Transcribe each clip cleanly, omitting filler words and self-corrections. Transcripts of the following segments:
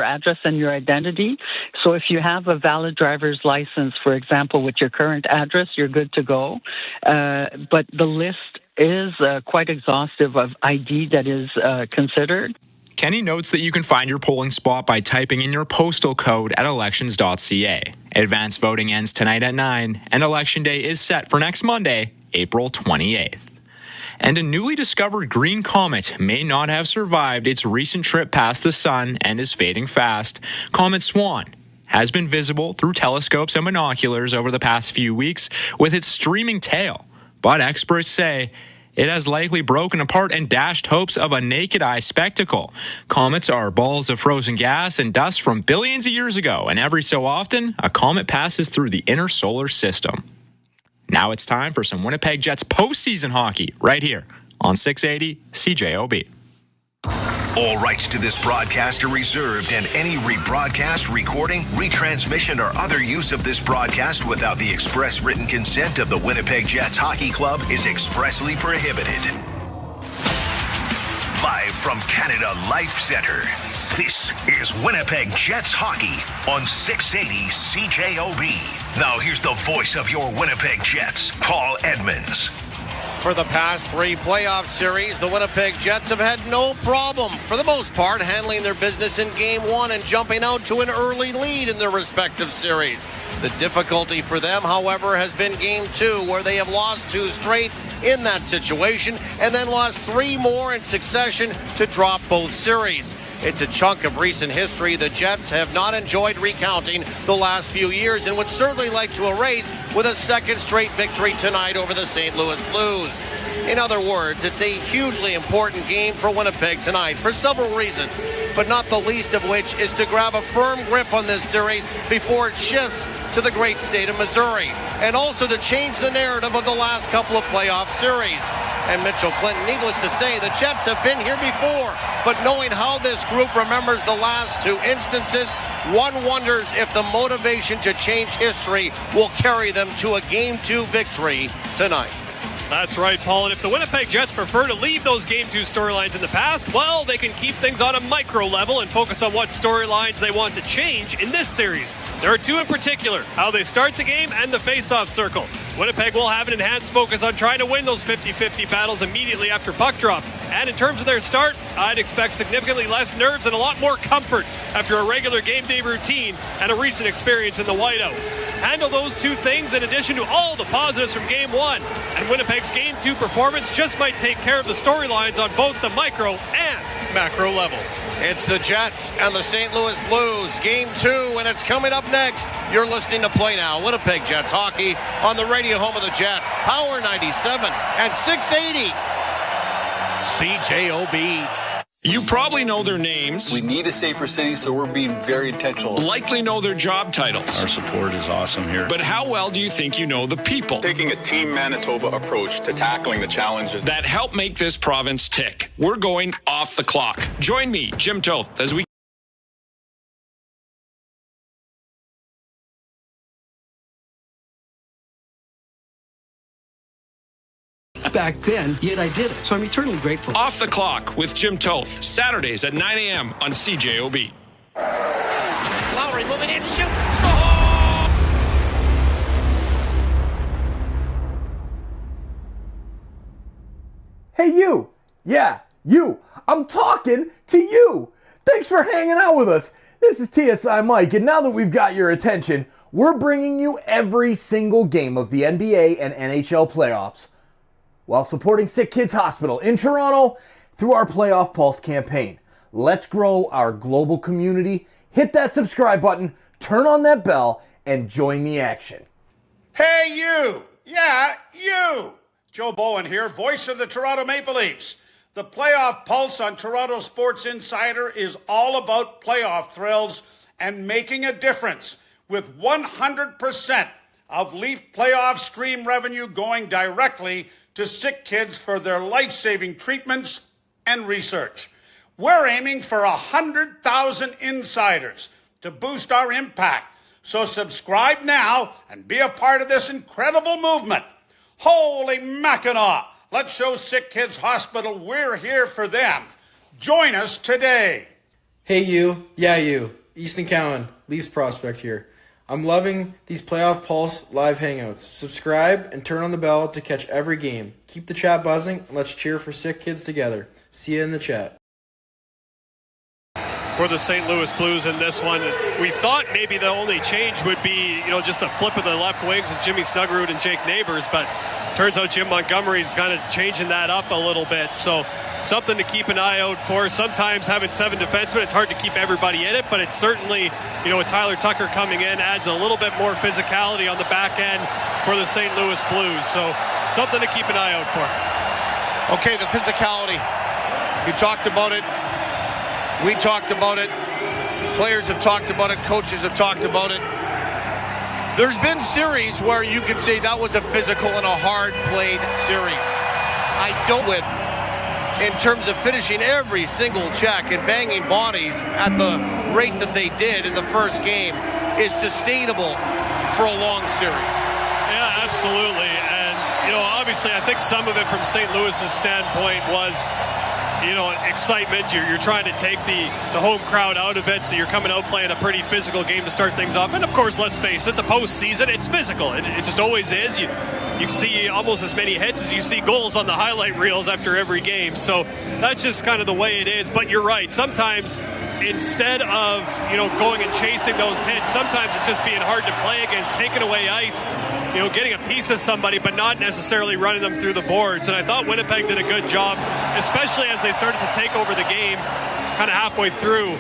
address and your identity. So if you have a valid driver's license, for example, with your current address, you're good to go. But the list is quite exhaustive of ID that is considered. Kenny notes that you can find your polling spot by typing in your postal code at elections.ca. Advanced voting ends tonight at 9, and Election Day is set for next Monday, April 28th. And a newly discovered green comet may not have survived its recent trip past the sun and is fading fast. Comet Swan has been visible through telescopes and binoculars over the past few weeks with its streaming tail, but experts say it has likely broken apart and dashed hopes of a naked eye spectacle. Comets are balls of frozen gas and dust from billions of years ago, and every so often, a comet passes through the inner solar system. Now it's time for some Winnipeg Jets postseason hockey right here on 680 CJOB. All rights to this broadcast are reserved, and any rebroadcast, recording, retransmission, or other use of this broadcast without the express written consent of the Winnipeg Jets Hockey Club is expressly prohibited. Live from Canada Life Centre, this is Winnipeg Jets Hockey on 680 CJOB. Now here's the voice of your Winnipeg Jets, Paul Edmonds. For the past 3 playoff series, the Winnipeg Jets have had no problem, for the most part, handling their business in Game 1 and jumping out to an early lead in their respective series. The difficulty for them, however, has been Game 2, where they have lost 2 straight in that situation and then lost 3 more in succession to drop both series. It's a chunk of recent history the Jets have not enjoyed recounting the last few years and would certainly like to erase with a second straight victory tonight over the St. Louis Blues. In other words, it's a hugely important game for Winnipeg tonight for several reasons, but not the least of which is to grab a firm grip on this series before it shifts to the great state of Missouri, and also to change the narrative of the last couple of playoff series. And Mitchell Clinton, needless to say, the Jets have been here before, but knowing how this group remembers the last 2 instances, one wonders if the motivation to change history will carry them to a Game 2 victory tonight. That's right, Paul. And if the Winnipeg Jets prefer to leave those Game 2 storylines in the past, well, they can keep things on a micro level and focus on what storylines they want to change in this series. There are 2 in particular, how they start the game and the face-off circle. Winnipeg will have an enhanced focus on trying to win those 50-50 battles immediately after puck drop. And in terms of their start, I'd expect significantly less nerves and a lot more comfort after a regular game day routine and a recent experience in the whiteout. Handle those 2 things in addition to all the positives from Game 1, and Winnipeg's Game 2 performance just might take care of the storylines on both the micro and macro level. It's the Jets and the St. Louis Blues, Game 2, and it's coming up next. You're listening to Play Now, Winnipeg Jets Hockey on the radio home of the Jets, Power 97 and 680 CJOB. You probably know their names. We need a safer city, so we're being very intentional. Likely know their job titles. Our support is awesome here. But how well do you think you know the people? Taking a Team Manitoba approach to tackling the challenges that help make this province tick. We're going off the clock. Join me, Jim Toth, as we back then, yet I did it. So I'm eternally grateful. Off the Clock with Jim Toth, Saturdays at 9 a.m. on CJOB. Lowry moving in, shoot! Hey, you! Yeah, you! I'm talking to you! Thanks for hanging out with us. This is TSI Mike, and now that we've got your attention, we're bringing you every single game of the NBA and NHL playoffs, while supporting SickKids Hospital in Toronto through our Playoff Pulse campaign. Let's grow our global community. Hit that subscribe button, turn on that bell, and join the action. Hey, you! Yeah, you! Joe Bowen here, voice of the Toronto Maple Leafs. The Playoff Pulse on Toronto Sports Insider is all about playoff thrills and making a difference, with 100% of Leaf playoff stream revenue going directly to SickKids for their life-saving treatments and research. We're aiming for 100,000 insiders to boost our impact. So subscribe now and be a part of this incredible movement. Holy Mackinac! Let's show SickKids Hospital we're here for them. Join us today. Hey you, yeah you, Easton Cowan, Leafs prospect here. I'm loving these Playoff Pulse live hangouts. Subscribe and turn on the bell to catch every game. Keep the chat buzzing and let's cheer for SickKids together. See you in the chat. For the St. Louis Blues in this one, we thought maybe the only change would be, just a flip of the left wings and Jimmy Snuggerud and Jake Neighbors, but turns out Jim Montgomery's kind of changing that up a little bit. So something to keep an eye out for. Sometimes having 7 defensemen, it's hard to keep everybody in it, but it's certainly, with Tyler Tucker coming in, adds a little bit more physicality on the back end for the St. Louis Blues. So something to keep an eye out for. Okay, the physicality. You talked about it. We talked about it. Players have talked about it. Coaches have talked about it. There's been series where you could say that was a physical and a hard-played series. I don't with in terms of finishing every single check and banging bodies at the rate that they did in the first game is sustainable for a long series. Yeah, absolutely. And, obviously I think some of it from St. Louis's standpoint was, excitement. You're trying to take the home crowd out of it, so you're coming out playing a pretty physical game to start things off. And of course, let's face it, the postseason, it's physical. It just always is. You see almost as many hits as you see goals on the highlight reels after every game. So that's just kind of the way it is. But you're right. Sometimes instead of, going and chasing those hits, sometimes it's just being hard to play against, taking away ice, getting a piece of somebody, but not necessarily running them through the boards. And I thought Winnipeg did a good job, especially as they started to take over the game kind of halfway through,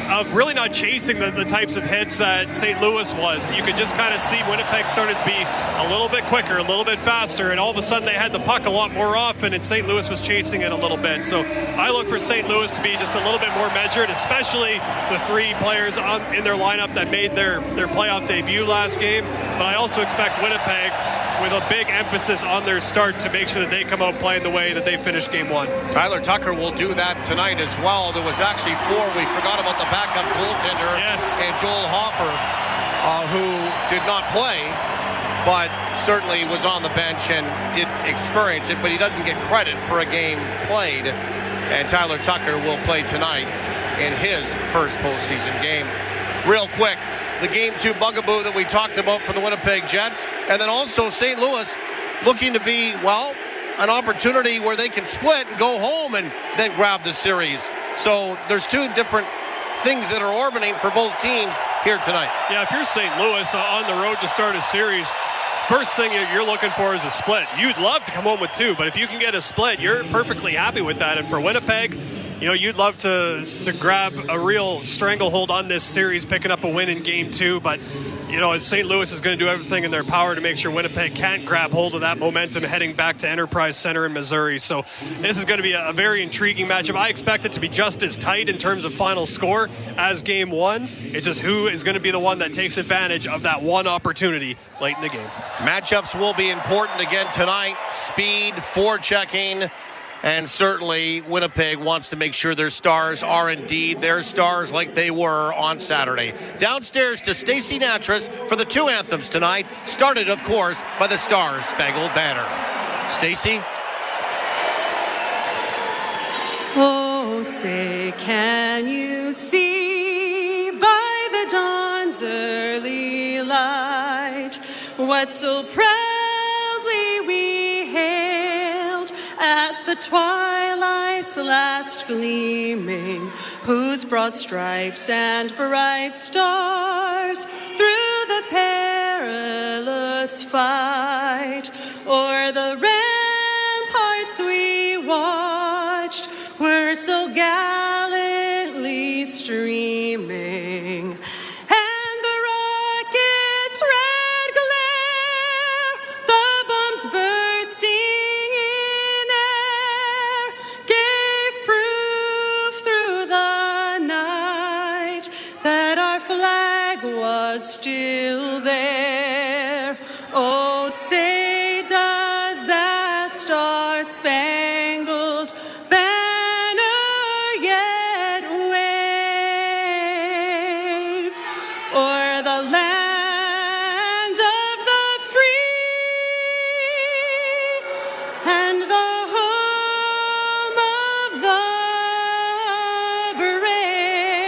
of really not chasing the types of hits that St. Louis was. And you could just kind of see Winnipeg started to be a little bit quicker, a little bit faster, and all of a sudden they had the puck a lot more often, and St. Louis was chasing it a little bit. So I look for St. Louis to be just a little bit more measured, especially the 3 players in their lineup that made their playoff debut last game. But I also expect Winnipeg with a big emphasis on their start to make sure that they come out playing the way that they finished game 1. Tyler Tucker will do that tonight as well. There was actually 4. We forgot about the backup goaltender. Yes. And Joel Hofer, who did not play, but certainly was on the bench and did experience it, but he doesn't get credit for a game played. And Tyler Tucker will play tonight in his first postseason game. Real quick, the Game 2 bugaboo that we talked about for the Winnipeg Jets, and then also St. Louis looking to be, an opportunity where they can split and go home and then grab the series. So there's 2 different things that are orbiting for both teams here tonight. Yeah, if you're St. Louis on the road to start a series, first thing you're looking for is a split. You'd love to come home with 2, but if you can get a split, you're perfectly happy with that. And for Winnipeg, you'd love to grab a real stranglehold on this series, picking up a win in Game 2. But, St. Louis is going to do everything in their power to make sure Winnipeg can't grab hold of that momentum heading back to Enterprise Center in Missouri. So this is going to be a very intriguing matchup. I expect it to be just as tight in terms of final score as Game 1. It's just who is going to be the one that takes advantage of that one opportunity late in the game. Matchups will be important again tonight. Speed, forechecking. And certainly Winnipeg wants to make sure their stars are indeed their stars like they were on Saturday. Downstairs to Stacey Natras for the 2 anthems tonight, started, of course, by the Stars Spangled Banner. Stacey? Oh, say, can you see by the dawn's early light what so proudly we hailed at the twilight's last gleaming, whose broad stripes and bright stars through the perilous fight o'er the ramparts we watched were so gallantly streaming. Still there. Oh, say does that star-spangled banner yet wave o'er the land of the free and the home of the brave?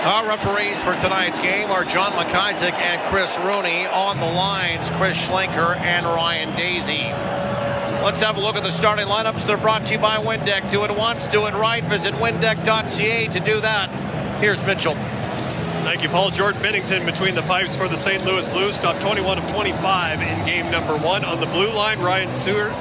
Our referees for tonight's game are John McIsaac and Chris Rooney. On the lines, Chris Schlenker and Ryan Daisy. Let's have a look at the starting lineups. They're brought to you by Windeck. Do it once, do it right. Visit windeck.ca to do that. Here's Mitchell. Thank you, Paul. Jordan Binnington between the pipes for the St. Louis Blues. Stopped 21 of 25 in game number 1. On the blue line, Ryan Suter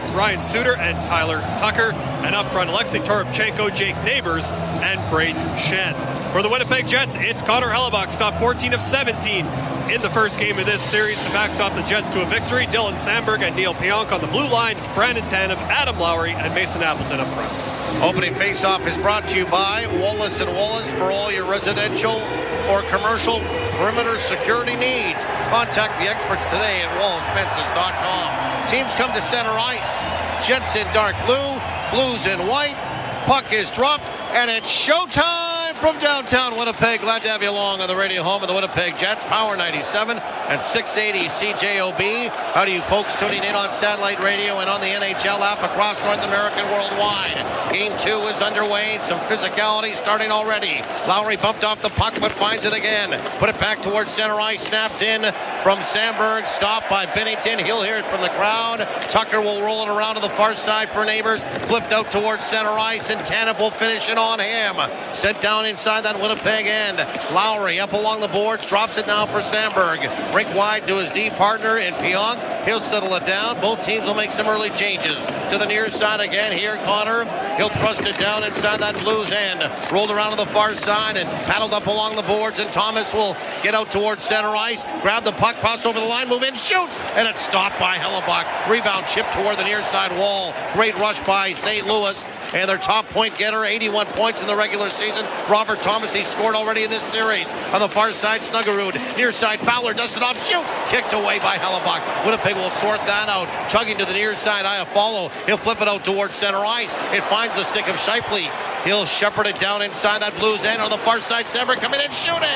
and Tyler Tucker. And up front, Alexei Toropchenko, Jake Neighbors, and Braden Shen. For the Winnipeg Jets, it's Connor Hellebuck. Stopped 14 of 17 in the first game of this series to backstop the Jets to a victory. Dylan Sandberg and Neil Pionk on the blue line. Brandon Tanev, Adam Lowry, and Mason Appleton up front. Opening faceoff is brought to you by Wallace & Wallace for all your residential or commercial perimeter security needs. Contact the experts today at wallacefences.com. Teams come to center ice. Jets in dark blue, Blues in white. Puck is dropped, and it's showtime from downtown Winnipeg. Glad to have you along on the radio home of the Winnipeg Jets. Power 97 and 680 CJOB. How do you folks tuning in on satellite radio and on the NHL app across North America and worldwide? Game 2 is underway. Some physicality starting already. Lowry bumped off the puck but finds it again. Put it back towards center ice. Snapped in from Sandberg. Stopped by Binnington. He'll hear it from the crowd. Tucker will roll it around to the far side for Neighbors. Flipped out towards center ice, and Tanev will finish it on him. Sent down inside that Winnipeg end. Lowry up along the boards, drops it now for Sandberg. Rink wide to his D partner in Pionk. He'll settle it down. Both teams will make some early changes. To the near side again here, Connor. He'll thrust it down inside that Blues end. Rolled around to the far side and paddled up along the boards, and Thomas will get out towards center ice. Grab the puck, cross over the line, move in, shoot! And it's stopped by Hellebuck. Rebound chipped toward the near side wall. Great rush by St. Louis. And their top point getter, 81 points in the regular season. Robert Thomas, he scored already in this series. On the far side, Snuggerud. Near side, Fowler does it off, shoot! Kicked away by Hellebuck. Winnipeg will sort that out. Chugging to the near side, Iafallo. He'll flip it out towards center ice. It finds the stick of Shifley. He'll shepherd it down inside that Blues end. On the far side, Sandberg coming in, shooting!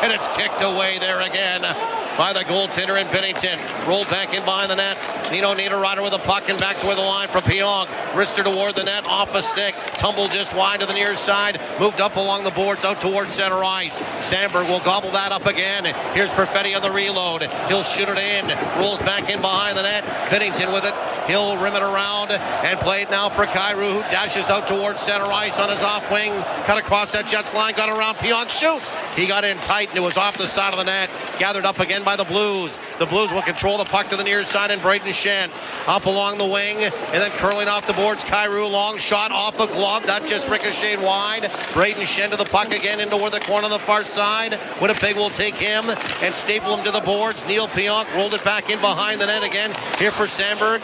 And it's kicked away there again by the goaltender in Binnington. Rolled back in behind the net. Nino Niederreiter with a puck and back toward the line for Pionk. Wrister toward the net, off a stick. Tumbled just wide to the near side. Moved up along the boards, out towards center ice. Sandberg will gobble that up again. Here's Perfetti on the reload. He'll shoot it in. Rolls back in behind the net. Binnington with it. He'll rim it around and play it now for Kyrou, who dashes out towards center ice on his off wing. Cut across that Jets line, got around Pionk, shoots! He got in tight and it was off the side of the net. Gathered up again by the Blues. The Blues will control the puck to the near side, and Braden Shen up along the wing and then curling off the boards. Kyrou, long shot off a glove. That just ricocheted wide. Braden Shen to the puck again into where the corner on the far side. Winnipeg will take him and staple him to the boards. Neil Pionk rolled it back in behind the net again. Here for Sandberg.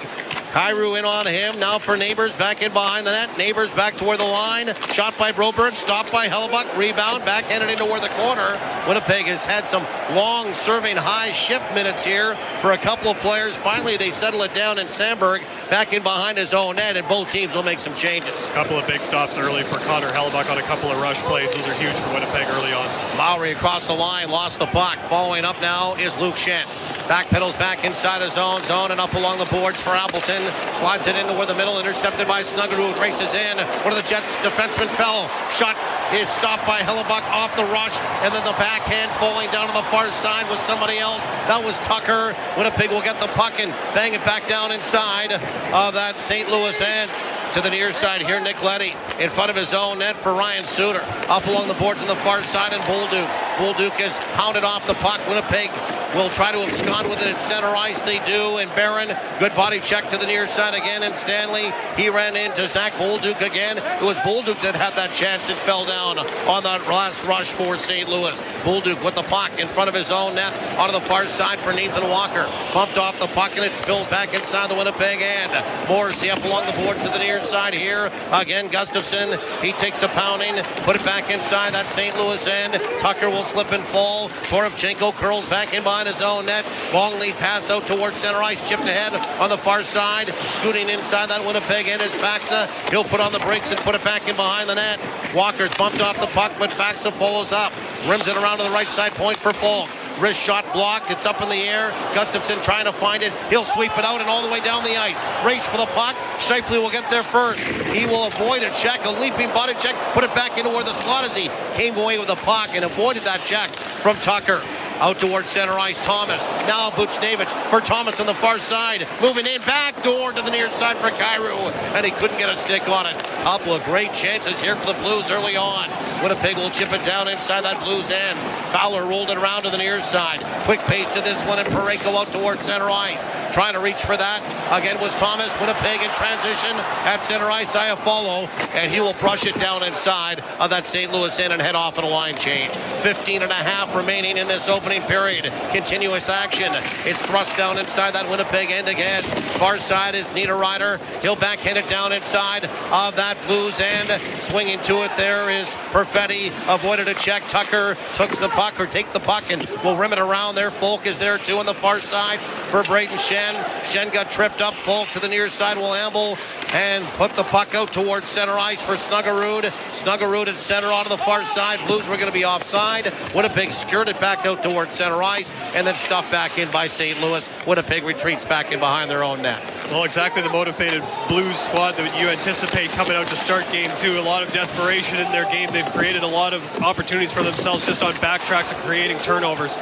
Kyrou in on him. Now for Neighbors, back in behind the net. Neighbors back toward the line. Shot by Broberg, stopped by Hellebuck. Rebound, backhanded into where the corner. Winnipeg has had some long serving high shift minutes here for a couple of players. Finally, they settle it down, and Sandberg back in behind his own net, and both teams will make some changes. A couple of big stops early for Connor Hellebuck on a couple of rush plays. Those are huge for Winnipeg early on. Lowry across the line, lost the puck. Following up now is Luke Shen. Back pedals back inside his own zone and up along the boards for Appleton. Slides it into where the middle, intercepted by Snuggerud. Races in. One of the Jets defensemen fell. Shot is stopped by Hellebuck off the rush, and then the backhand falling down to the far side with somebody else. That was Tucker. Winnipeg will get the puck and bang it back down inside of that St. Louis end. To the near side here, Nick Leddy in front of his own net for Ryan Suter. Up along the boards on the far side, and Bolduc. Bolduc has pounded off the puck. Winnipeg will try to abscond with it at center ice. They do, and Barron, good body check to the near side again, and Stanley, he ran into Zach Bolduc again. It was Bolduc that had that chance and fell down on that last rush for St. Louis. Bolduc with the puck in front of his own net onto the far side for Nathan Walker. Bumped off the puck, and it spilled back inside the Winnipeg end. Morrissey up along the boards to the near side here. Again, Gustafson, he takes a pounding, put it back inside that St. Louis end. Tucker will slip and fall. Toropchenko curls back in behind his own net. Long lead pass out towards center ice, chipped ahead on the far side. Scooting inside that Winnipeg end is Faxa. He'll put on the brakes and put it back in behind the net. Walker's bumped off the puck, but Faxa follows up. Rims it around to the right side point for Falk. Wrist shot blocked. It's up in the air. Gustafson trying to find it. He'll sweep it out and all the way down the ice. Race for the puck. Scheifele will get there first. He will avoid a check, a leaping body check, put it back into where the slot is. He came away with the puck and avoided that check from Tucker. Out towards center ice, Thomas. Now Buchnevich for Thomas on the far side. Moving in, back door to the near side for Kyrou. And he couldn't get a stick on it. Couple of great chances here for the Blues early on. Winnipeg will chip it down inside that Blues end. Fowler rolled it around to the near side. Quick pace to this one, and Parayko out towards center ice. Trying to reach for that. Again was Thomas. Winnipeg in transition at center ice. Iafallo, and he will brush it down inside of that St. Louis end and head off in a line change. 15 and a half remaining in this opening period. Continuous action. It's thrust down inside that Winnipeg end again. Far side is Niederreiter. He'll backhand it down inside of that Blues end. Swinging to it there is Perfetti. Avoided a check. Tucker took the puck, or take the puck, and will rim it around there. Folk is there too on the far side for Braden Shen. Shen got tripped up. Folk to the near side will amble and put the puck out towards center ice for Snuggerud. Snuggerud at center onto the far side. Blues were going to be offside. Winnipeg skirted back out towards center ice and then stuffed back in by St. Louis. Winnipeg retreats back in behind their own net. Well, exactly the motivated Blues squad that you anticipate coming out to start game two. A lot of desperation in their game. They've created a lot of opportunities for themselves just on backtracks and creating turnovers.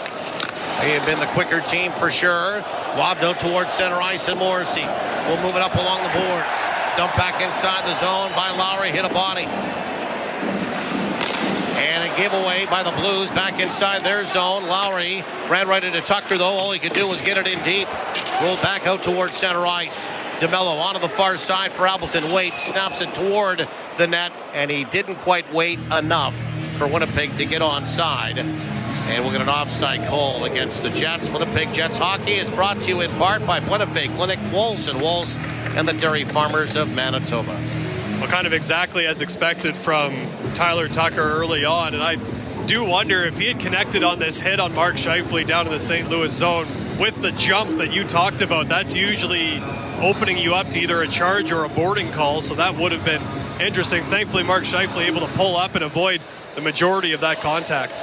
They have been the quicker team for sure. Lobbed out towards center ice, and Morrissey will move it up along the boards. Dump back inside the zone by Lowry. Hit a body. And a giveaway by the Blues back inside their zone. Lowry ran right into Tucker, though. All he could do was get it in deep. Rolled back out towards center ice. DeMello onto the far side for Appleton. Waits, snaps it toward the net, and he didn't quite wait enough for Winnipeg to get onside. And we'll get an offside call against the Jets. Winnipeg Jets hockey is brought to you in part by Winnipeg Clinic, Wolves and the Dairy Farmers of Manitoba. Well, kind of exactly as expected from Tyler Tucker early on. And I do wonder if he had connected on this hit on Mark Scheifele down in the St. Louis zone with the jump that you talked about. That's usually opening you up to either a charge or a boarding call. So that would have been interesting. Thankfully, Mark Scheifele able to pull up and avoid the majority of that contact.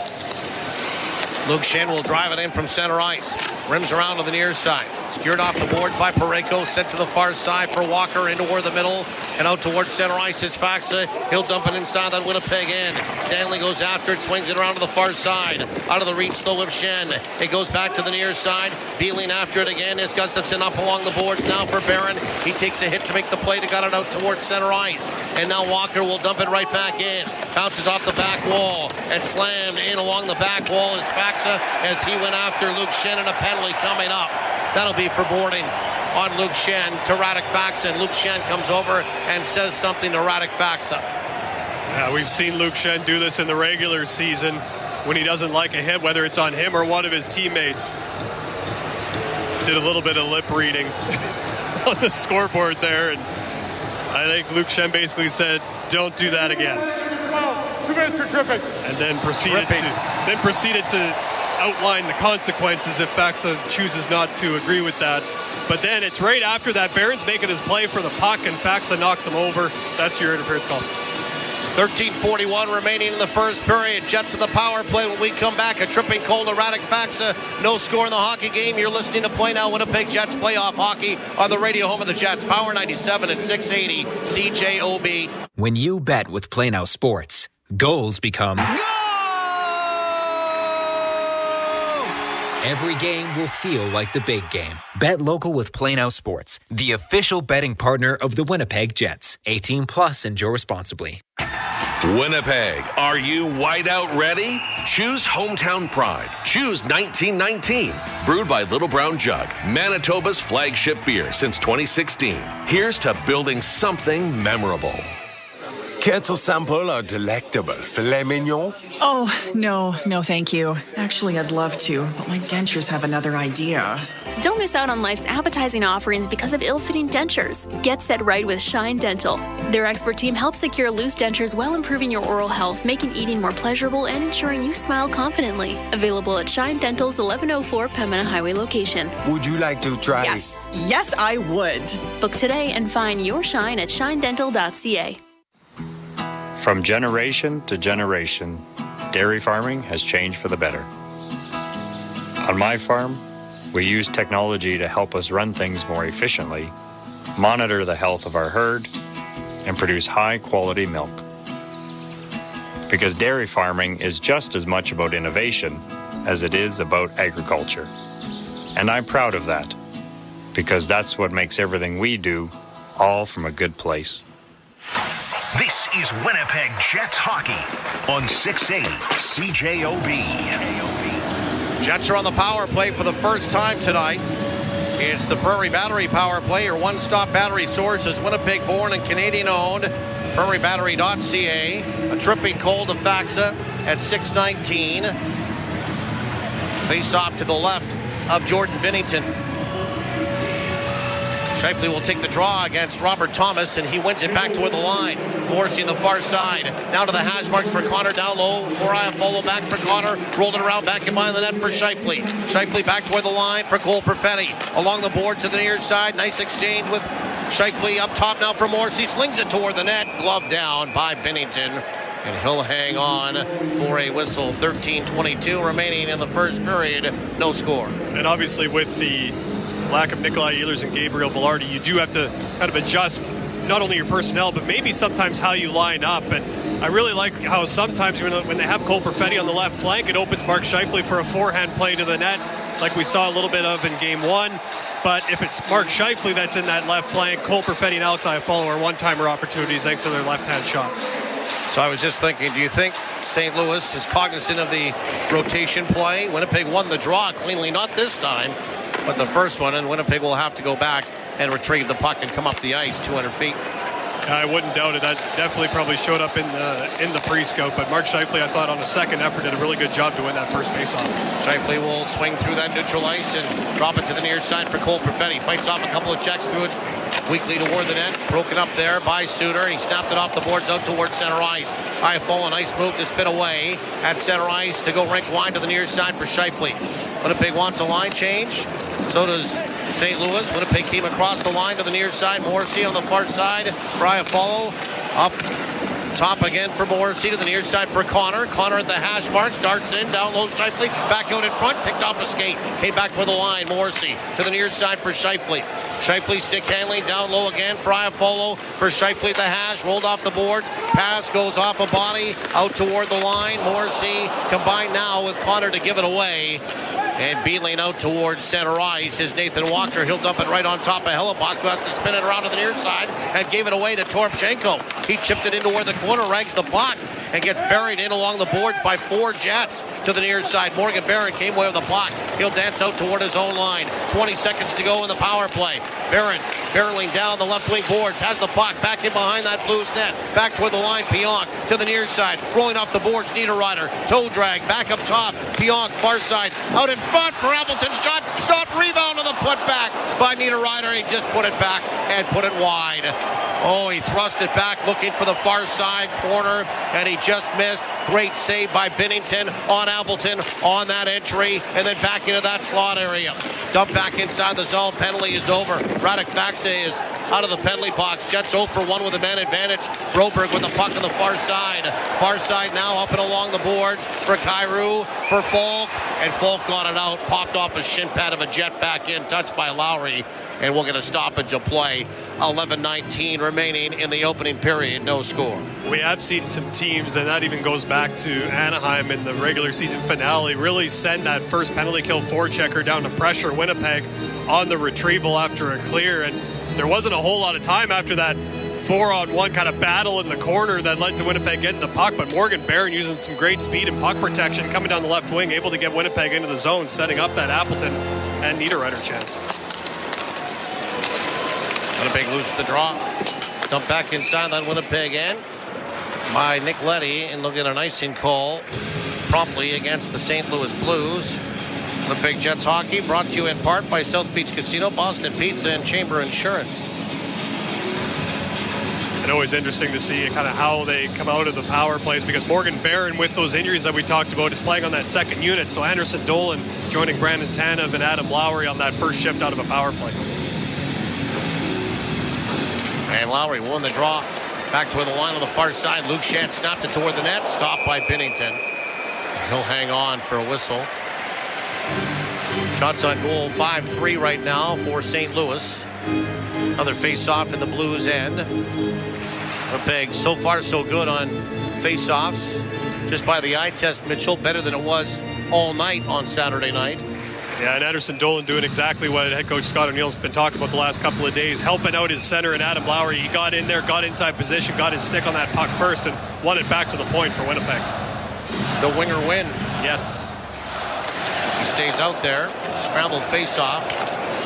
Luke Shen will drive it in from center ice. Rims around to the near side. Secured off the board by Parayko. Sent to the far side for Walker into the middle. And out towards center ice is Faxa. He'll dump it inside that Winnipeg end. Stanley goes after it. Swings it around to the far side. Out of the reach though of Shen. It goes back to the near side. Beeling after it again is Gustafson up along the boards now for Barron. He takes a hit to make the play to got it out towards center ice. And now Walker will dump it right back in. Bounces off the back wall. And slammed in along the back wall is Faxa as he went after Luke Shen, and a penalty coming up. That'll be for boarding on Luke Shen to Radek Faxa. And Luke Shen comes over and says something to Radek Faxa. Yeah, we've seen Luke Shen do this in the regular season when he doesn't like a hit, whether it's on him or one of his teammates. Did a little bit of lip reading on the scoreboard there, and I think Luke Shen basically said, "Don't do that again." 2 minutes for tripping. And then proceeded to outline the consequences if Faxa chooses not to agree with that. But then it's right after that, Barron's making his play for the puck, and Faxa knocks him over. That's your interference call. 13:41 remaining in the first period. Jets in the power play. When we come back, a tripping call to Radek Faxa. No score in the hockey game. You're listening to Play Now Winnipeg Jets playoff hockey on the radio home of the Jets. Power 97 and 680 CJOB. When you bet with Play Now Sports, goals become... Every game will feel like the big game. Bet local with Play Now Sports, the official betting partner of the Winnipeg Jets. 18 plus, enjoy responsibly. Winnipeg, are you whiteout ready? Choose Hometown Pride. Choose 1919. Brewed by Little Brown Jug, Manitoba's flagship beer since 2016. Here's to building something memorable. Care to sample our delectable filet mignon? Oh, no, thank you. Actually, I'd love to, but my dentures have another idea. Don't miss out on life's appetizing offerings because of ill-fitting dentures. Get set right with Shine Dental. Their expert team helps secure loose dentures while improving your oral health, making eating more pleasurable and ensuring you smile confidently. Available at Shine Dental's 1104 Pembina Highway location. Would you like to try? Yes, I would. Book today and find your shine at shinedental.ca. From generation to generation, dairy farming has changed for the better. On my farm, we use technology to help us run things more efficiently, monitor the health of our herd, and produce high-quality milk. Because dairy farming is just as much about innovation as it is about agriculture. And I'm proud of that, because that's what makes everything we do all from a good place. This is Winnipeg Jets hockey on 680 CJOB. Jets are on the power play for the first time tonight. It's the Prairie Battery power play. Your one-stop battery source is Winnipeg-born and Canadian-owned. PrairieBattery.ca. A tripping cold to Faxa at 6:19. Face off to the left of Jordan Binnington. Shifley will take the draw against Robert Thomas, and he wins it back toward the line. Morrissey on the far side. Now to the hash marks for Connor down low. Foriah follow back for Connor. Rolled it around back in behind the net for Shifley. Shifley back toward the line for Cole Perfetti. Along the board to the near side. Nice exchange with Shifley up top now for Morrissey. Slings it toward the net. Glove down by Binnington. And he'll hang on for a whistle. 13:22 remaining in the first period. No score. And obviously with the lack of Nikolai Ehlers and Gabriel Velarde, you do have to kind of adjust not only your personnel, but maybe sometimes how you line up. And I really like how sometimes when they have Cole Perfetti on the left flank, it opens Mark Shifley for a forehand play to the net, like we saw a little bit of in game one. But if it's Mark Shifley that's in that left flank, Cole Perfetti and Alex Iafallo are one-timer opportunities thanks to their left-hand shot. So I was just thinking, do you think St. Louis is cognizant of the rotation play? Winnipeg won the draw cleanly, not this time, but the first one, and Winnipeg will have to go back and retrieve the puck and come up the ice 200 feet. I wouldn't doubt it. That definitely probably showed up in the pre-scope. But Mark Shifley, I thought on a second effort, did a really good job to win that first faceoff. Shifley will swing through that neutral ice and drop it to the near side for Cole Perfetti. Fights off a couple of checks through it weakly toward the net. Broken up there by Suter. He snapped it off the boards out towards center ice. Iafallo, a nice move to spin away at center ice to go rink wide to the near side for Shifley. Winnipeg wants a line change. So does St. Louis. Winnipeg came across the line to the near side. Morrissey on the far side. Iafallo up top again for Morrissey to the near side for Connor. Connor at the hash mark. Starts in. Down low Shifley. Back out in front. Ticked off a skate. Came back for the line. Morrissey to the near side for Shifley. Shifley stick handling down low again for Iafallo for Shifley at the hash. Rolled off the boards. Pass goes off a body out toward the line. Morrissey combined now with Connor to give it away. And beetling out towards center ice is Nathan Walker. He'll dump it right on top of Hellebuck, who has to spin it around to the near side and gave it away to Toropchenko. He chipped it into where the corner ranks the puck and gets buried in along the boards by 4 Jets to the near side. Morgan Barron came away with the puck. He'll dance out toward his own line. 20 seconds to go in the power play. Barron barreling down the left wing boards, has the puck back in behind that Blues net. Back toward the line, Pionk to the near side. Rolling off the boards, Niederreiter. Toe drag, back up top. Pionk, far side. Out in front for Appleton. Shot, stop, rebound, and the put back by Niederreiter. He just put it back and put it wide. Oh, he thrust it back looking for the far side corner, and he just missed. Great save by Binnington on Appleton on that entry, and then back into that slot area. Dump back inside the zone. Penalty is over. Radek Faxe is out of the penalty box. Jets 0 for 1 with a man advantage. Broberg with the puck on the far side. Far side now up and along the boards for Kyrou, for Falk, and Falk got it out. Popped off a shin pad of a Jet back in, touched by Lowry, and we'll get a stoppage of play. 11:19 remaining in the opening period. No score. We have seen some teams, and that even goes back to Anaheim in the regular season finale, really send that first penalty kill forechecker down to pressure Winnipeg on the retrieval after a clear. And there wasn't a whole lot of time after that 4-on-1 kind of battle in the corner that led to Winnipeg getting the puck. But Morgan Barron using some great speed and puck protection coming down the left wing, able to get Winnipeg into the zone, setting up that Appleton and Niederreiter chance. Winnipeg loses the draw. Dump back inside that Winnipeg end by Nick Leddy, and they'll get an icing call promptly against the St. Louis Blues. Winnipeg Jets hockey brought to you in part by South Beach Casino, Boston Pizza, and Chamber Insurance. And always interesting to see kind of how they come out of the power plays, because Morgan Barron, with those injuries that we talked about, is playing on that second unit. So Anderson Dolan joining Brandon Tanev and Adam Lowry on that first shift out of a power play. And Lowry won the draw. Back toward the line on the far side. Luke Shant snapped it toward the net. Stopped by Binnington. He'll hang on for a whistle. Shots on goal, 5-3 right now for St. Louis. Another face-off in the Blues' end. Winnipeg so far so good on face-offs. Just by the eye test, Mitchell, better than it was all night on Saturday night. Yeah, and Anderson Dolan doing exactly what head coach Scott O'Neill's been talking about the last couple of days, helping out his center and Adam Lowry. He got in there, got inside position, got his stick on that puck first, and won it back to the point for Winnipeg. The winger win. Yes. He stays out there. Scrambled face-off.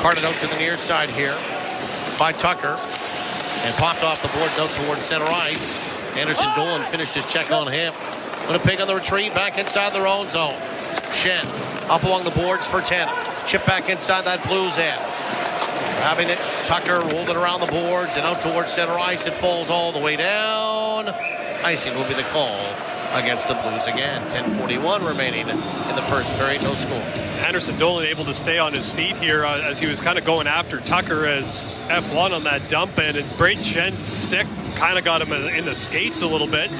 Carted out to the near side here by Tucker. And popped off the boards out towards center ice. Anderson Dolan finished his check on him. Winnipeg on the retreat, back inside their own zone. Shen up along the boards for 10. Chip back inside that Blues end. Grabbing it, Tucker rolled it around the boards and out towards center ice. It falls all the way down. Icing will be the call against the Blues again. 10:41 remaining in the first period, no score. Anderson Dolan able to stay on his feet here as he was kind of going after Tucker as F1 on that dump in, and Braden Shen's stick kind of got him in the skates a little bit.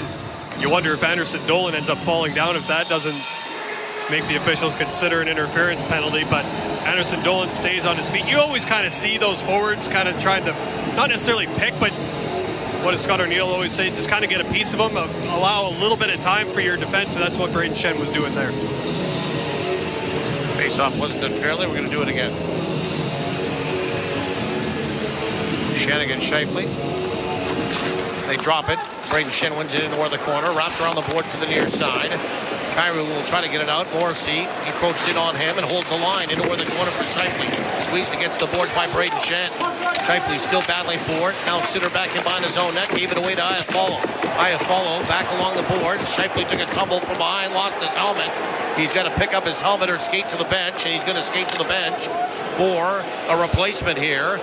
You wonder if Anderson Dolan ends up falling down if that doesn't make the officials consider an interference penalty, but Anderson Dolan stays on his feet. You always kind of see those forwards kind of trying to not necessarily pick, but what does Scott O'Neill always say? Just kind of get a piece of them, allow a little bit of time for your defense, but that's what Braden Shen was doing there. Face-off wasn't done fairly. We're going to do it again. Shen against Scheifele. They drop it. Braden Shen wins it into the corner, wrapped around the board to the near side. Kyrou will try to get it out. Morrissey encroached in on him and holds the line into the corner for Scheifele. Squeezed against the boards by Braden Shen. Scheifele still battling for it. Now Sitter back in behind his own net. Gave it away to Iafallo. Iafallo back along the boards. Scheifele took a tumble from behind, lost his helmet. He's got to pick up his helmet or skate to the bench, and he's going to skate to the bench for a replacement here.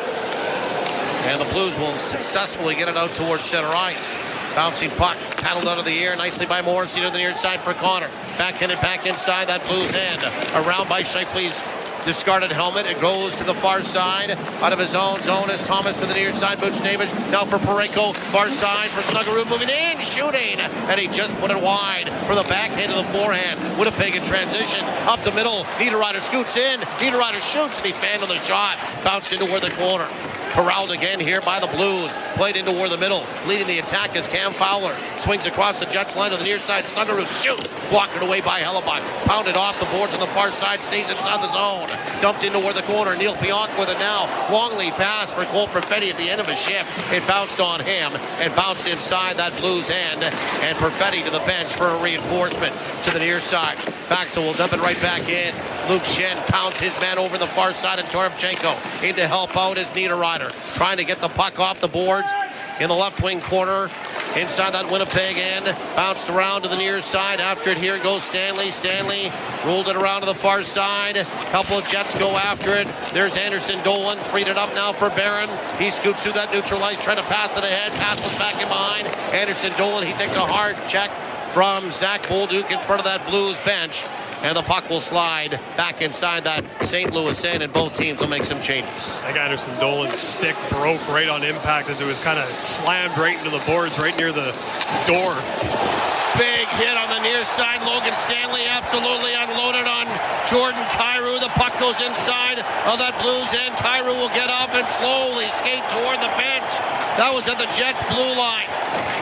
And the Blues will successfully get it out towards center ice. Bouncing puck, paddled out of the air nicely by Morrissey to the near side for Connor. Backhanded back inside that Blues end. Around by Scheifele's discarded helmet. It goes to the far side. Out of his own zone is Thomas to the near side. Buchnevich now for Parayko. Far side for Snuggerud moving in, shooting. And he just put it wide for the backhand of the forehand. Winnipeg in transition. Up the middle. Niederreiter scoots in. Niederreiter shoots and he fanned on the shot. Bounced into where the corner. Corralled again here by the Blues. Played into where the middle. Leading the attack is Cam Fowler. Swings across the Jets line to the near side. Snuggerud shoots. Blocked away by Hellebuck. Pounded off the boards on the far side. Stays inside the zone. Dumped into where the corner. Neil Pionk with it now. Long lead pass for Cole Perfetti at the end of his shift. It bounced on him and bounced inside that Blues end. And Perfetti to the bench for a reinforcement to the near side. Faxel will dump it right back in. Luke Shen pounds his man over the far side, and Toropchenko in to help out as Niederreiter. Trying to get the puck off the boards in the left wing corner. Inside that Winnipeg end. Bounced around to the near side. After it here goes Stanley. Stanley rolled it around to the far side. Couple of Jets go after it. There's Anderson Dolan. Freed it up now for Barron. He scoots through that neutral ice, trying to pass it ahead. Pass was back in behind. Anderson Dolan, he takes a hard check from Zach Bolduc in front of that Blues bench. And the puck will slide back inside that St. Louis end, and both teams will make some changes. I think Anderson Dolan's stick broke right on impact as it was kind of slammed right into the boards, right near the door. Big hit on the near side. Logan Stanley absolutely unloaded on Jordan Kyrou. The puck goes inside of that Blues end. Kyrou will get up and slowly skate toward the bench. That was at the Jets' blue line.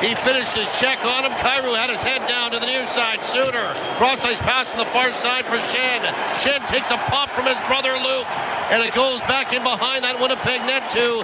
He finished his check on him. Kyrou had his head down to the near side. Suter. Cross-ice pass on the far side for Shen. Shen takes a pop from his brother Luke. And it goes back in behind that Winnipeg net to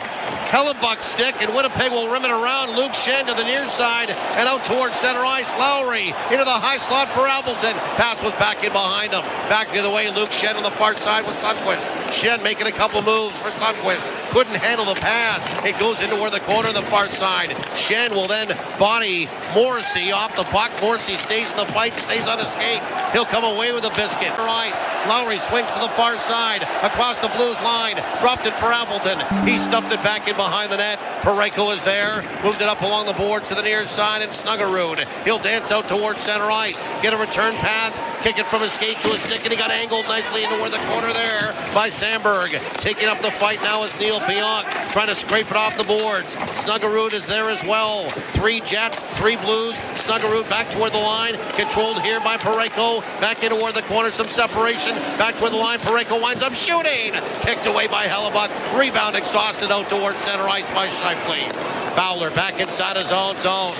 Hellebuck's stick. And Winnipeg will rim it around. Luke Shen to the near side and out towards center ice. Lowry into the high slot for Appleton. Pass was back in behind him. Back the other way. Luke Shen on the far side with Sundqvist. Shen making a couple moves for Sundqvist. Couldn't handle the pass. It goes into where the corner of the far side. Shen will then body Morrissey off the puck. Morrissey stays in the fight, stays on his skates. He'll come away with a biscuit. Lowry swings to the far side across the Blues line. Dropped it for Appleton. He stuffed it back in behind the net. Parayko is there. Moved it up along the boards to the near side, and Snuggerud. He'll dance out towards center ice. Get a return pass. Kick it from his skate to his stick, and he got angled nicely into where the corner there by Sandberg. Taking up the fight now is Neil Pionk. trying to scrape it off the boards. Snuggerud is there as well. 3 Jets, 3 Blues. Snuggerud back toward the line. Controlled here by Parayko. Back in toward the corner, some separation. Back toward the line. Parayko winds up shooting. Kicked away by Hellebuck. Rebound exhausted out towards center ice by Scheifele. Fowler back inside his own zone.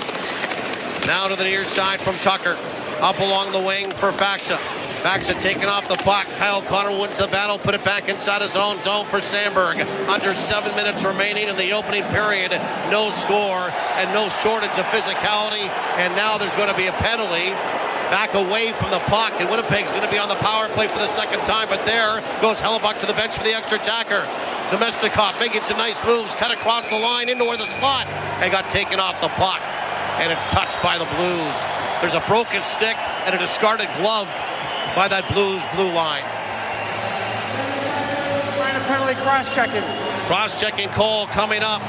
Now to the near side from Tucker. Up along the wing for Faxa. Faxa taking off the puck. Kyle Connor wins the battle. Put it back inside his own zone for Sandberg. Under 7 minutes remaining in the opening period. No score and no shortage of physicality. And now there's going to be a penalty. Back away from the puck. And Winnipeg's going to be on the power play for the second time. But there goes Hellebuck to the bench for the extra attacker. Domestikov making some nice moves. Cut across the line into where the slot. And got taken off the puck. And it's touched by the Blues. There's a broken stick and a discarded glove by that Blues blue line. Minor penalty, cross-checking. Cross-checking call coming up,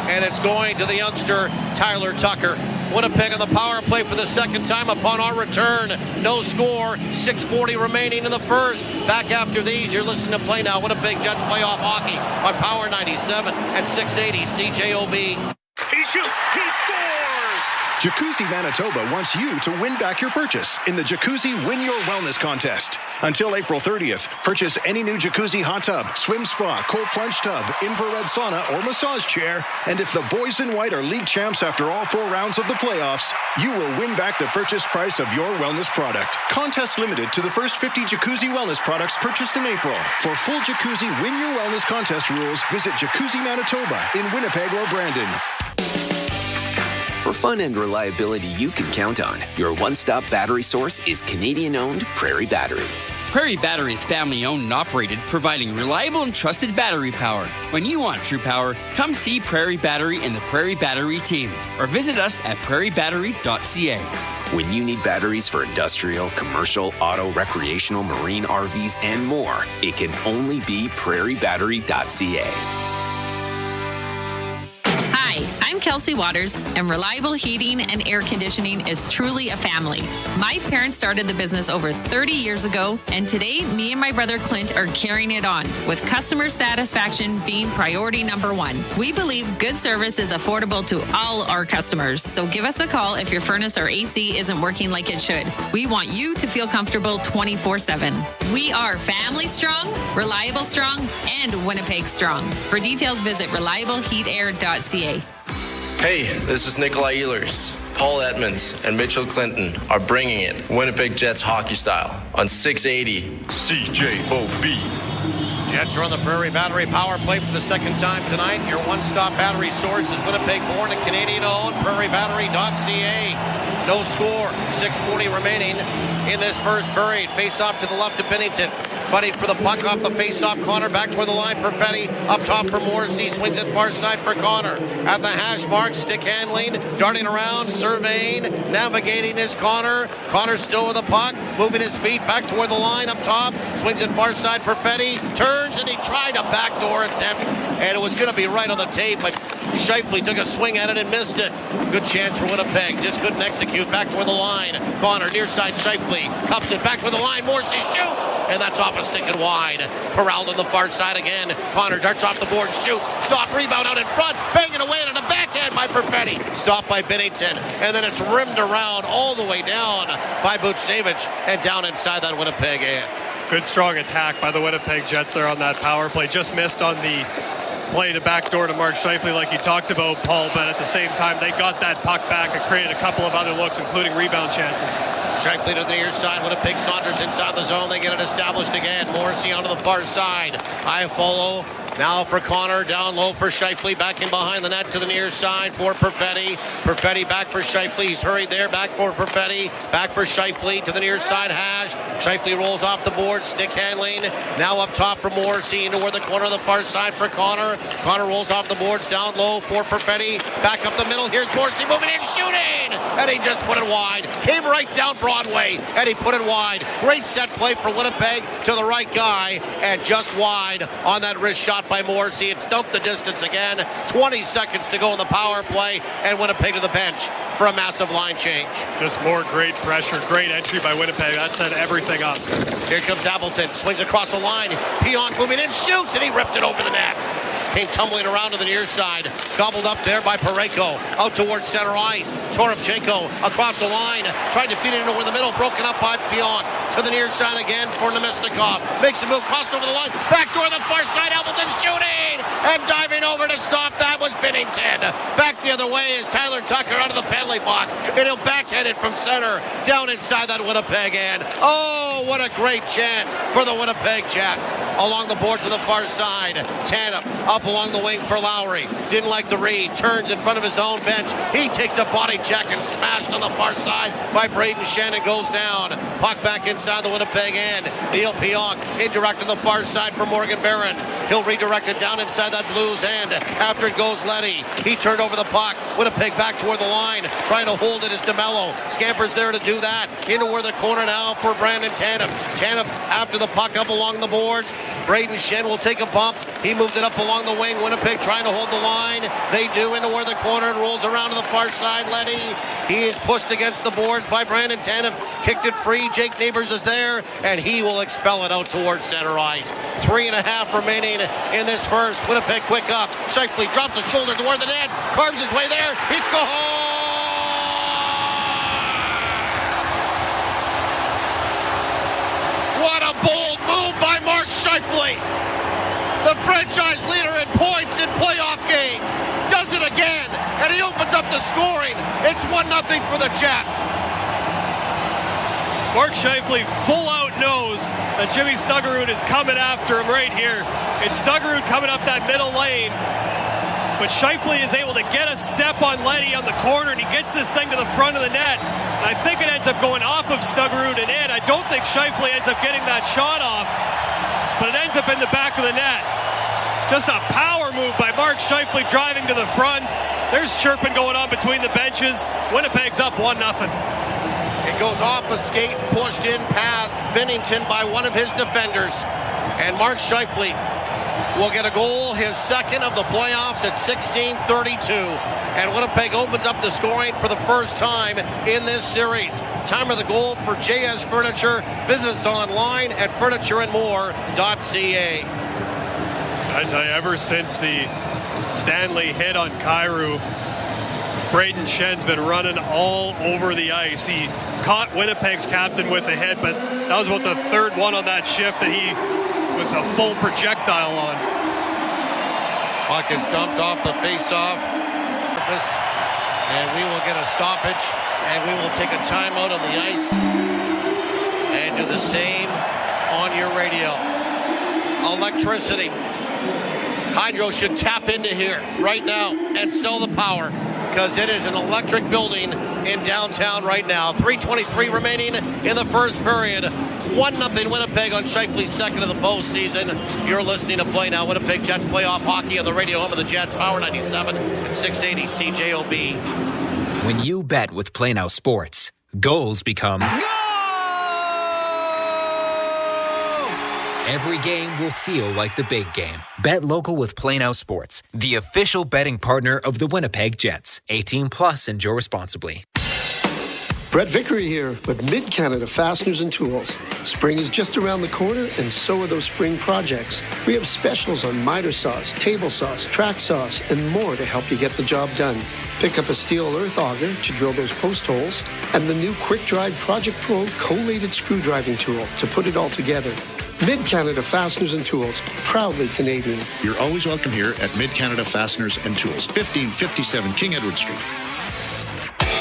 and it's going to the youngster, Tyler Tucker. Winnipeg on the power play for the second time upon our return. No score, 6:40 remaining in the first. Back after these, you're listening to Play Now. Winnipeg Jets playoff hockey on Power 97 and 680 CJOB. He shoots, he scores! Jacuzzi Manitoba wants you to win back your purchase in the Jacuzzi Win Your Wellness Contest. Until April 30th, purchase any new jacuzzi hot tub, swim spa, cold plunge tub, infrared sauna, or massage chair, and if the boys in white are league champs after all 4 rounds of the playoffs, you will win back the purchase price of your wellness product. Contest limited to the first 50 Jacuzzi Wellness products purchased in April. For full Jacuzzi Win Your Wellness Contest rules, visit Jacuzzi Manitoba in Winnipeg or Brandon. For fun and reliability you can count on, your one-stop battery source is Canadian-owned Prairie Battery. Prairie Battery is family-owned and operated, providing reliable and trusted battery power. When you want true power, come see Prairie Battery and the Prairie Battery team, or visit us at prairiebattery.ca. When you need batteries for industrial, commercial, auto, recreational, marine, RVs, and more, it can only be prairiebattery.ca. Hi, I'm Kelsey Waters, and reliable heating and air conditioning is truly a family. My parents started the business over 30 years ago, and today, me and my brother Clint are carrying it on, with customer satisfaction being priority number 1. We believe good service is affordable to all our customers, so give us a call if your furnace or AC isn't working like it should. We want you to feel comfortable 24/7. We are family strong, reliable strong, and Winnipeg strong. For details, visit reliableheatair.ca. Hey, this is Nikolai Ehlers. Paul Edmonds and Mitchell Clinton are bringing it Winnipeg Jets hockey style on 680 CJOB. Jets are on the Prairie Battery power play for the second time tonight. Your one-stop battery source is Winnipeg-born and Canadian-owned prairiebattery.ca. No score, 6:40 remaining in this first period. Face-off to the left of Bennington. Fighting for the puck off the face-off. Connor back toward the line for Petty. Up top for Morrissey. Swings it far side for Connor. At the hash mark, stick handling. Darting around, surveying. Navigating is Connor. Connor still with the puck. Moving his feet back toward the line. Up top. Swings it far side for Petty. Turns and he tried a backdoor attempt. And it was going to be right on the tape, but Scheifele took a swing at it and missed it. Good chance for Winnipeg. Just couldn't execute. Back toward the line. Connor near side. Scheifele cups it back toward the line. Morrissey shoots. And that's off a stick and wide. Corralled on the far side again. Connor darts off the board, shoots. Stop, rebound out in front. Banging away on the backhand by Perfetti. Stopped by Bennington. And then it's rimmed around all the way down by Buchnevich and down inside that Winnipeg end. Good strong attack by the Winnipeg Jets there on that power play. Just missed on the play to backdoor to Mark Scheifele like you talked about, Paul, but at the same time, they got that puck back and created a couple of other looks, including rebound chances. Scheifele to the near side. Winnipeg Saunders inside the zone. They get it established again. Morrissey onto the far side. I follow. Now for Connor, down low for Scheifele, back in behind the net to the near side for Perfetti. Perfetti back for Scheifele. He's hurried there, back for Perfetti. Back for Scheifele to the near side hash. Scheifele rolls off the board, stick handling. Now up top for Morrissey into where the corner of the far side for Connor. Connor rolls off the boards, down low for Perfetti. Back up the middle, here's Morrissey moving in, shooting! And he just put it wide. Came right down Broadway, and he put it wide. Great set play for Winnipeg to the right guy, and just wide on that wrist shot by Morrissey. It's dumped the distance again. 20 seconds to go in the power play, and Winnipeg to the bench for a massive line change. Just more great pressure, great entry by Winnipeg. That set everything up. Here comes Appleton, swings across the line. Pionk moving in, shoots, and he ripped it over the net. came tumbling around to the near side. Gobbled up there by Parayko. Out towards center ice. Toropchenko across the line. Tried to feed it over the middle. Broken up by Pion. To the near side again for Nemesnikov. Makes a move, crossed over the line. Back door the far side. Hamilton shooting. And diving over to stop that was Binnington. Back the other way is Tyler Tucker out of the penalty box. And he'll backhand it from center. Down inside that Winnipeg end. Oh, what a great chance for the Winnipeg Jets. Along the board to the far side. Tanev up along the wing for Lowry. Didn't like the read. Turns in front of his own bench. He takes a body check and smashed on the far side by Braden Shannon. Goes down. Puck back inside the Winnipeg end. Neil Pionk indirect on the far side for Morgan Barron. He'll redirect it down inside that Blues end. After it goes Leddy. He turned over the puck. Winnipeg back toward the line. Trying to hold it is DeMello. Scampers there to do that. Into where the corner now for Brandon Tanev. Tanev after the puck up along the boards. Braden Shen will take a bump. He moved it up along the wing. Winnipeg trying to hold the line. They do into where the corner and rolls around to the far side. Leddy. He is pushed against the boards by Brandon Tanev. Kicked it free. Jake Neighbors is there, and he will expel it out towards center ice. 3.5 remaining in this first. Winnipeg quick up. Shifley drops his shoulder toward the net. Carves his way there. He scores! What a bold move by Mark Shifley. The franchise leader in points in playoff games. Does it again, and he opens up the scoring. It's 1-0 for the Jets. Mark Shifley full out knows that Jimmy Snuggerud is coming after him right here. It's Snuggerud coming up that middle lane. But Shifley is able to get a step on Leddy on the corner, and he gets this thing to the front of the net. And I think it ends up going off of Snuggerud and in. I don't think Shifley ends up getting that shot off, but it ends up in the back of the net. Just a power move by Mark Shifley driving to the front. There's chirping going on between the benches. Winnipeg's up 1-0. It goes off a skate, pushed in past Binnington by one of his defenders. And Mark Shifley will get a goal, his second of the playoffs at 16:32. And Winnipeg opens up the scoring for the first time in this series. Time of the goal for JS Furniture. Visit us online at furnitureandmore.ca. I tell you, ever since the Stanley hit on Kyrou, Braden Shen's been running all over the ice. He caught Winnipeg's captain with the hit, but that was about the third one on that shift that he was a full projectile on. Puck is dumped off the face-off surface, and we will get a stoppage, and we will take a timeout on the ice and do the same on your radio. Electricity. Hydro should tap into here right now and sell the power, because it is an electric building in downtown right now. 3:23 remaining in the first period. 1-0 Winnipeg on Shifley's second of the postseason. You're listening to Play Now. Winnipeg Jets playoff hockey on the radio home of the Jets. Power 97 and 680 CJOB. When you bet with Play Now Sports, goals become... Every game will feel like the big game. Bet local with Play Now Sports, the official betting partner of the Winnipeg Jets. 18 plus, enjoy responsibly. Brett Vickery here with Mid-Canada Fasteners and Tools. Spring is just around the corner, and so are those spring projects. We have specials on miter saws, table saws, track saws, and more to help you get the job done. Pick up a steel earth auger to drill those post holes, and the new Quick Drive Project Pro collated screw driving tool to put it all together. Mid-Canada Fasteners and Tools, proudly Canadian. You're always welcome here at Mid-Canada Fasteners and Tools, 1557 King Edward Street.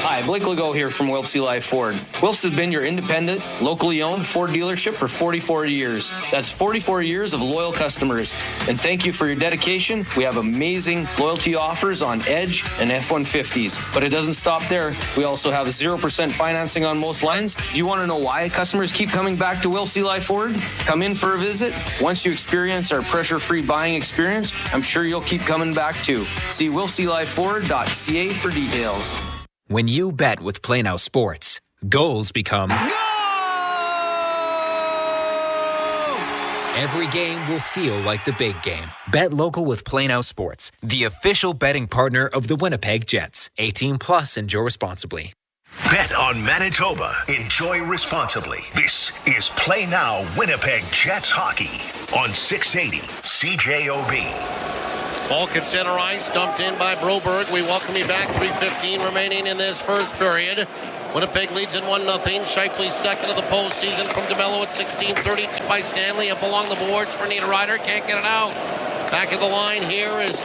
Hi, Blake Legault here from Wilfs Eli Ford. Wilfs has been your independent, locally owned Ford dealership for 44 years. That's 44 years of loyal customers. And thank you for your dedication. We have amazing loyalty offers on Edge and F-150s. But it doesn't stop there. We also have 0% financing on most lines. Do you want to know why customers keep coming back to Wilfs Eli Ford? Come in for a visit. Once you experience our pressure-free buying experience, I'm sure you'll keep coming back too. See wilfseliford.ca for details. When you bet with Play Now Sports, goals become... Every game will feel like the big game. Bet local with Play Now Sports, the official betting partner of the Winnipeg Jets. 18 plus, enjoy responsibly. Bet on Manitoba. Enjoy responsibly. This is Play Now Winnipeg Jets Hockey on 680 CJOB. Falk at center ice, dumped in by Broberg. We welcome you back. 3:15 remaining in this first period. Winnipeg leads in 1-0. Shifley's second of the postseason from DeMello at 16:32 by Stanley. Up along the boards for Niederreiter. Can't get it out. Back of the line here is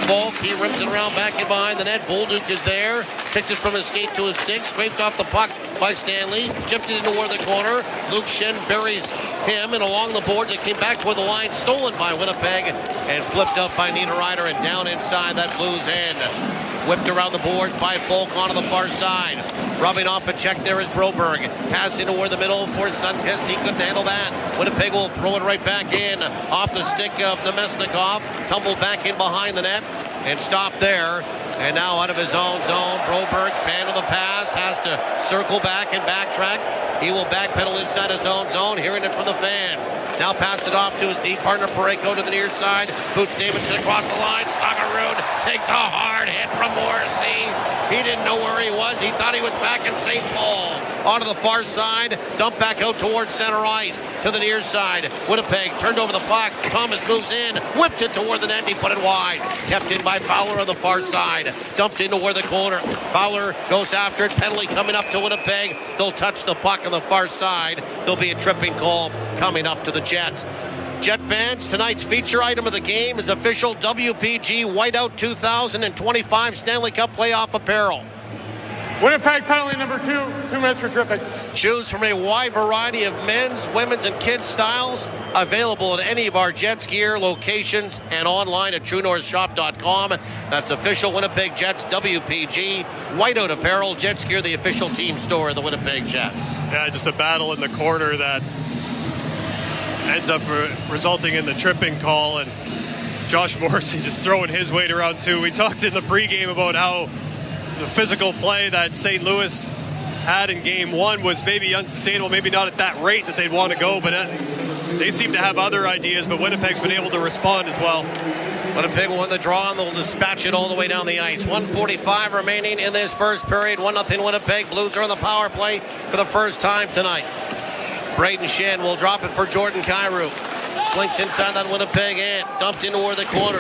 Falk. He rips it around back in behind the net. Bolduc is there. Picked it from his skate to his stick. Scraped off the puck by Stanley. Chipped it into where the corner. Luke Schenn buries him, and along the boards it came back toward the line. Stolen by Winnipeg and flipped up by Niederreiter and down inside that Blues end. Whipped around the board by Falk onto the far side. Rubbing off a check there is Broberg. Pass into where the middle for Sundqvist. He couldn't handle that. Winnipeg will throw it right back in. Off the stick of Nemesnikov. Tumbled back in behind the net and stopped there. And now out of his own zone, Broberg, fan of the pass, has to circle back and backtrack. He will backpedal inside his own zone, hearing it from the fans. Now passed it off to his D partner, Parayko, to the near side. Boots Davidson across the line. Snuggerud takes a hard hit from Morrissey. He didn't know where he was. He thought he was back in St. Paul. Onto the far side, dump back out towards center ice to the near side. Winnipeg turned over the puck. Thomas moves in, whipped it toward the net. He put it wide. Kept in by Fowler on the far side. Dumped into where the corner. Fowler goes after it. Penalty coming up to Winnipeg. They'll touch the puck on the far side. There'll be a tripping call coming up to the Jets. Jet fans, tonight's feature item of the game is official WPG Whiteout 2025 Stanley Cup playoff apparel. Winnipeg penalty number 2, 2 minutes for tripping. Choose from a wide variety of men's, women's, and kids styles. Available at any of our Jets gear locations and online at TrueNorthShop.com. That's official Winnipeg Jets WPG Whiteout apparel. Jets gear, the official team store of the Winnipeg Jets. Yeah, just a battle in the corner that ends up resulting in the tripping call, and Josh Morrissey just throwing his weight around too. We talked in the pregame about how the physical play that St. Louis had in game 1 was maybe unsustainable, maybe not at that rate that they'd want to go, but they seem to have other ideas, but Winnipeg's been able to respond as well. Winnipeg won the draw, and they'll dispatch it all the way down the ice. 1:45 remaining in this first period. 1-0 Winnipeg. Blues are on the power play for the first time tonight. Braden Schenn will drop it for Jordan Kyrou. Slinks inside that Winnipeg end. Dumped into where the corner.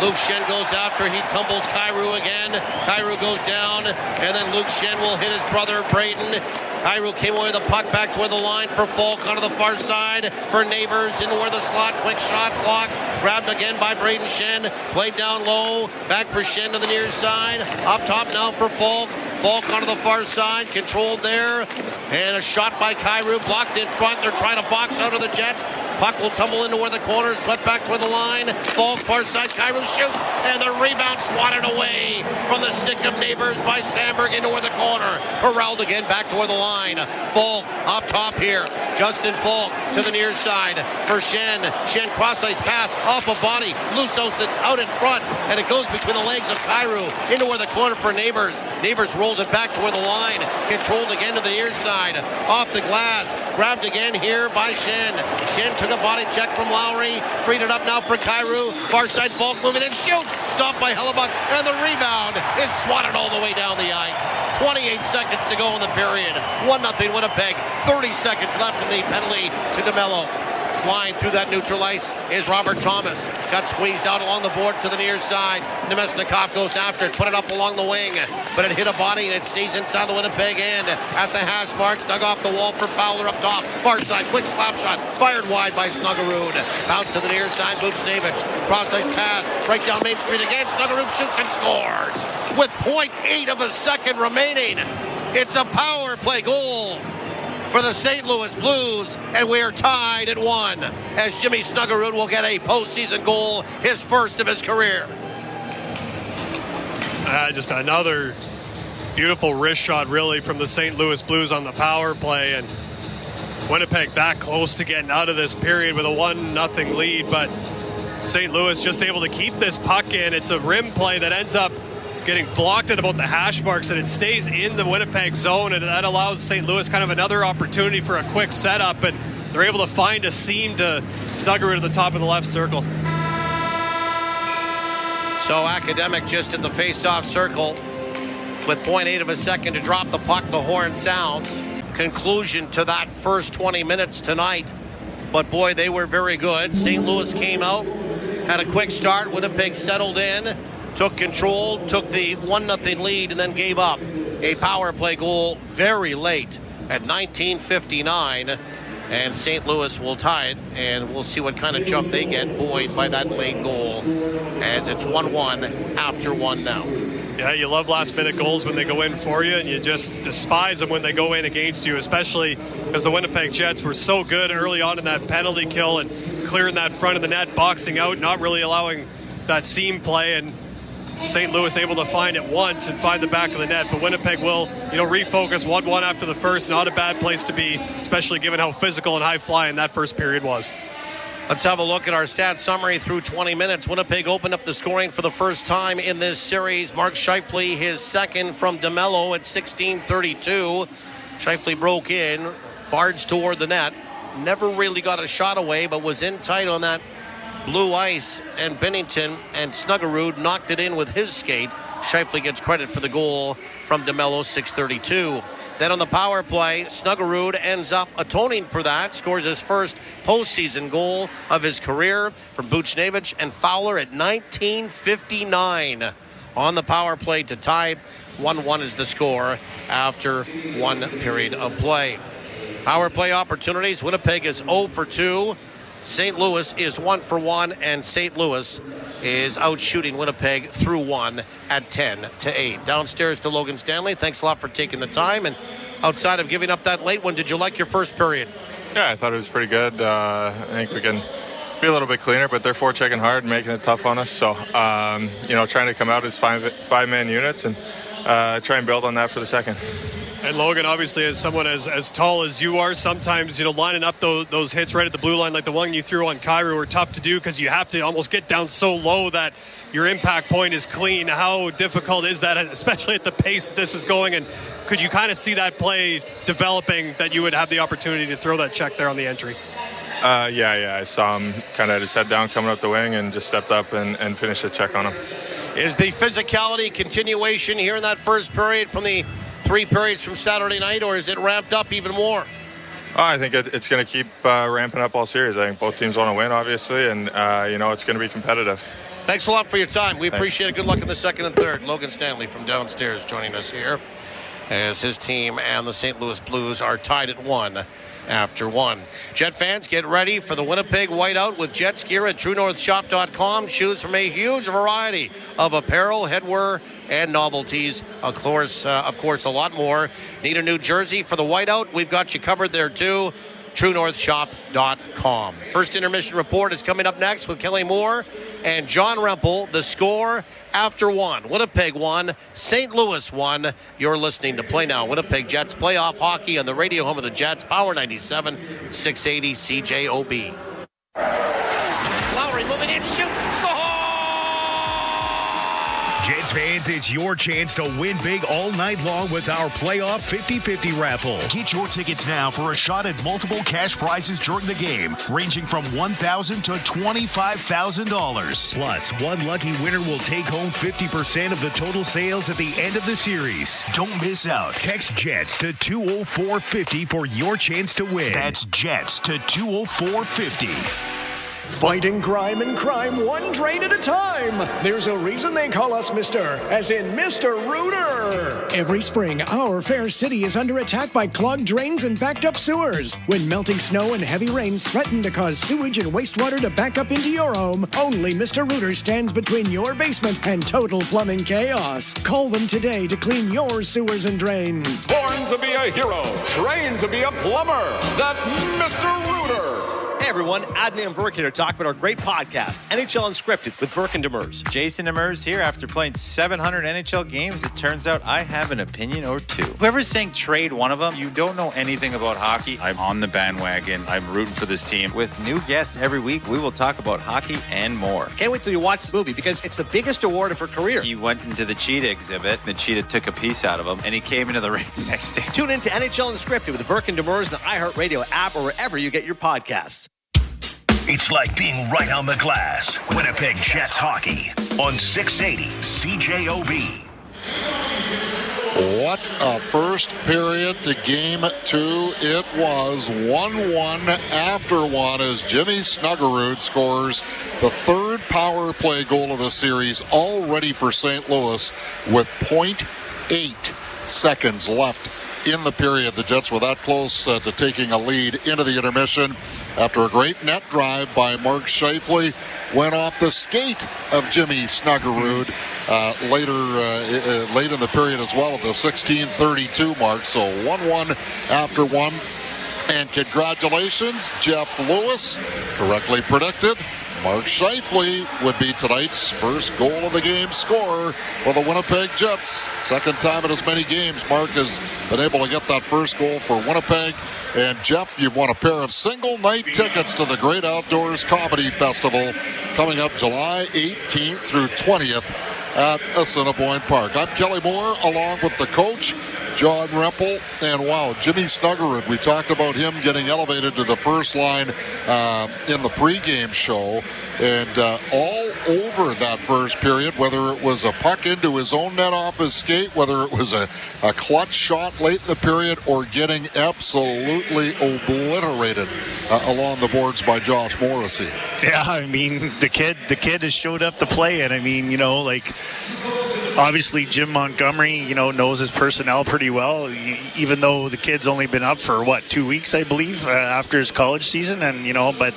Luke Schenn goes after. He tumbles Kyrou again. Kyrou goes down, and then Luke Schenn will hit his brother Braden. Kyrou came away with the puck back toward the line for Falk onto the far side for Neighbors into where the slot. Quick shot block. Grabbed again by Braden Schenn. Played down low. Back for Schenn to the near side. Up top now for Falk. Falk onto the far side. Controlled there. And a shot by Kyrou. Blocked in front. They're trying to box out of the Jets. Puck will tumble into where the corner, swept back toward the line. Falk, far side, Kyrou shoots, and the rebound swatted away from the stick of Neighbors by Sandberg into where the corner. Corralled again back toward the line. Falk up top here. Justin Falk to the near side for Schenn. Schenn cross-ice pass off a body. Lusos it out in front, and it goes between the legs of Kyrou into where the corner for Neighbors. Neighbors rolls it back toward the line. Controlled again to the near side. Off the glass. Grabbed again here by Schenn. Schenn took a body check from Lowry. Freed it up now for Kyrou. Far side Falk moving in. Shoot! Stopped by Hellebuck. And the rebound is swatted all the way down the ice. 28 seconds to go in the period. 1-0 Winnipeg. 30 seconds left in the penalty to DeMello. Flying through that neutral ice is Robert Thomas. Got squeezed out along the boards to the near side. Nemesnikov goes after it, put it up along the wing, but it hit a body and it stays inside the Winnipeg end. At the hash marks, dug off the wall for Fowler up top. Far side, quick slap shot, fired wide by Snuggerud. Bounce to the near side, Buchnevich. Cross-ice pass, right down Main Street again. Snuggerud shoots and scores. With 0.8 of a second remaining, it's a power play goal for the St. Louis Blues, and we are tied at 1 as Jimmy Snuggerud will get a postseason goal, his first of his career. Just another beautiful wrist shot, really, from the St. Louis Blues on the power play, and Winnipeg that close to getting out of this period with a 1-0 lead, but St. Louis just able to keep this puck in. It's a rim play that ends up getting blocked at about the hash marks, and it stays in the Winnipeg zone, and that allows St. Louis kind of another opportunity for a quick setup, and they're able to find a seam to Snuggerud at the top of the left circle. So Academic just in the face-off circle with 0.8 of a second to drop the puck. The horn sounds. Conclusion to that first 20 minutes tonight but boy, they were very good. St. Louis came out, had a quick start. Winnipeg settled in, took control, took the 1-0 lead, and then gave up a power play goal very late at 19:59. And St. Louis will tie it, and we'll see what kind of jump they get buoyed by that late goal, as it's 1-1 after 1 now. Yeah, you love last-minute goals when they go in for you, and you just despise them when they go in against you, especially because the Winnipeg Jets were so good early on in that penalty kill and clearing that front of the net, boxing out, not really allowing that seam play, and St. Louis able to find it once and find the back of the net. But Winnipeg will, refocus 1-1 after the first. Not a bad place to be, especially given how physical and high-flying that first period was. Let's have a look at our stats summary through 20 minutes. Winnipeg opened up the scoring for the first time in this series. Mark Scheifele, his second from DeMello at 16:32. Scheifele broke in, barged toward the net. Never really got a shot away, but was in tight on that blue ice. And Binnington and Snuggerud knocked it in with his skate. Scheifele gets credit for the goal from DeMello, 6:32. Then on the power play, Snuggerud ends up atoning for that, scores his first postseason goal of his career from Buchnevich and Fowler at 19:59 on the power play to tie. 1-1 is the score after one period of play. Power play opportunities, Winnipeg is 0 for 2. St. Louis is 1 for 1, and St. Louis is out shooting Winnipeg through 1 at 10-8. Downstairs to Logan Stanley. Thanks a lot for taking the time. And outside of giving up that late one, did you like your first period? Yeah, I thought it was pretty good. I think we can be a little bit cleaner, but they're forechecking hard and making it tough on us. So, trying to come out as five-man units and try and build on that for the second. And Logan, obviously, as someone as tall as you are, sometimes, lining up those hits right at the blue line, like the one you threw on Kyrou, were tough to do because you have to almost get down so low that your impact point is clean. How difficult is that, especially at the pace that this is going? And could you kind of see that play developing, that you would have the opportunity to throw that check there on the entry? Yeah. I saw him kind of had his head down coming up the wing and just stepped up and finished the check on him. Is the physicality continuation here in that first period from the 3 periods from Saturday night, or is it ramped up even more? I think it's going to keep ramping up all series. I think both teams want to win, obviously, and, it's going to be competitive. Thanks a lot for your time. We appreciate it. Good luck in the second and third. Logan Stanley from downstairs joining us here as his team and the St. Louis Blues are tied at 1 after 1. Jet fans, get ready for the Winnipeg Whiteout with Jets gear at TrueNorthShop.com. Choose from a huge variety of apparel, headwear, and novelties. Of course, a lot more. Need a new jersey for the Whiteout? We've got you covered there too. TrueNorthShop.com. First intermission report is coming up next with Kelly Moore and John Rempel. The score after 1. Winnipeg 1, St. Louis 1. You're listening to Play Now. Winnipeg Jets playoff hockey on the radio home of the Jets. Power 97, 680 CJOB. Lowry moving in, shoot. Jets fans, it's your chance to win big all night long with our playoff 50-50 raffle. Get your tickets now for a shot at multiple cash prizes during the game, ranging from $1,000 to $25,000. Plus, one lucky winner will take home 50% of the total sales at the end of the series. Don't miss out. Text JETS to 20450 for your chance to win. That's JETS to 20450. Fighting crime and crime one drain at a time. There's a reason they call us Mr. as in Mr. Rooter. Every spring, our fair city is under attack by clogged drains and backed up sewers. When melting snow and heavy rains threaten to cause sewage and wastewater to back up into your home, only Mr. Rooter stands between your basement and total plumbing chaos. Call them today to clean your sewers and drains. Born to be a hero, trained to be a plumber. That's Mr. Rooter. Hey everyone, Adnan and Verk here to talk about our great podcast, NHL Unscripted with Verk and Demers. Jason Demers here. After playing 700 NHL games, it turns out I have an opinion or two. Whoever's saying trade one of them, you don't know anything about hockey. I'm on the bandwagon. I'm rooting for this team. With new guests every week, we will talk about hockey and more. Can't wait till you watch the movie because it's the biggest award of her career. He went into the cheetah exhibit. The cheetah took a piece out of him, and he came into the ring next day. Tune in to NHL Unscripted with Verk and Demers, the iHeartRadio app, or wherever you get your podcasts. It's like being right on the glass. Winnipeg Jets hockey on 680 CJOB. What a first period to game 2 it was. 1-1 after one as Jimmy Snuggerud scores the third power play goal of the series, all ready for St. Louis with 0.8 seconds left in the period. The Jets were that close to taking a lead into the intermission after a great net drive by Mark Scheifele. Went off the skate of Jimmy Snuggerud late in the period as well at the 16:32 mark. So 1-1 after one. And congratulations, Jeff Lewis, correctly predicted. Mark Scheifele would be tonight's first goal of the game scorer for the Winnipeg Jets. Second time in as many games Mark has been able to get that first goal for Winnipeg. And Jeff, you've won a pair of single night tickets to the Great Outdoors Comedy Festival coming up July 18th through 20th at Assiniboine Park. I'm Kelly Moore along with the coach, John Rempel, and wow, Jimmy Snuggerud. We talked about him getting elevated to the first line in the pregame show, and all over that first period, whether it was a puck into his own net off his skate, whether it was a clutch shot late in the period, or getting absolutely obliterated along the boards by Josh Morrissey. Yeah, I mean, the kid has showed up to play, and I mean, you know, like, obviously Jim Montgomery, you know, knows his personnel pretty well, even though the kid's only been up for 2 weeks, I believe, after his college season. And, you know, but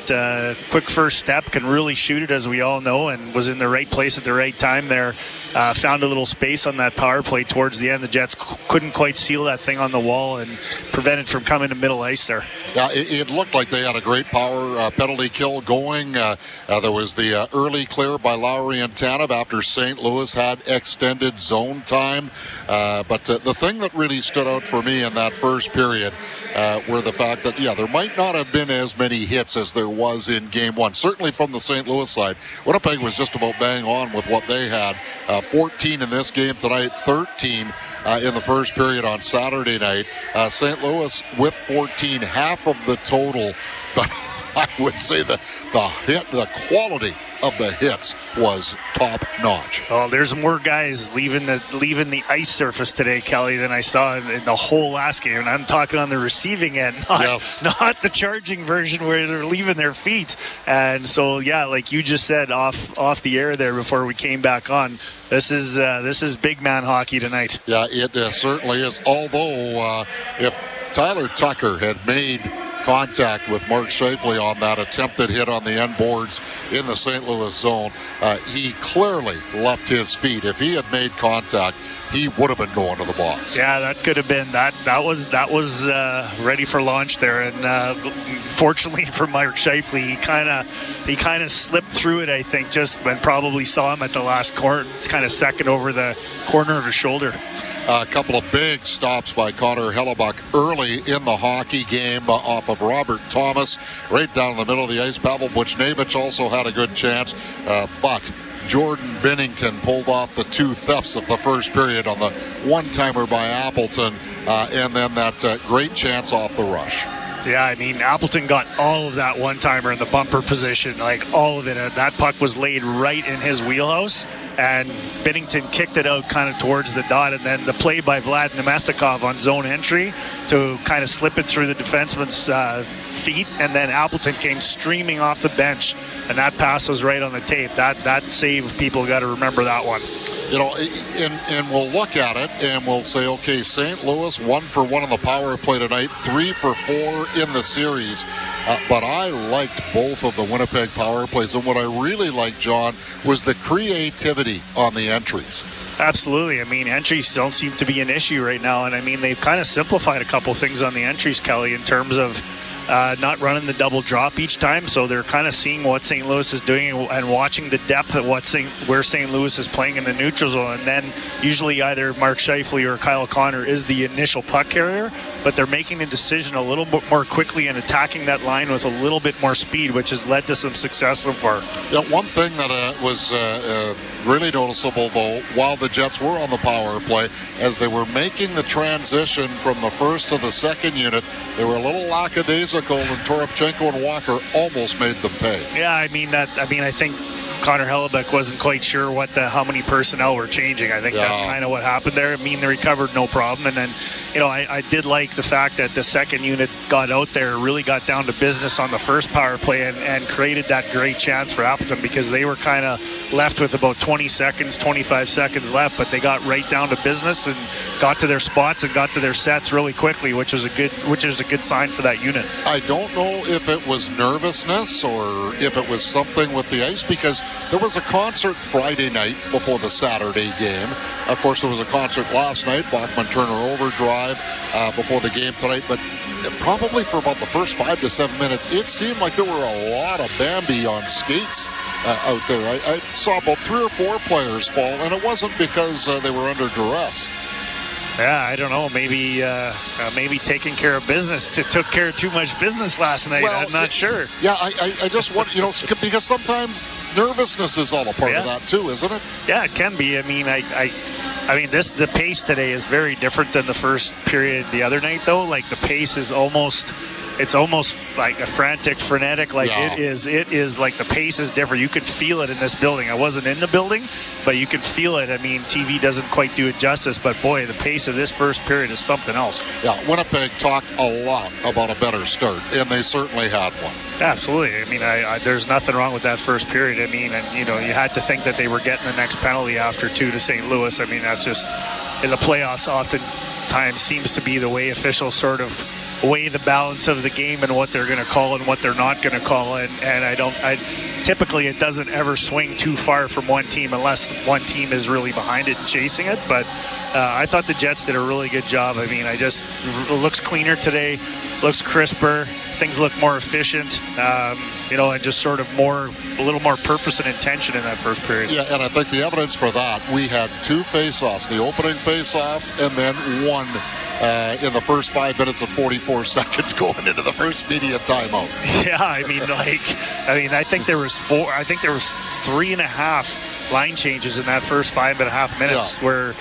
quick first step, can really shoot it, as we all know, and was in the right place at the right time there. Found a little space on that power play towards the end. The Jets couldn't quite seal that thing on the wall and prevent it from coming to middle ice there. Yeah, it looked like they had a great power penalty kill going. There was the early clear by Lowry and Tanev after St. Louis had extended zone time. But the thing that really stood out for me in that first period were the fact that, yeah, there might not have been as many hits as there was in game one. Certainly from the St. Louis side, Winnipeg was just about bang on with what they had. 14 in this game tonight, 13 in the first period on Saturday night. St. Louis with 14, half of the total. But I would say the quality of the hits was top notch. Oh, there's more guys leaving the ice surface today, Kelly, than I saw in the whole last game. And I'm talking on the receiving end, not the charging version where they're leaving their feet. And so, yeah, like you just said off the air there before we came back on, this is big man hockey tonight. Yeah, it certainly is. Although if Tyler Tucker had made contact with Mark Scheifele on that attempted hit on the end boards in the St. Louis zone, he clearly left his feet. If he had made contact, he would have been going to the box. Yeah, that could have been that was ready for launch there. And fortunately for Mark Scheifele, he kind of slipped through it, I think, just when probably saw him at the last corner. It's kind of second over the corner of his shoulder. A couple of big stops by Connor Hellebuck early in the hockey game off of Robert Thomas, right down the middle of the ice. Pavel Buchnevich also had a good chance, but Jordan Binnington pulled off the two thefts of the first period on the one-timer by Appleton, and then that great chance off the rush. Yeah, I mean, Appleton got all of that one-timer in the bumper position, like all of it. That puck was laid right in his wheelhouse, and Binnington kicked it out kind of towards the dot, and then the play by Vlad Nemestikov on zone entry to kind of slip it through the defenseman's feet, and then Appleton came streaming off the bench, and that pass was right on the tape. That save, people got to remember that one. You know, and we'll look at it and we'll say, okay, St. Louis 1 for 1 on the power play tonight, 3 for 4 in the series. But I liked both of the Winnipeg power plays. And what I really liked, John, was the creativity on the entries. Absolutely. I mean, entries don't seem to be an issue right now. And I mean, they've kind of simplified a couple things on the entries, Kelly, in terms of not running the double drop each time, so they're kind of seeing what St. Louis is doing and watching the depth of where St. Louis is playing in the neutral zone, and then usually either Mark Scheifele or Kyle Connor is the initial puck carrier, but they're making the decision a little bit more quickly and attacking that line with a little bit more speed, which has led to some success so far. Yeah, one thing that was really noticeable, though, while the Jets were on the power play, as they were making the transition from the first to the second unit, they were a little lackadaisical, and Toropchenko and Walker almost made them pay. Yeah, I think Connor Hellebuck wasn't quite sure how many personnel were changing. I think that's kind of what happened there. I mean, they recovered no problem. And then, I did like the fact that the second unit got out there, really got down to business on the first power play and created that great chance for Appleton, because they were kind of left with about 25 seconds left, but they got right down to business and got to their spots and got to their sets really quickly, which is a good sign for that unit. I don't know if it was nervousness or if it was something with the ice, because there was a concert Friday night before the Saturday game. Of course, there was a concert last night, Bachman-Turner Overdrive, before the game tonight, but probably for about the first 5 to 7 minutes, it seemed like there were a lot of Bambi on skates out there. I saw about 3 or 4 players fall, and it wasn't because they were under duress. Yeah, I don't know. Maybe taking care of business. Took care of too much businthis last night. Well, I'm not sure. Yeah, I just want, because sometimes nervousness is all a part of that too, isn't it? Yeah, it can be. I mean, the pace today is very different than the first period the other night, though. Like, the pace is almost like a frenetic. Like, it is like the pace is different. You could feel it in this building. I wasn't in the building, but you could feel it. I mean, TV doesn't quite do it justice, but boy, the pace of this first period is something else. Yeah, Winnipeg talked a lot about a better start, and they certainly had one. Absolutely. I mean, there's nothing wrong with that first period. I mean, and you had to think that they were getting the next penalty after 2 to St. Louis. I mean, that's just, in the playoffs, oftentimes seems to be the way officials sort of weigh the balance of the game and what they're going to call and what they're not going to call. And typically it doesn't ever swing too far from one team unless one team is really behind it and chasing it. But I thought the Jets did a really good job. I mean, it looks cleaner today, looks crisper, things look more efficient, and just sort of a little more purpose and intention in that first period. Yeah, and I think the evidence for that, we had 2 face-offs, the opening face-offs, and then one in the first 5 minutes and 44 seconds going into the first media timeout. Yeah, I think there was 3.5 line changes in that first 5.5 minutes where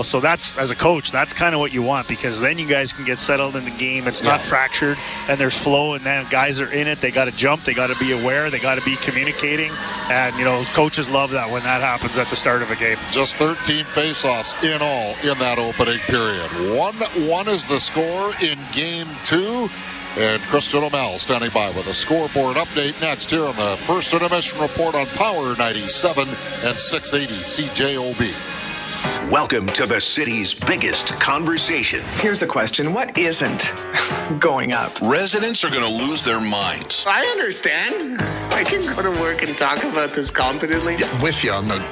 so that's, as a coach, that's kind of what you want, because then you guys can get settled in the game. It's not fractured, and there's flow, and then guys are in it. They got to jump. They got to be aware. They got to be communicating. And, coaches love that when that happens at the start of a game. Just 13 faceoffs in all in that opening period. 1-1 is the score in Game 2. And Christian O'Mell standing by with a scoreboard update next here on the First Intermission Report on Power 97 and 680 CJOB. Welcome to the city's biggest conversation. Here's a question. What isn't going up? Residents are going to lose their minds. I understand. I can go to work and talk about this competently. Yeah, with you on the...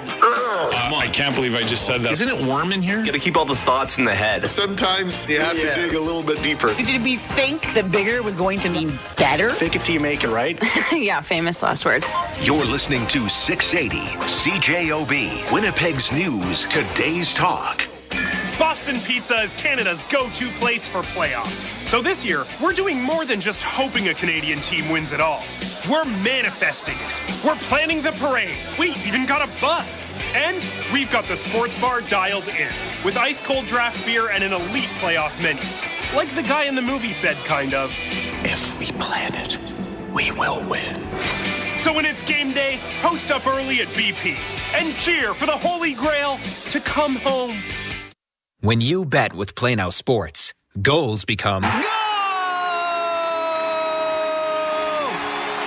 I can't believe I just said that. Isn't it warm in here? Got to keep all the thoughts in the head. Sometimes you have to dig a little bit deeper. Did we think that bigger was going to mean better? Fake it till you make it, right? Yeah, famous last words. You're listening to 680 CJOB, Winnipeg's News, Today's Talk. Boston Pizza is Canada's go-to place for playoffs. So this year, we're doing more than just hoping a Canadian team wins it all. We're manifesting it. We're planning the parade. We even got a bus. And we've got the sports bar dialed in, with ice-cold draft beer and an elite playoff menu. Like the guy in the movie said, kind of. If we plan it, we will win. So when it's game day, post up early at BP and cheer for the Holy Grail to come home. When you bet with Play Now Sports, goals become...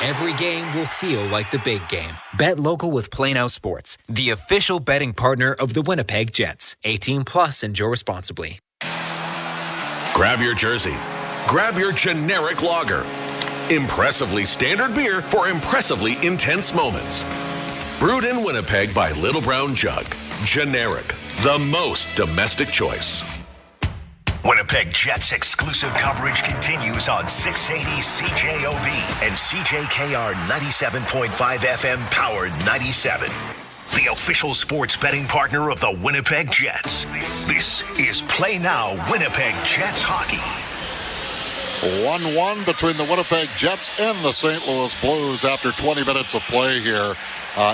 Every game will feel like the big game. Bet local with Play Now Sports, the official betting partner of the Winnipeg Jets. 18 plus, enjoy responsibly. Grab your jersey. Grab your generic lager. Impressively standard beer for impressively intense moments. Brewed in Winnipeg by Little Brown Jug. Generic, the most domestic choice. Winnipeg Jets exclusive coverage continues on 680 CJOB and CJKR 97.5 FM Power 97. The official sports betting partner of the Winnipeg Jets. This is Play Now Winnipeg Jets Hockey. 1-1 between the Winnipeg Jets and the St. Louis Blues after 20 minutes of play here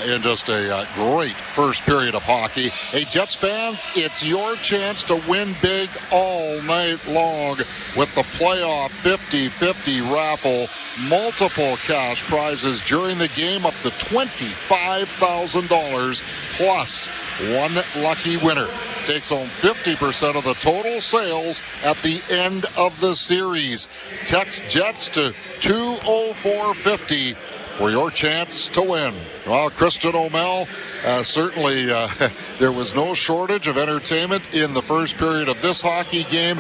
in just a great first period of hockey. Hey, Jets fans, it's your chance to win big all night long with the playoff 50-50 raffle. Multiple cash prizes during the game, up to $25,000 plus one lucky winner takes home 50% of the total sales at the end of the series. Text Jets to 20450 for your chance to win. Well, Christian O'Mell, certainly there was no shortage of entertainment in the first period of this hockey game.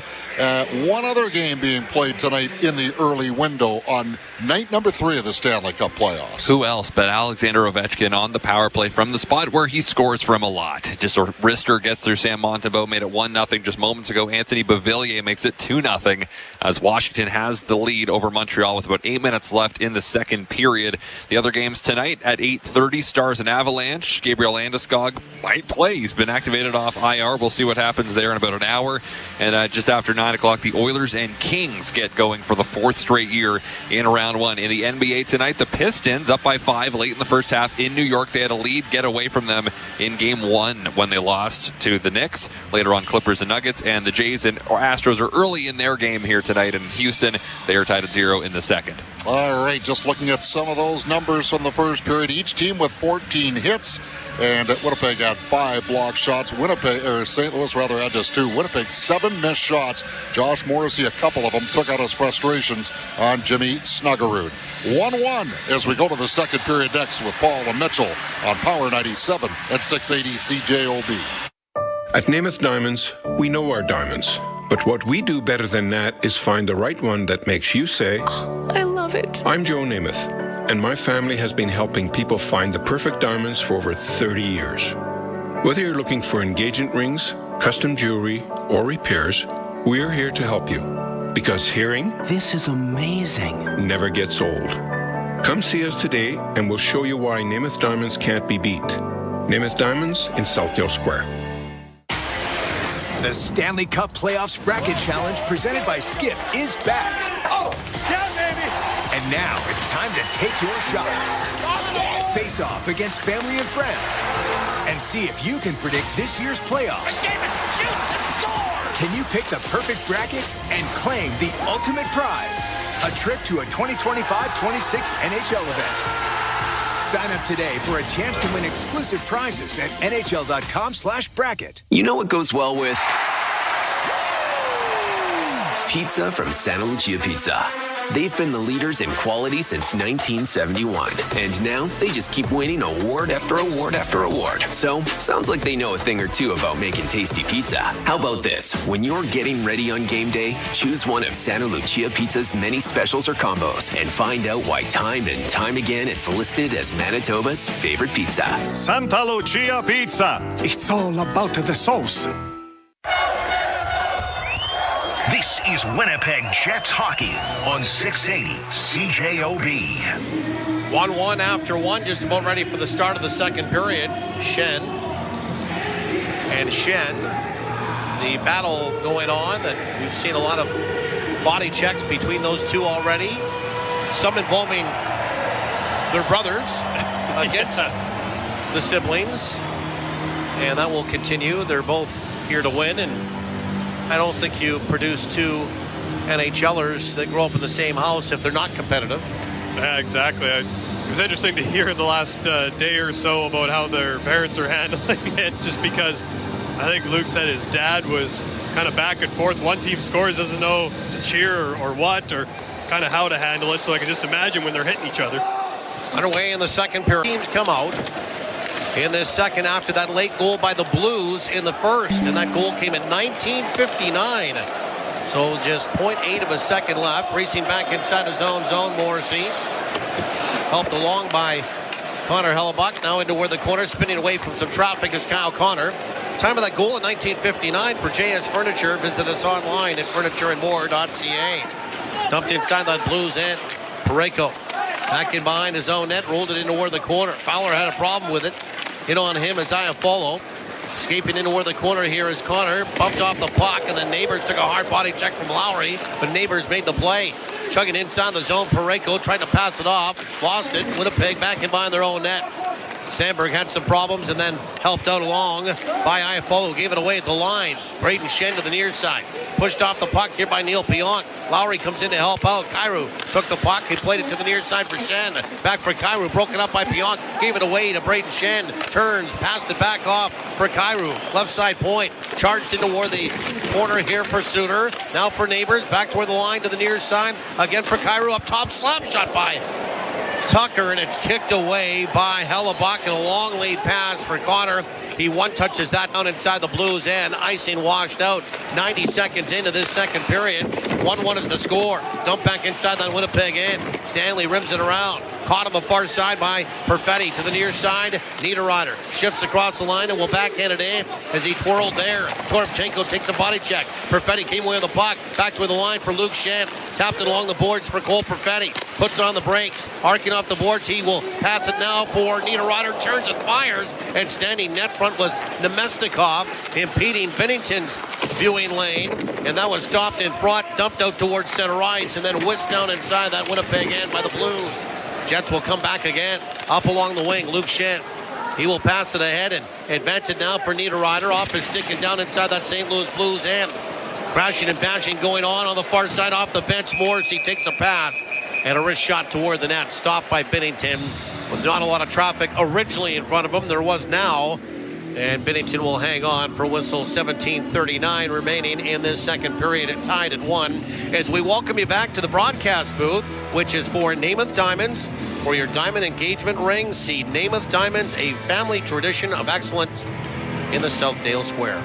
One other game being played tonight in the early window on night number 3 of the Stanley Cup playoffs. Who else but Alexander Ovechkin on the power play from the spot where he scores from a lot. Just a wrister gets through Sam Montembeault, made it 1-0 just moments ago. Anthony Beauvillier makes it 2-0 as Washington has the lead over Montreal with about 8 minutes left in the second period. The other games tonight at 8:30, Stars and Avalanche. Gabriel Landeskog might play. He's been activated off IR. We'll see what happens there in about an hour. And just after 9 o'clock, the Oilers and Kings get going for the 4th straight year in round 1. In the NBA tonight, the Pistons up by 5 late in the first half in New York. They had a lead get away from them in game 1 when they lost to the Knicks. Later on, Clippers and Nuggets. And the Jays and Astros are early in their game here tonight in Houston. They are tied at 0 in the second. All right, just looking at some of those numbers from the first period. Each team with 14 hits, and Winnipeg had 5 block shots. St. Louis rather had just 2. Winnipeg 7 missed shots. Josh Morrissey, a couple of them, took out his frustrations on Jimmy Snuggerud. 1-1 as we go to the second period next with Paul and Mitchell on Power 97 at 680 CJOB. At Namath Diamonds, we know our diamonds. But what we do better than that is find the right one that makes you say, oh, I love it. I'm Joe Namath, and my family has been helping people find the perfect diamonds for over 30 years. Whether you're looking for engagement rings, custom jewelry, or repairs, we're here to help you. Because hearing, this is amazing, never gets old. Come see us today, and we'll show you why Namath Diamonds can't be beat. Namath Diamonds in Southdale Square. The Stanley Cup Playoffs Bracket Challenge presented by Skip is back. Oh, yeah, baby! And now it's time to take your shot. Face off against family and friends. And see if you can predict this year's playoffs. McDavid shoots and scores! Can you pick the perfect bracket and claim the ultimate prize? A trip to a 2025-26 NHL event. Sign up today for a chance to win exclusive prizes at NHL.com/bracket. You know what goes well with pizza from Santa Lucia Pizza. They've been the leaders in quality since 1971, and now they just keep winning award after award after award. So, sounds like they know a thing or two about making tasty pizza. How about this? When you're getting ready on game day, choose one of Santa Lucia Pizza's many specials or combos and find out why time and time again it's listed as Manitoba's favorite pizza. Santa Lucia Pizza. It's all about the sauce. This is Winnipeg Jets hockey on 680 CJOB. 1-1 after 1, just about ready for the start of the second period. Shen. The battle going on that we've seen a lot of body checks between those two already. Some involving their brothers against the siblings. And that will continue. They're both here to win, and I don't think you produce 2 NHLers that grow up in the same house if they're not competitive. Yeah, exactly. It was interesting to hear in the last day or so about how their parents are handling it, just because I think Luke said his dad was kind of back and forth. One team scores, doesn't know to cheer or what, or kind of how to handle it. So I can just imagine when they're hitting each other. Underway in the second period. Teams come out in this second after that late goal by the Blues in the first, and that goal came at 19:59. So just 0.8 of a second left. Racing back inside his own zone, Morrissey. Helped along by Connor Hellebuck. Now into where the corner, spinning away from some traffic is Kyle Connor. Time of that goal in 1959 for JS Furniture. Visit us online at furnitureandmore.ca. Dumped inside that Blues end. Parayko back in behind his own net, rolled it into where the corner. Fowler had a problem with it. Hit on him as Iafallo. Escaping into where the corner here is Connor. Bumped off the puck, and then Neighbors took a hard body check from Lowry, but Neighbors made the play. Chugging inside the zone, Parayko tried to pass it off. Lost it. Winnipeg back in behind their own net. Sandberg had some problems and then helped out along by Iafo, who gave it away at the line. Braden Shen to the near side. Pushed off the puck here by Neil Pionk. Lowry comes in to help out. Kyrou took the puck. He played it to the near side for Shen. Back for Kyrou. Broken up by Pionk. Gave it away to Braden Shen. Turns. Passed it back off for Kyrou. Left side point. Charged into toward the corner here for Suter. Now for Neighbors. Back toward the line to the near side. Again for Kyrou. Up top. Slap shot by Tucker, and it's kicked away by Hellebuck, and a long lead pass for Connor. He one-touches that down inside the Blues end. Icing washed out 90 seconds into this second period. 1-1 is the score. Dump back inside that Winnipeg end. Stanley rims it around. Caught on the far side by Perfetti to the near side. Niederreiter shifts across the line and will backhand it in as he twirled there. Toropchenko takes a body check. Perfetti came away with the puck. Back to the line for Luke Shen. Tapped it along the boards for Cole Perfetti. Puts it on the brakes. Arcing off the boards. He will pass it now for Niederreiter. Turns and fires. And standing net front was Nemestikov, impeding Bennington's viewing lane. And that was stopped in front. Dumped out towards center ice. And then whisked down inside that Winnipeg end by the Blues. Jets will come back again. Up along the wing, Luke Shen. He will pass it ahead and advance it now for Niederreiter. Off his stick and down inside that St. Louis Blues end. Crashing and bashing going on the far side off the bench. Morrissey takes a pass and a wrist shot toward the net. Stopped by Bennington with not a lot of traffic originally in front of him. There was now. And Bennington will hang on for whistle. 17:39 remaining in this second period. It tied at 1 as we welcome you back to the broadcast booth, which is for Namath Diamonds. For your diamond engagement ring, see Namath Diamonds, a family tradition of excellence in the Southdale Square.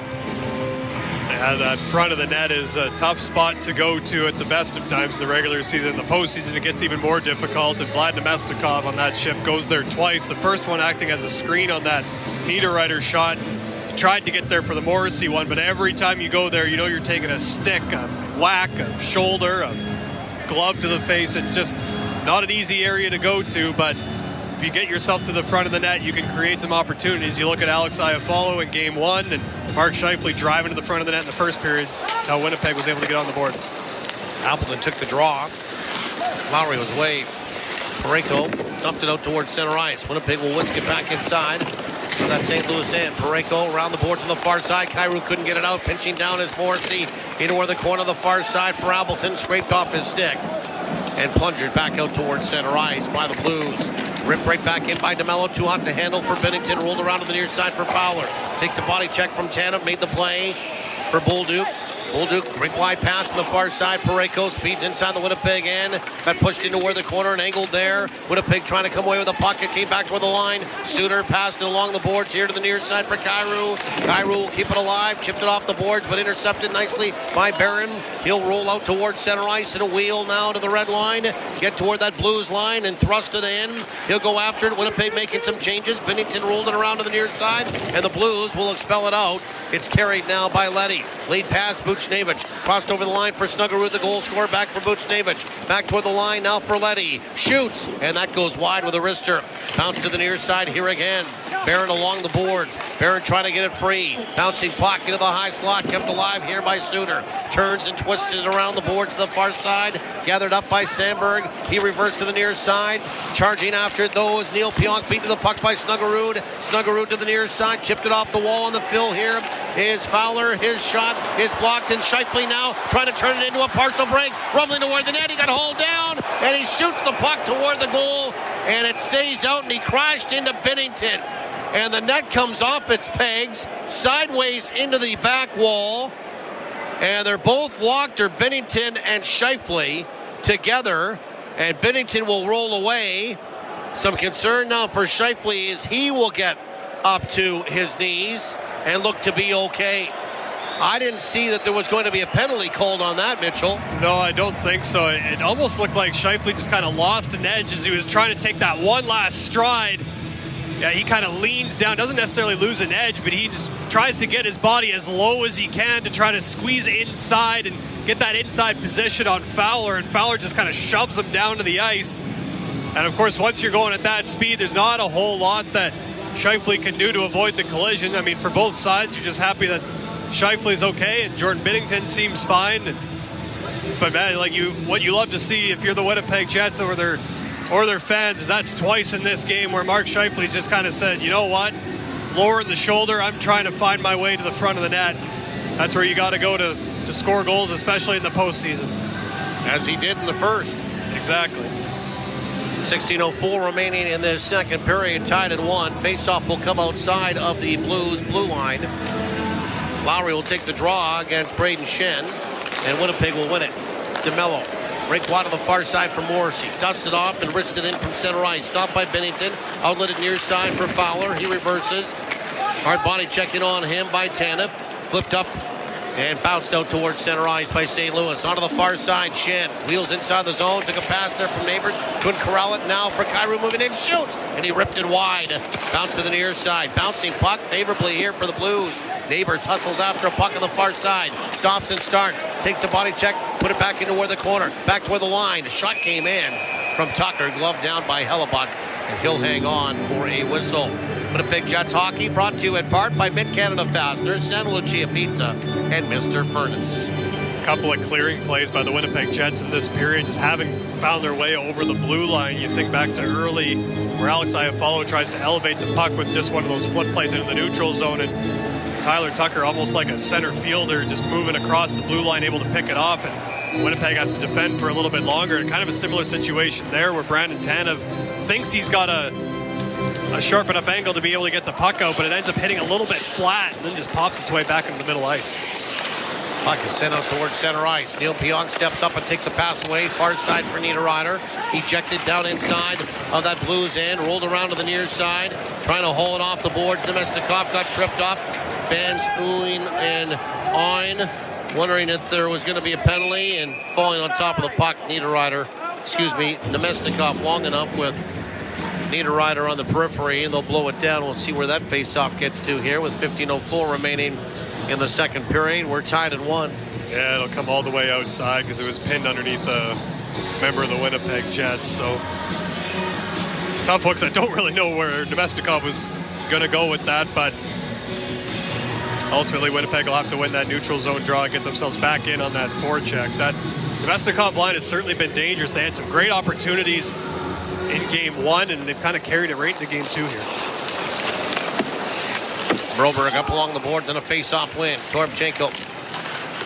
Yeah, that front of the net is a tough spot to go to at the best of times in the regular season. In the postseason, it gets even more difficult, and Vlad Nemestikov on that shift goes there twice. The first one acting as a screen on that Niederreiter shot. Tried to get there for the Morrissey one, but every time you go there, you know you're taking a stick, a whack, a shoulder, a glove to the face. It's just not an easy area to go to, but if you get yourself to the front of the net, you can create some opportunities. You look at Alex Iafallo in game 1 and Mark Scheifele driving to the front of the net in the first period. How Winnipeg was able to get on the board. Appleton took the draw. Lowry was away. Parayko dumped it out towards center ice. Winnipeg will whisk it back inside to that St. Louis end. Parayko around the boards on the far side. Kyrou couldn't get it out. Pinching down is Morrissey into where the corner of the far side for Appleton. Scraped off his stick and plunged back out towards center ice by the Blues. Ripped right back in by DeMello. Too hot to handle for Bennington. Rolled around to the near side for Fowler. Takes a body check from Tanev. Made the play for Bolduc. Bolduc, great wide pass on the far side. Parayko speeds inside the Winnipeg end. Got pushed into where the corner and angled there. Winnipeg trying to come away with a pocket. Came back toward the line. Suter passed it along the boards here to the near side for Kyrou. Kyrou will keep it alive. Chipped it off the boards, but intercepted nicely by Barron. He'll roll out towards center ice and a wheel now to the red line. Get toward that Blues line and thrust it in. He'll go after it. Winnipeg making some changes. Bennington rolled it around to the near side, and the Blues will expel it out. It's carried now by Leddy. Lead pass, Buchnevich. Crossed over the line for Snuggerud, the goal scorer. Back for Buchnevich. Back toward the line now for Leddy. Shoots, and that goes wide with a wrister. Bounce to the near side here again. Barron along the boards. Barron trying to get it free. Bouncing puck into the high slot. Kept alive here by Suter. Turns and twists it around the boards to the far side. Gathered up by Sandberg. He reversed to the near side. Charging after it, though, is Neil Pionk. Beaten to the puck by Snuggerud. Snuggerud to the near side. Chipped it off the wall on the fill here is Fowler. His shot is blocked, and Scheifele now trying to turn it into a partial break. Rumbling toward the net. He got hauled down, and he shoots the puck toward the goal, and it stays out, and he crashed into Bennington. And the net comes off its pegs, sideways into the back wall, and they're both locked, or Bennington and Scheifele together, and Bennington will roll away. Some concern now for Scheifele is he will get up to his knees and look to be okay. I didn't see that there was going to be a penalty called on that, Mitchell. No, I don't think so. It almost looked like Scheifele just kind of lost an edge as he was trying to take that one last stride. Yeah, he kind of leans down, doesn't necessarily lose an edge, but he just tries to get his body as low as he can to try to squeeze inside and get that inside position on Fowler, and Fowler just kind of shoves him down to the ice. And of course, once you're going at that speed, there's not a whole lot that Scheifele can do to avoid the collision. I mean, for both sides, you're just happy that Scheifele's okay and Jordan Binnington seems fine. But man, what you love to see if you're the Winnipeg Jets or their fans is that's twice in this game where Mark Scheifele's just kind of said, you know what, lowering the shoulder, I'm trying to find my way to the front of the net. That's where you got to go to score goals, especially in the postseason. As he did in the first. Exactly. 16:04 remaining in this second period, tied at 1. Faceoff will come outside of the Blues blue line. Lowry will take the draw against Braden Shen, and Winnipeg will win it. DeMello, break wide on the far side for Morrissey. Dusts it off and wrists it in from center ice. Stopped by Binnington. Outlet it near side for Fowler. He reverses. Hard body checking on him by Tanev. Flipped up and bounced out towards center ice by St. Louis. Onto the far side, Shen wheels inside the zone. Took a pass there from Neighbors. Couldn't corral it now for Kyrou moving in. Shoots! And he ripped it wide. Bounce to the near side. Bouncing puck favorably here for the Blues. Neighbors hustles after a puck on the far side. Stops and starts. Takes a body check. Put it back into where the corner. Back toward the line. A shot came in from Tucker. Glove down by Hellebuck. And he'll hang on for a whistle. Winnipeg Jets hockey brought to you in part by Mid-Canada Fasteners, Santa Lucia Pizza, and Mr. Furnace. A couple of clearing plays by the Winnipeg Jets in this period, just having found their way over the blue line. You think back to early where Alex Iafallo tries to elevate the puck with just one of those flip plays into the neutral zone, and Tyler Tucker, almost like a center fielder, just moving across the blue line, able to pick it off, and Winnipeg has to defend for a little bit longer. And kind of a similar situation there where Brandon Tanev thinks he's got a sharp enough angle to be able to get the puck out, but it ends up hitting a little bit flat and then just pops its way back into the middle ice. Puck is sent out towards center ice. Neil Pionk steps up and takes a pass away. Far side for Niederreiter. Ejected down inside of that Blues end. Rolled around to the near side. Trying to haul it off the boards. Nemestikov got tripped up. Fans oohing and awing, wondering if there was going to be a penalty, and falling on top of the puck. Nemestikov long enough with Niederreiter on the periphery, and they'll blow it down. We'll see where that faceoff gets to here with 15:04 remaining in the second period. We're tied at 1. Yeah, it'll come all the way outside because it was pinned underneath a member of the Winnipeg Jets. So tough hooks. I don't really know where Nemestikov was going to go with that, but ultimately Winnipeg will have to win that neutral zone draw and get themselves back in on that forecheck. That Nemestikov line has certainly been dangerous. They had some great opportunities in game 1, and they've kind of carried it right into game 2 here. Broberg up along the boards on a face-off win. Torbchenko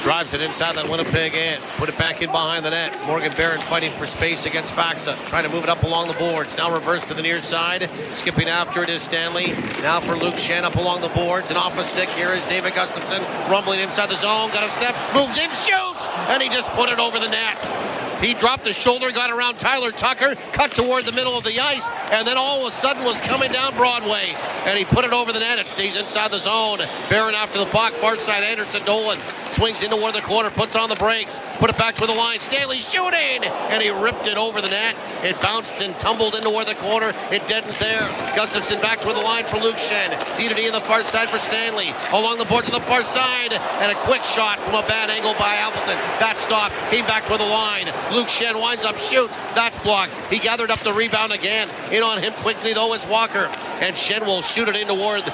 drives it inside that Winnipeg end. Put it back in behind the net. Morgan Barron fighting for space against Faxa. Trying to move it up along the boards. Now reverse to the near side. Skipping after it is Stanley. Now for Luke Shen up along the boards. And off a stick here is David Gustafsson. Rumbling inside the zone. Got a step. Moves in. Shoots! And he just put it over the net. He dropped the shoulder, got around Tyler Tucker, cut toward the middle of the ice, and then all of a sudden was coming down Broadway. And he put it over the net. It stays inside the zone. Barron after the puck, far side Anderson Dolan swings into where the corner, puts on the brakes, put it back to the line. Stanley shooting, and he ripped it over the net. It bounced and tumbled into where the corner. It deadened there. Gustafsson back toward the line for Luke Shen. Edity in the far side for Stanley. Along the board to the far side, and a quick shot from a bad angle by Appleton. That stopped. Came back toward the line. Luke Shen winds up, shoots. That's blocked. He gathered up the rebound again. In on him quickly, though, is Walker. And Shen will shoot it in toward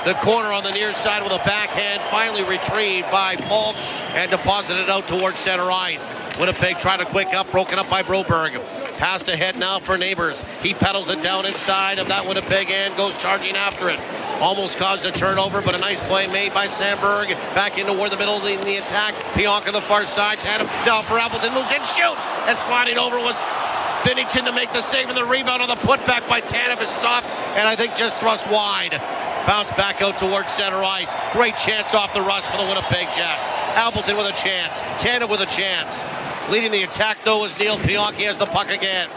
the corner on the near side with a backhand. Finally retrieved by Polk and deposited out towards center ice. Winnipeg trying to quick up, broken up by Broberg. Passed ahead now for Neighbors. He pedals it down inside of that Winnipeg end, goes charging after it. Almost caused a turnover, but a nice play made by Sandberg. Back into where the middle in the attack. Pionk on the far side. Tatum down for Appleton. Moves in, shoots. And sliding over was Binnington to make the save, and the rebound on the putback by Tanev is stopped, and I think just thrust wide. Bounce back out towards center ice. Great chance off the rush for the Winnipeg Jets. Appleton with a chance. Tanev with a chance. Leading the attack, though, is Neil Pionk. He has the puck again.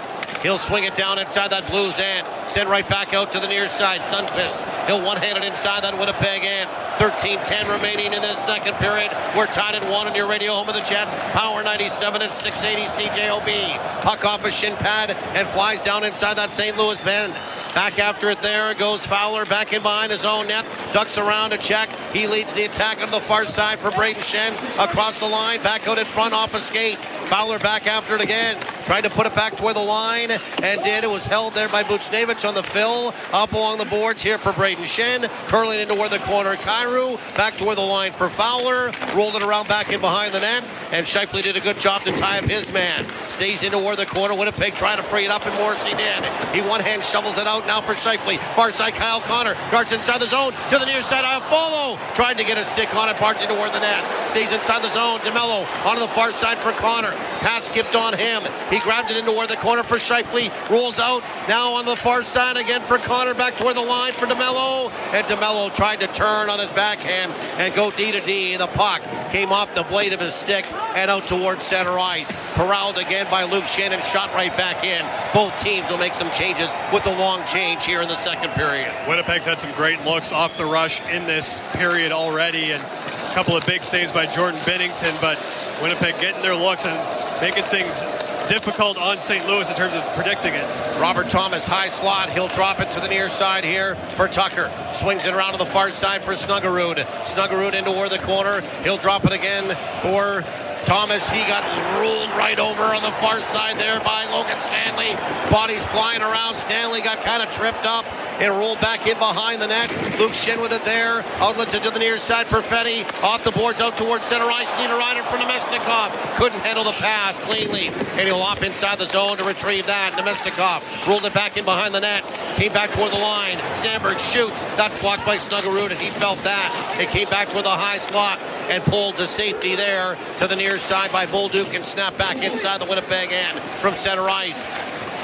He'll swing it down inside that Blues end. Send right back out to the near side. Sundqvist. He'll one-hand it inside that Winnipeg end. 13-10 remaining in this second period. We're tied at 1 on your radio home of the Jets. Power 97 and 680 CJOB. Puck off a shin pad and flies down inside that St. Louis bend. Back after it there goes Fowler, back in behind his own net, ducks around to check. He leads the attack on the far side for Braden Shen. Across the line, back out in front off a skate. Fowler back after it again. tried to put it back toward the line and did. It was held there by Buchnevich on the fill. Up along the boards here for Braden Shen. Curling into where the corner. Kyrou back toward the line for Fowler. Rolled it around back in behind the net. And Shifley did a good job to tie up his man. Stays into where the corner. Winnipeg trying to free it up, and Morrissey did. He one-hand shovels it out now for Shifley. Far side, Kyle Connor. Guards inside the zone. To the near side, Iafallo. Tried to get a stick on it. Barged into where the net. Stays inside the zone. DeMello onto the far side for Connor. Pass skipped on him. He grabbed it into where the corner for Shifley. Rolls out. Now on the far side again for Connor. Back toward the line for DeMello. And DeMello tried to turn on his backhand and go D to D. The puck came off the blade of his stick and out towards center ice. Corralled again by Luke Shannon. Shot right back in. Both teams will make some changes with the long change here in the second period. Winnipeg's had some great looks off the rush in this period already, and a couple of big saves by Jordan Binnington, but Winnipeg getting their looks and making things difficult on St. Louis in terms of predicting it. Robert Thomas, high slot. He'll drop it to the near side here for Tucker. Swings it around to the far side for Snuggerud. Snuggerud into where the corner. He'll drop it again for Thomas. He got ruled right over on the far side there by Logan Stanley. Bodies flying around. Stanley got kind of tripped up and rolled back in behind the net. Luke Shen with it there. Outlets it to the near side. Perfetti off the boards out towards center ice. Niederreiter for Nemesnikov. Couldn't handle the pass cleanly. And he'll off inside the zone to retrieve that. Nemesnikov rolled it back in behind the net. Came back toward the line. Sandberg shoots. That's blocked by Snuggerud, and he felt that. It came back with a high slot and pulled to safety there to the near side by Bolduc and snapped back inside the Winnipeg end from center ice.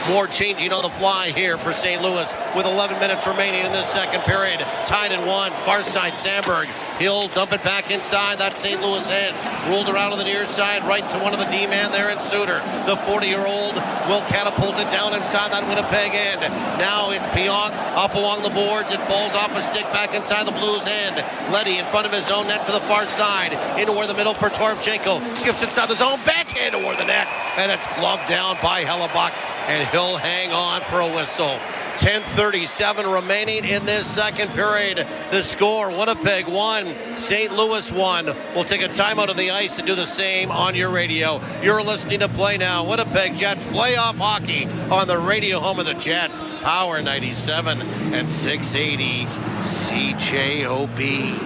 More changing on the fly here for St. Louis with 11 minutes remaining in this second period. Tied at 1. Far side, Sandberg. He'll dump it back inside that St. Louis end. Rolled around on the near side, right to one of the D-man there in Suter. The 40-year-old will catapult it down inside that Winnipeg end. Now it's Pionk up along the boards. It falls off a stick back inside the Blues end. Leddy in front of his own net to the far side. Into where the middle for Toropchenko. Skips inside the zone, backhand toward the net. And it's gloved down by Hellebuck. And he'll hang on for a whistle. 10:37 remaining in this second period. The score, Winnipeg 1, St. Louis 1. We'll take a timeout on the ice and do the same on your radio. You're listening to Play Now. Winnipeg Jets playoff hockey on the radio home of the Jets. Power 97 and 680 CJOB.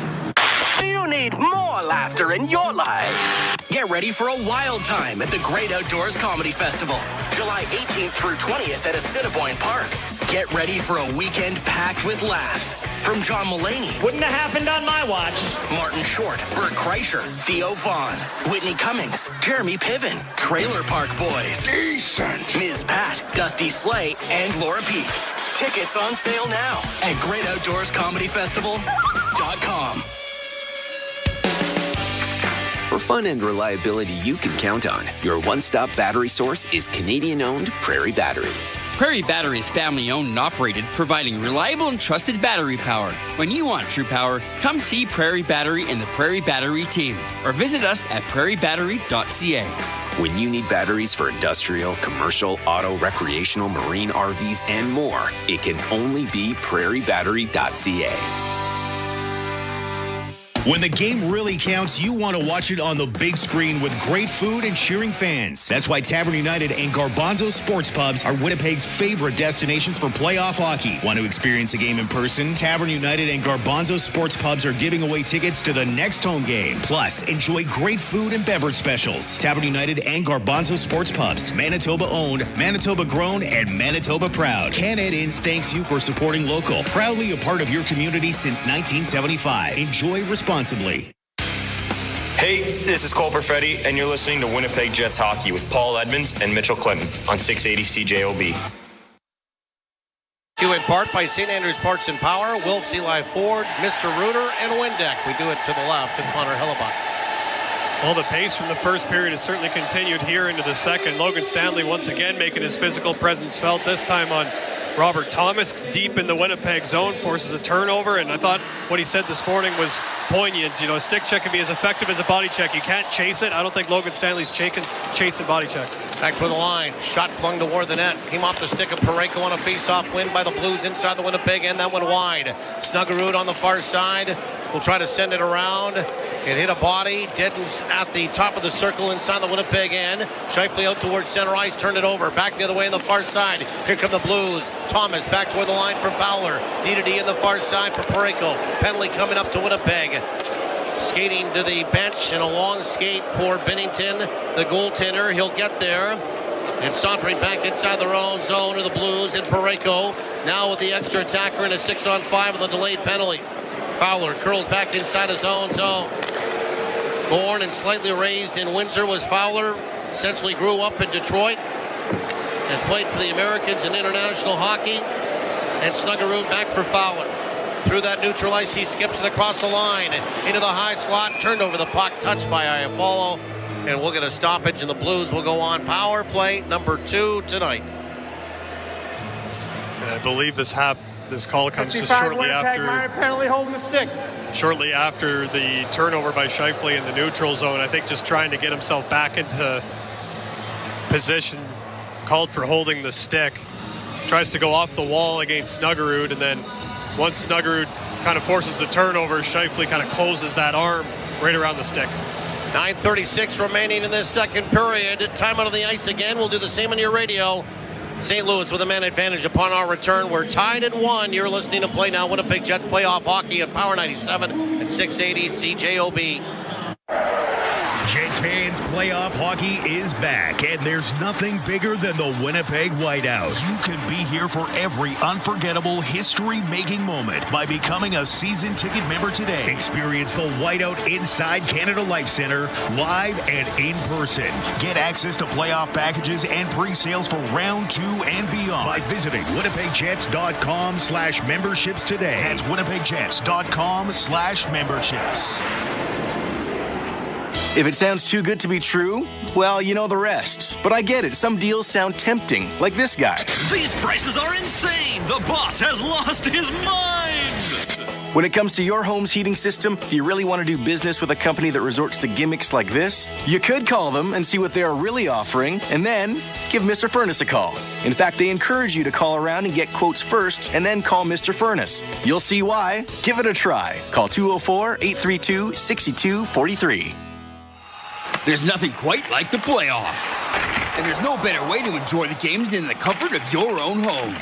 You need more laughter in your life. Get ready for a wild time at the Great Outdoors Comedy Festival, July 18th through 20th at Assiniboine Park. Get ready for a weekend packed with laughs from John Mulaney. Wouldn't have happened on my watch. Martin Short, Bert Kreischer, Theo Vaughn, Whitney Cummings, Jeremy Piven, Trailer Park Boys, Decent, Ms. Pat, Dusty Slay, and Laura Peak. Tickets on sale now at GreatOutdoorsComedyFestival.com. For fun and reliability you can count on, your one-stop battery source is Canadian-owned Prairie Battery. Prairie Battery is family-owned and operated, providing reliable and trusted battery power. When you want true power, come see Prairie Battery and the Prairie Battery team, or visit us at prairiebattery.ca. When you need batteries for industrial, commercial, auto, recreational, marine RVs, and more, it can only be prairiebattery.ca. When the game really counts, you want to watch it on the big screen with great food and cheering fans. That's why Tavern United and Garbanzo Sports Pubs are Winnipeg's favorite destinations for playoff hockey. Want to experience a game in person? Tavern United and Garbanzo Sports Pubs are giving away tickets to the next home game. Plus, enjoy great food and beverage specials. Tavern United and Garbanzo Sports Pubs. Manitoba owned, Manitoba grown, and Manitoba proud. Canada Inns thanks you for supporting local. Proudly a part of your community since 1975. Enjoy responsibly. Hey, this is Cole Perfetti, and you're listening to Winnipeg Jets Hockey with Paul Edmonds and Mitchell Clinton on 680 CJOB. Due in part by St. Andrews Parts and Power, Wilfs Eli Ford, Mr. Reuter, and Windeck. We do it to the left of Connor Hellebuck. Well, the pace from the first period has certainly continued here into the second. Logan Stanley once again making his physical presence felt, this time on Robert Thomas, deep in the Winnipeg zone, forces a turnover, and I thought what he said this morning was poignant. You know, a stick check can be as effective as a body check. You can't chase it. I don't think Logan Stanley's chasing body checks. Back to the line. Shot flung toward the net. Came off the stick of Parayko on a face-off win by the Blues inside the Winnipeg, and that went wide. Snuggerud on the far side will try to send it around It hit a body, deadens at the top of the circle inside the Winnipeg end. Scheifele out towards center ice, turned it over. Back the other way on the far side. Here come the Blues. Thomas back toward the line for Fowler. D-to-D in the far side for Parayko. Penalty coming up to Winnipeg. Skating to the bench and a long skate for Binnington, the goaltender. He'll get there. And sauntering back inside their own zone are the Blues and Parayko. Now with the extra attacker and a 6-on-5 with a delayed penalty. Fowler curls back inside his own zone. Born and slightly raised in Windsor was Fowler. Essentially grew up in Detroit. Has played for the Americans in international hockey. And Snuggerud back for Fowler. Through that neutral ice, he skips it across the line. Into the high slot, turned over the puck, touched by Iafallo. And we'll get a stoppage, and the Blues will go on power play number 2 tonight. And I believe this call comes just shortly after. Minor penalty holding the stick. Shortly after the turnover by Scheifele in the neutral zone. I think just trying to get himself back into position. Called for holding the stick. Tries to go off the wall against Snuggerud, and then once Snuggerud kind of forces the turnover, Scheifele kind of closes that arm right around the stick. 9:36 remaining in this second period. Time out on the ice again. We'll do the same on your radio. St. Louis with a man advantage upon our return. We're tied at 1. You're listening to Play Now. Winnipeg Jets playoff hockey at Power 97 and 680 CJOB. Jets fans, playoff hockey is back, and there's nothing bigger than the Winnipeg Whiteout. You can be here for every unforgettable history-making moment by becoming a season ticket member today. Experience the Whiteout inside Canada Life Center, live and in person. Get access to playoff packages and pre-sales for round 2 and beyond by visiting winnipegjets.com/memberships today. That's winnipegjets.com/memberships. If it sounds too good to be true, well, you know the rest. But I get it. Some deals sound tempting, like this guy. These prices are insane! The boss has lost his mind! When it comes to your home's heating system, do you really want to do business with a company that resorts to gimmicks like this? You could call them and see what they are really offering, and then give Mr. Furnace a call. In fact, they encourage you to call around and get quotes first, and then call Mr. Furnace. You'll see why. Give it a try. Call 204-832-6243. There's nothing quite like the playoffs. And there's no better way to enjoy the games in the comfort of your own home.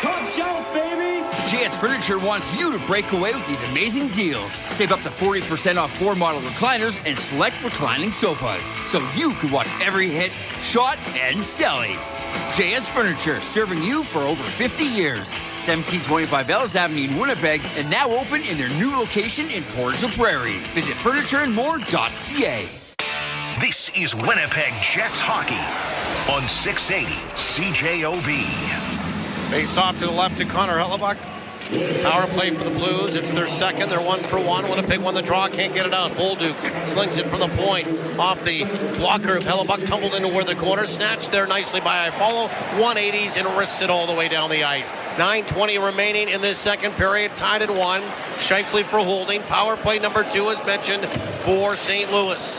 Top shelf, baby! JS Furniture wants you to break away with these amazing deals. Save up to 40% off 4-model recliners and select reclining sofas, so you can watch every hit, shot, and selly. JS Furniture, serving you for over 50 years. 1725 Ellis Avenue in Winnipeg, and now open in their new location in Portage la Prairie. Visit furnitureandmore.ca. This is Winnipeg Jets hockey on 680 CJOB. Face off to the left to Connor Hellebuck. Power play for the Blues. It's their second. They're 1-for-1. Winnipeg won the draw. Can't get it out. Bolduc slings it from the point. Off the blocker of Hellebuck. Tumbled into where the corner. Snatched there nicely by Iafallo. 180s and wrists it all the way down the ice. 9:20 remaining in this second period. Tied at 1. Scheifele for holding. Power play number 2 as mentioned for St. Louis.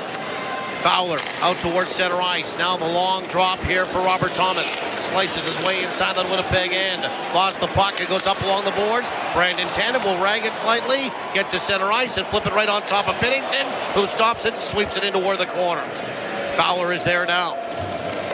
Fowler out towards center ice. Now the long drop here for Robert Thomas. Slices his way inside the Winnipeg end. Lost the puck. It goes up along the boards. Brandon Tannen will rag it slightly. Get to center ice and flip it right on top of Binnington, who stops it and sweeps it into where the corner. Fowler is there now.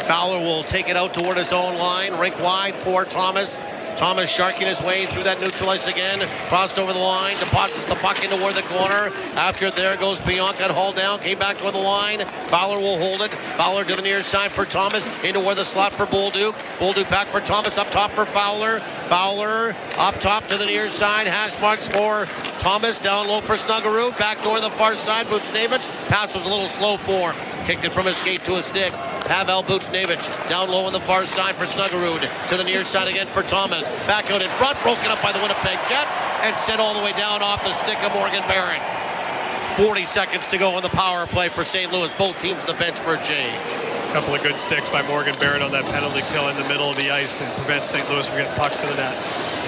Fowler will take it out toward his own line. Rink wide for Thomas. Thomas sharking his way through that neutral ice again. Crossed over the line. Deposits the puck into where the corner. After there goes Beyond. Got hauled down. Came back toward the line. Fowler will hold it. Fowler to the near side for Thomas. Into where the slot for Bolduc. Bolduc back for Thomas. Up top for Fowler. Fowler up top to the near side. Hash marks for Thomas. Down low for Snuggerud. Back door the far side. Buchnevich. Pass was a little slow for him. Kicked it from his skate to a stick. Pavel Buchnevich down low on the far side for Snuggerud. To the near side again for Thomas. Back out in front. Broken up by the Winnipeg Jets. And sent all the way down off the stick of Morgan Barron. 40 seconds to go on the power play for St. Louis. Both teams on the bench for a change. A couple of good sticks by Morgan Barron on that penalty kill in the middle of the ice to prevent St. Louis from getting pucks to the net.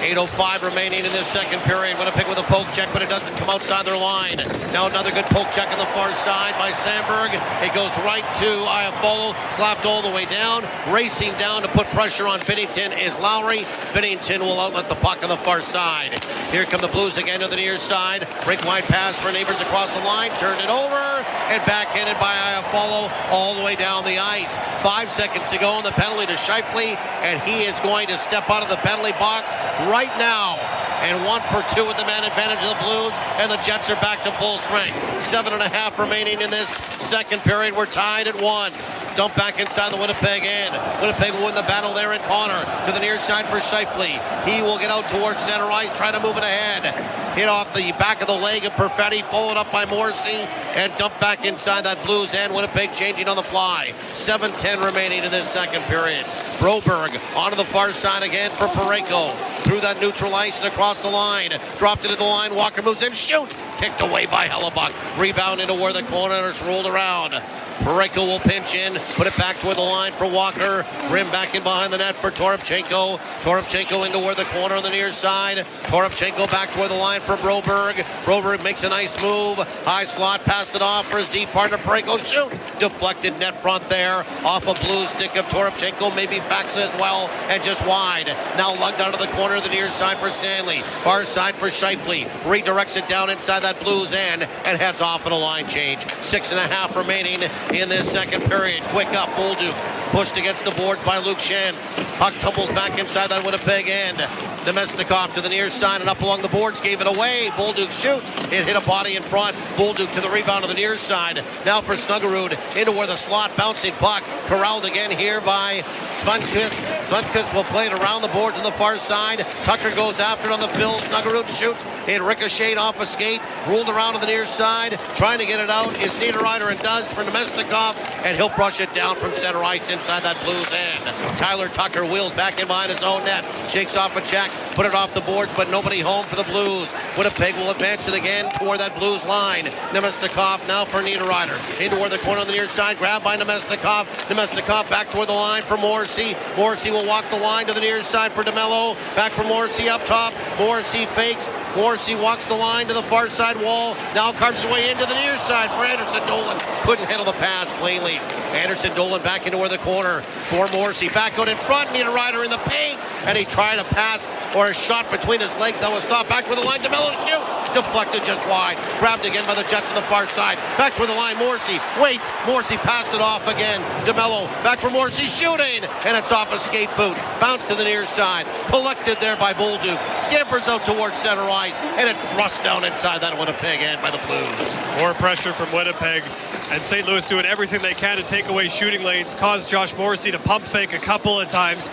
8:05 remaining in this second period. Winnipeg with a poke check, but it doesn't come outside their line. Now another good poke check on the far side by Sandberg. It goes right to Iafallo, slapped all the way down. Racing down to put pressure on Binnington is Lowry. Binnington will outlet the puck on the far side. Here come the Blues again to the near side. Break wide pass for Neighbors across the line. Turned it over and backhanded by Iafallo all the way down the ice. 5 seconds to go on the penalty to Shifley, and he is going to step out of the penalty box right now. And 1 for 2 with the man advantage of the Blues, and the Jets are back to full strength. 7.5 remaining in this second period. We're tied at 1. Dump back inside the Winnipeg end. Winnipeg will win the battle there in Connor. To the near side for Shifley. He will get out towards center ice, try to move it ahead. Hit off the back of the leg of Perfetti, followed up by Morrissey, and dump back inside that Blues end. Winnipeg changing on the fly. 7:10 remaining in this second period. Broberg onto the far side again for Parayko. Through that neutral ice and across the line. Dropped it to the line. Walker moves in. Shoot! Kicked away by Hellebuck. Rebound into where the corner is rolled around. Parayko will pinch in, put it back toward the line for Walker. Rim back in behind the net for Toropchenko. Toropchenko into where the corner on the near side. Toropchenko back toward the line for Broberg. Broberg makes a nice move. High slot, passed it off for his deep partner. Parayko shoot. Deflected net front there. Off a blue stick of Toropchenko. Maybe Faxa as well. And just wide. Now lugged out of the corner of the near side for Stanley. Far side for Shifley. Redirects it down inside that Blues end and heads off in a line change. 6.5 remaining in this second period. Quick up, Bolduc. Pushed against the boards by Luke Shen. Puck tumbles back inside that Winnipeg end. Nemesnikov to the near side and up along the boards. Gave it away. Bolduc shoots. It hit a body in front. Bolduc to the rebound on the near side. Now for Snuggerud into where the slot. Bouncing puck. Corralled again here by Svenskis. Svenskis will play it around the boards on the far side. Tucker goes after it on the fill. Snuggerud shoots. It ricocheted off a skate. Rolled around on the near side. Trying to get it out is Niederreiter and does for Nemesnikov. And he'll brush it down from center ice inside that Blues end. Tyler Tucker wheels back in behind his own net. Shakes off a check. Put it off the boards, but nobody home for the Blues. Winnipeg will advance it again toward that Blues line. Nemesnikov now for Niederreiter. Into where the corner on the near side. Grabbed by Nemesnikov. Nemesnikov back toward the line for Morrissey. Morrissey will walk the line to the near side for DeMello. Back for Morrissey up top. Morrissey fakes. Morrissey walks the line to the far side wall. Now carves his way into the near side for Anderson Dolan. Couldn't handle the pass cleanly. Anderson Dolan back into where the corner for Morrissey. Back out in front. Niederreiter in the paint. And he tried a pass or a shot between his legs that was stopped. Back with the line. DeMello shoot. Deflected just wide. Grabbed again by the Jets on the far side. Back with the line. Morrissey waits. Morrissey passed it off again. DeMello back for Morrissey shooting. And it's off a skate boot. Bounced to the near side. Collected there by Bolduc. Scampers out towards center ice. And it's thrust down inside that Winnipeg end by the Blues. More pressure from Winnipeg. And St. Louis doing everything they can to take away shooting lanes. Caused Josh Morrissey to pump fake a couple of times.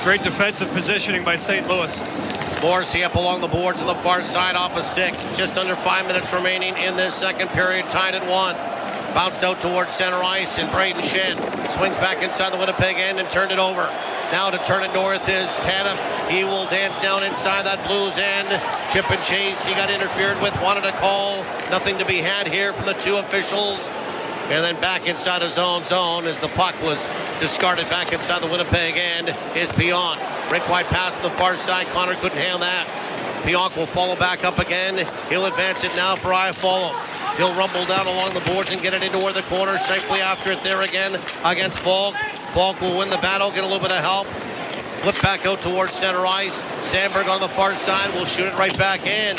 Great defensive positioning by St. Louis. Morrissey up along the boards on the far side off a stick. Just under 5 minutes remaining in this second period. Tied at 1. Bounced out towards center ice, and Braden Shen swings back inside the Winnipeg end and turned it over. Now to turn it north is Tanev. He will dance down inside that Blues end. Chip and chase. He got interfered with. Wanted a call. Nothing to be had here from the two officials. And then back inside his own zone as the puck was discarded back inside the Winnipeg end is Pionk. Break wide pass on the far side. Connor couldn't handle that. Pionk will follow back up again. He'll advance it now for Iafallo. He'll rumble down along the boards and get it into where the corner. Safely after it there again against Falk. Falk will win the battle, get a little bit of help. Flip back out towards center ice. Sandberg on the far side will shoot it right back in.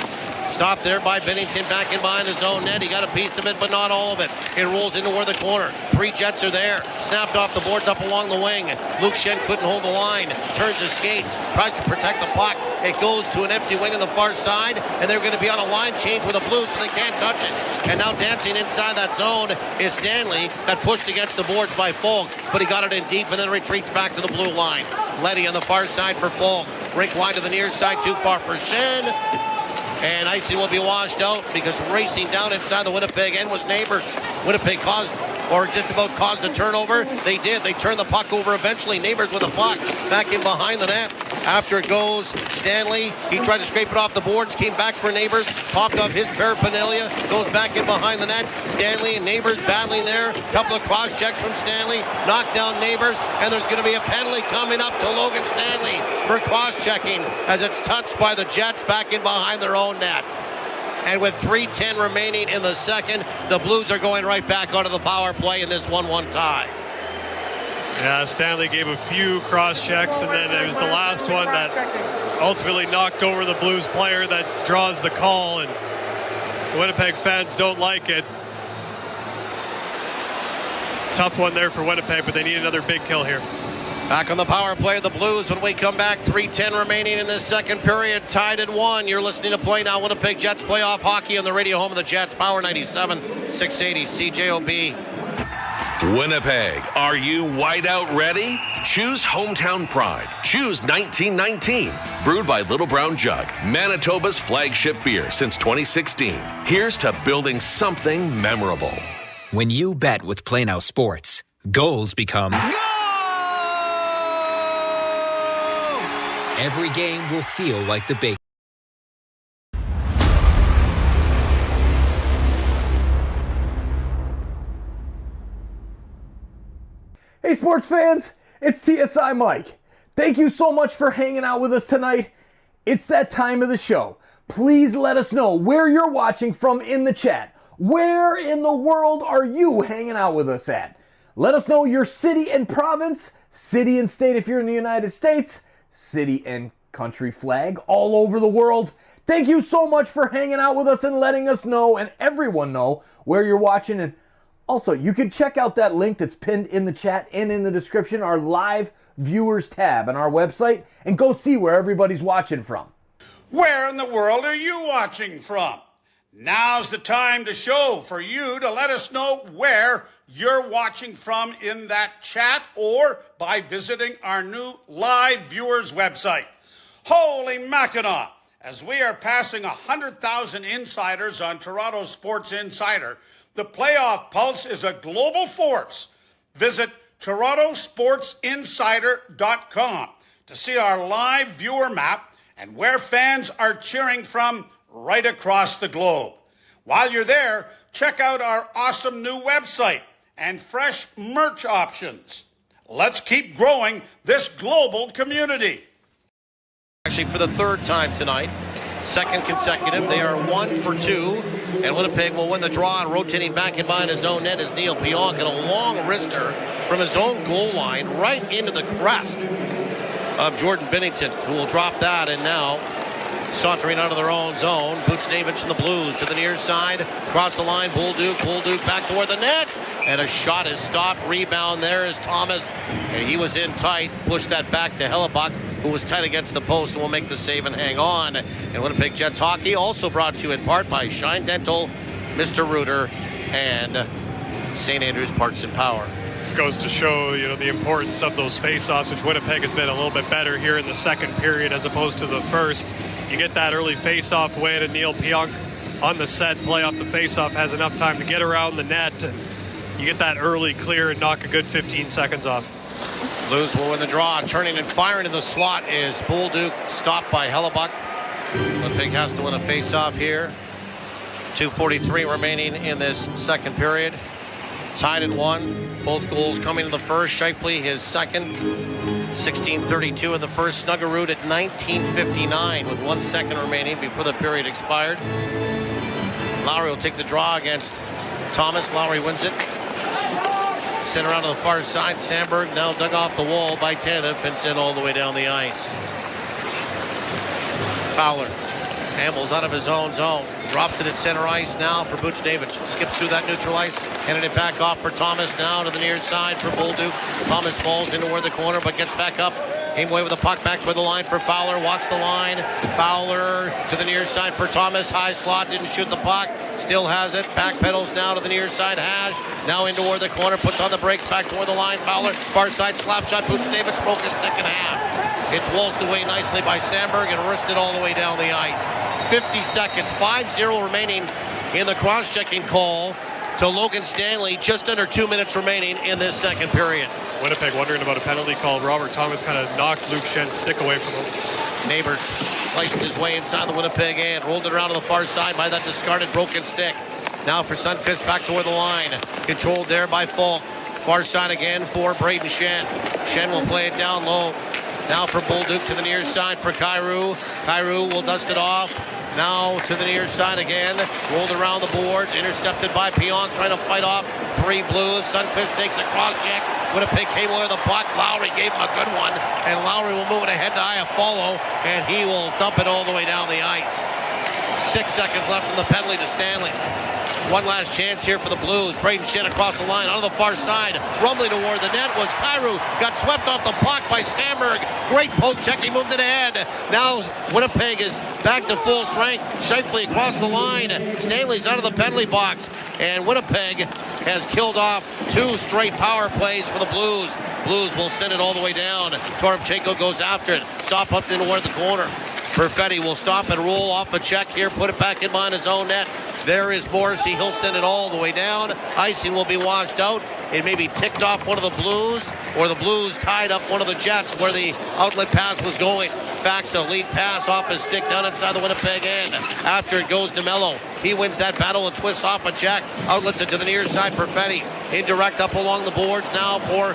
Stopped there by Binnington back in behind his own net. He got a piece of it, but not all of it. It rolls into where the corner. 3 Jets are there. Snapped off the boards up along the wing. Luke Shen couldn't hold the line. Turns his skates. Tries to protect the puck. It goes to an empty wing on the far side, and they're going to be on a line change with the Blues, so they can't touch it. And now dancing inside that zone is Stanley. Got pushed against the boards by Falk, but he got it in deep and then retreats back to the blue line. Letty on the far side for Falk. Break wide to the near side, too far for Shen. And icing will be washed out because racing down inside the Winnipeg end was Neighbors. Winnipeg caused, or just about caused, a turnover. They did. They turned the puck over eventually. Neighbors with a puck back in behind the net. After it goes Stanley, he tried to scrape it off the boards, came back for Neighbors, popped off his paraphernalia, goes back in behind the net. Stanley and Neighbors battling there. Couple of cross checks from Stanley, knocked down Neighbors, and there's going to be a penalty coming up to Logan Stanley for cross checking as it's touched by the Jets back in behind their own net. And with 3:10 remaining in the second, the Blues are going right back onto the power play in this 1-1 tie. Yeah, Stanley gave a few cross checks, and then it was the last one that ultimately knocked over the Blues player that draws the call, and Winnipeg fans don't like it. Tough one there for Winnipeg, but they need another big kill here. Back on the power play of the Blues when we come back. 3:10 remaining in this second period. Tied at 1. You're listening to Play Now. Winnipeg Jets playoff hockey on the radio home of the Jets. Power 97, 680 CJOB. Winnipeg, are you whiteout ready? Choose Hometown Pride. Choose 1919. Brewed by Little Brown Jug, Manitoba's flagship beer since 2016. Here's to building something memorable. When you bet with Play Now Sports, goals become... Every game will feel like the big. Hey sports fans, it's TSI Mike. Thank you so much for hanging out with us tonight. It's that time of the show. Please let us know where you're watching from in the chat. Where in the world are you hanging out with us at? Let us know your city and province, city and state if you're in the United States, city and country flag all over the world. Thank you so much for hanging out with us and letting us know and everyone know where you're watching. And also, you can check out that link that's pinned in the chat and in the description, our live viewers tab on our website, and go see where everybody's watching from. Where in the world are you watching from? Now's the time to show for you to let us know where you're watching from in that chat or by visiting our new live viewers website. Holy Mackinac! As we are passing 100,000 insiders on Toronto Sports Insider, the playoff pulse is a global force. Visit TorontoSportsInsider.com to see our live viewer map and where fans are cheering from right across the globe. While you're there, check out our awesome new website and fresh merch options. Let's keep growing this global community. Actually, for the third time tonight, second consecutive, they are 1 for 2, and Winnipeg will win the draw. And rotating back in behind his own net is Neil Pionk, and a long wrister from his own goal line right into the crest of Jordan Binnington, who will drop that. And now sauntering out of their own zone, Buchnevich and the Blues to the near side, across the line, Bolduc back toward the net, and a shot is stopped. Rebound there is Thomas, and he was in tight, pushed that back to Hellebuck, who was tight against the post and will make the save and hang on. And Winnipeg Jets hockey also brought to you in part by Shine Dental, Mr. Reuter, and St. Andrews Parts and Power. This goes to show, the importance of those face-offs, which Winnipeg has been a little bit better here in the second period as opposed to the first. You get that early face-off win, and Neil Pionk on the set play off the face-off has enough time to get around the net. And you get that early clear and knock a good 15 seconds off. Blues will win the draw. Turning and firing in the slot is Bolduc, stopped by Hellebuck. Winnipeg has to win a face-off here. 2:43 remaining in this second period. Tied at 1. Both goals coming in the first. Scheifele his second. 16:32 in the first. Snuggerud at 19:59 with 1 second remaining before the period expired. Lowry will take the draw against Thomas. Lowry wins it. Sent around to the far side. Sandberg now dug off the wall by Tanev and sent all the way down the ice. Fowler ambles out of his own zone. Drops it at center ice now for Buchnevich. Skips through that neutral ice. Handed it back off for Thomas now to the near side for Bolduc. Thomas falls into where the corner but gets back up. Came away with the puck back toward the line for Fowler. Walks the line. Fowler to the near side for Thomas. High slot. Didn't shoot the puck. Still has it. Back pedals now to the near side. Hash now into where the corner. Puts on the brakes back toward the line. Fowler. Far side slap shot. Buchnevich broke his stick in half. It's waltzed away nicely by Sandberg and wristed all the way down the ice. 50 seconds. 5-0 remaining in the cross-checking call to Logan Stanley. Just under 2 minutes remaining in this second period. Winnipeg wondering about a penalty call. Robert Thomas kind of knocked Luke Schenn's stick away from him. Neighbors sliced his way inside the Winnipeg end. Rolled it around to the far side by that discarded broken stick. Now for Sundqvist back toward the line. Controlled there by Falk. Far side again for Braden Shen. Shen will play it down low. Now for Bolduc to the near side for Kyrou. Kyrou will dust it off. Now to the near side again. Rolled around the board. Intercepted by Pionk trying to fight off 3 Blues. Sundqvist takes a cross check. Winnipeg came away with the puck. Lowry gave him a good one. And Lowry will move it ahead to Iafallo. And he will dump it all the way down the ice. 6 seconds left in the penalty to Stanley. One last chance here for the Blues. Braden Shen across the line, on the far side. Rumbling toward the net was Kyrou. Got swept off the puck by Sandberg. Great poke check. He moved it ahead. Now Winnipeg is back to full strength. Shifley across the line. Stanley's out of the penalty box. And Winnipeg has killed off 2 straight power plays for the Blues. Blues will send it all the way down. Toropchenko goes after it. Stop up toward the corner. Perfetti will stop and roll off a check here, put it back in behind his own net. There is Morrissey. He'll send it all the way down. Icing will be washed out. It may be ticked off one of the Blues, or the Blues tied up one of the Jets where the outlet pass was going. Faxa lead pass off his stick down inside the Winnipeg end. After it goes to Mello. He wins that battle and twists off a check. Outlets it to the near side. Perfetti. Indirect up along the board now for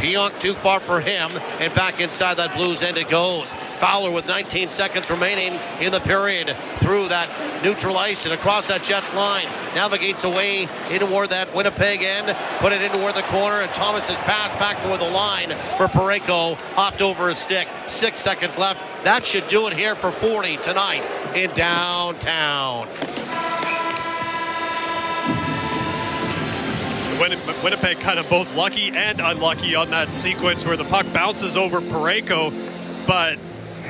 Pionk, too far for him, and back inside that Blues end it goes. Fowler with 19 seconds remaining in the period through that neutral ice and across that Jets line. Navigates away in toward that Winnipeg end, put it in toward the corner, and Thomas's pass back toward the line for Parayko, hopped over his stick. 6 seconds left. That should do it here for 40 tonight in downtown. Winnipeg kind of both lucky and unlucky on that sequence where the puck bounces over Parayko, but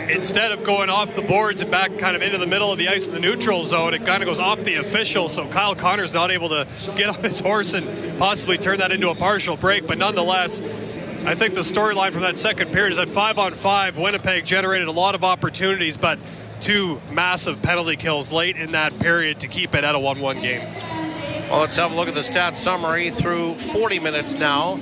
instead of going off the boards and back kind of into the middle of the ice in the neutral zone, it kind of goes off the official, so Kyle Connor's not able to get on his horse and possibly turn that into a partial break. But nonetheless, I think the storyline from that second period is that 5-on-5, Winnipeg generated a lot of opportunities, but 2 massive penalty kills late in that period to keep it at a 1-1 game. Well, let's have a look at the stats summary through 40 minutes now,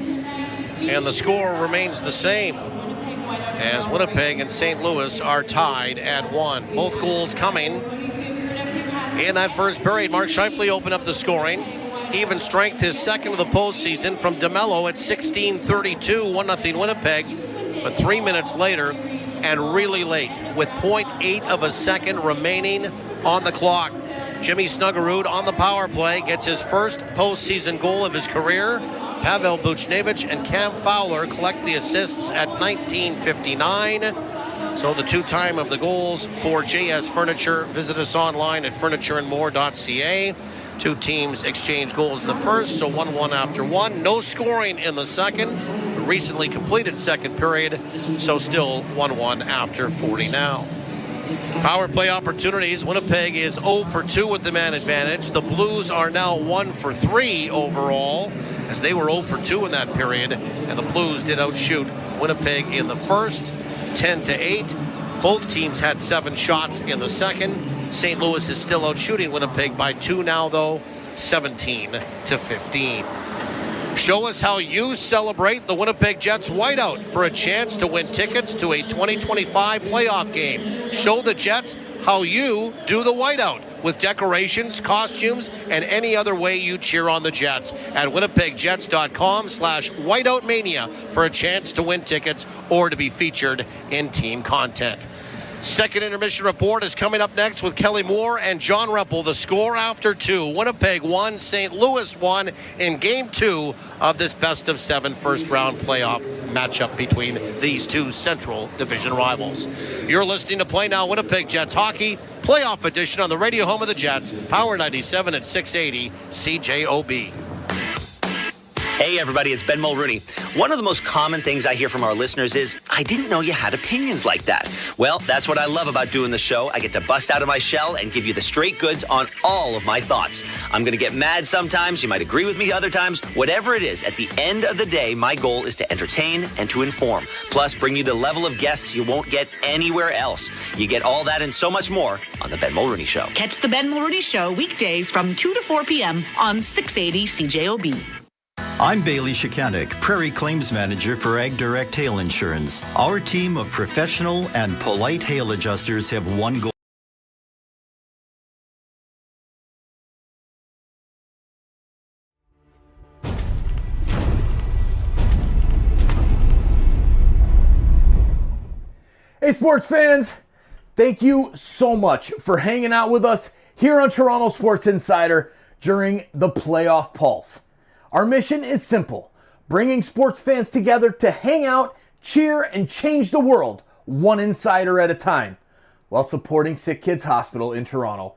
and the score remains the same as Winnipeg and St. Louis are tied at 1. Both goals coming in that first period. Mark Shifley opened up the scoring. Even strength, his second of the postseason from DeMello at 16:32, 1-0 Winnipeg. But 3 minutes later, and really late, with 0.8 of a second remaining on the clock, Jimmy Snuggerud on the power play gets his first postseason goal of his career. Pavel Buchnevich and Cam Fowler collect the assists at 19:59. So the 2-time of the goals for JS Furniture. Visit us online at furnitureandmore.ca. 2 teams exchange goals in the first, so 1-1 after 1. No scoring in the second. Recently completed second period, so still 1-1 after 40 now. Power play opportunities. Winnipeg is 0 for 2 with the man advantage. The Blues are now 1 for 3 overall, as they were 0 for 2 in that period, and the Blues did outshoot Winnipeg in the first, 10-8. Both teams had 7 shots in the second. St. Louis is still outshooting Winnipeg by 2 now, though, 17-15. Show us how you celebrate the Winnipeg Jets whiteout for a chance to win tickets to a 2025 playoff game. Show the Jets how you do the whiteout with decorations, costumes, and any other way you cheer on the Jets at winnipegjets.com/whiteoutmania for a chance to win tickets or to be featured in team content. Second intermission report is coming up next with Kelly Moore and John Ruppel. The score after 2. Winnipeg 1, St. Louis 1 in Game 2 of this best-of-7 first-round playoff matchup between these 2 Central Division rivals. You're listening to Play Now Winnipeg Jets Hockey, playoff edition on the radio home of the Jets, Power 97 at 680 CJOB. Hey everybody, it's Ben Mulrooney. One of the most common things I hear from our listeners is, I didn't know you had opinions like that. Well, that's what I love about doing the show. I get to bust out of my shell and give you the straight goods on all of my thoughts. I'm going to get mad sometimes, you might agree with me other times. Whatever it is, at the end of the day, my goal is to entertain and to inform. Plus, bring you the level of guests you won't get anywhere else. You get all that and so much more on The Ben Mulrooney Show. Catch The Ben Mulrooney Show weekdays from 2 to 4 p.m. on 680 CJOB. I'm Bailey Shikanik, Prairie Claims Manager for Ag Direct Hail Insurance. Our team of professional and polite hail adjusters have one goal. Hey, sports fans, thank you so much for hanging out with us here on Toronto Sports Insider during the playoff pulse. Our mission is simple, bringing sports fans together to hang out, cheer, and change the world one insider at a time, while supporting SickKids Hospital in Toronto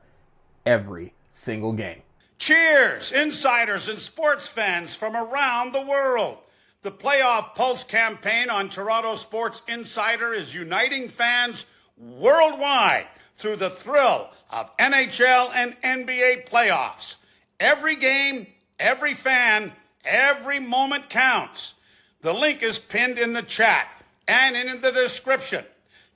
every single game. Cheers, insiders and sports fans from around the world. The Playoff Pulse campaign on Toronto Sports Insider is uniting fans worldwide through the thrill of NHL and NBA playoffs. Every game, every fan, every moment counts. The link is pinned in the chat and in the description.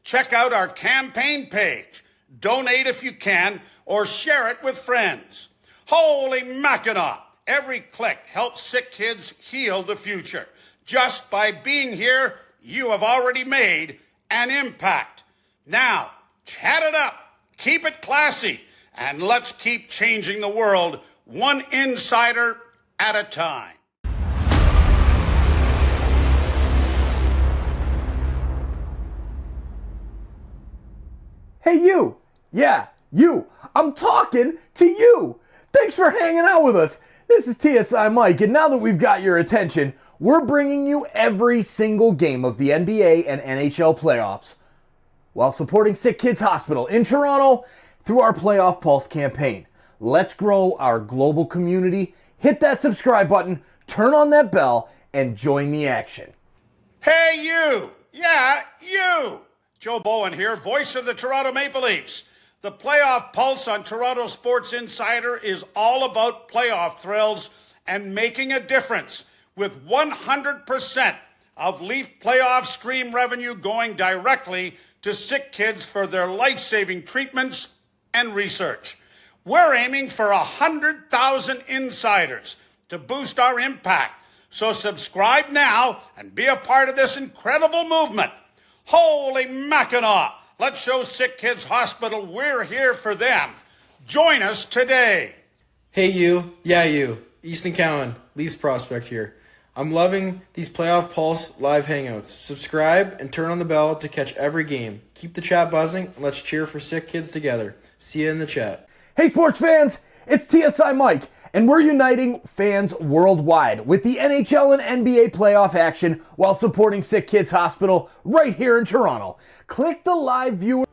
Check out our campaign page. Donate if you can, or share it with friends. Holy Mackinac! Every click helps sick kids heal the future. Just by being here, you have already made an impact. Now, chat it up, keep it classy, and let's keep changing the world one insider at a time. Hey, you! Yeah, you! I'm talking to you! Thanks for hanging out with us. This is TSI Mike, and now that we've got your attention, we're bringing you every single game of the NBA and NHL playoffs while supporting SickKids Hospital in Toronto through our Playoff Pulse campaign. Let's grow our global community. Hit that subscribe button, turn on that bell, and join the action. Hey, you! Yeah, you! Joe Bowen here, voice of the Toronto Maple Leafs. The Playoff Pulse on Toronto Sports Insider is all about playoff thrills and making a difference, with 100% of Leaf playoff stream revenue going directly to sick kids for their life-saving treatments and research. We're aiming for 100,000 insiders to boost our impact. So subscribe now and be a part of this incredible movement. Holy Mackinac! Let's show SickKids Hospital we're here for them. Join us today. Hey you, yeah you, Easton Cowan, Leafs prospect here. I'm loving these Playoff Pulse live hangouts. Subscribe and turn on the bell to catch every game. Keep the chat buzzing and let's cheer for sick kids together. See you in the chat. Hey sports fans, it's TSI Mike, and we're uniting fans worldwide with the NHL and NBA playoff action while supporting SickKids Hospital right here in Toronto. Click the live viewer.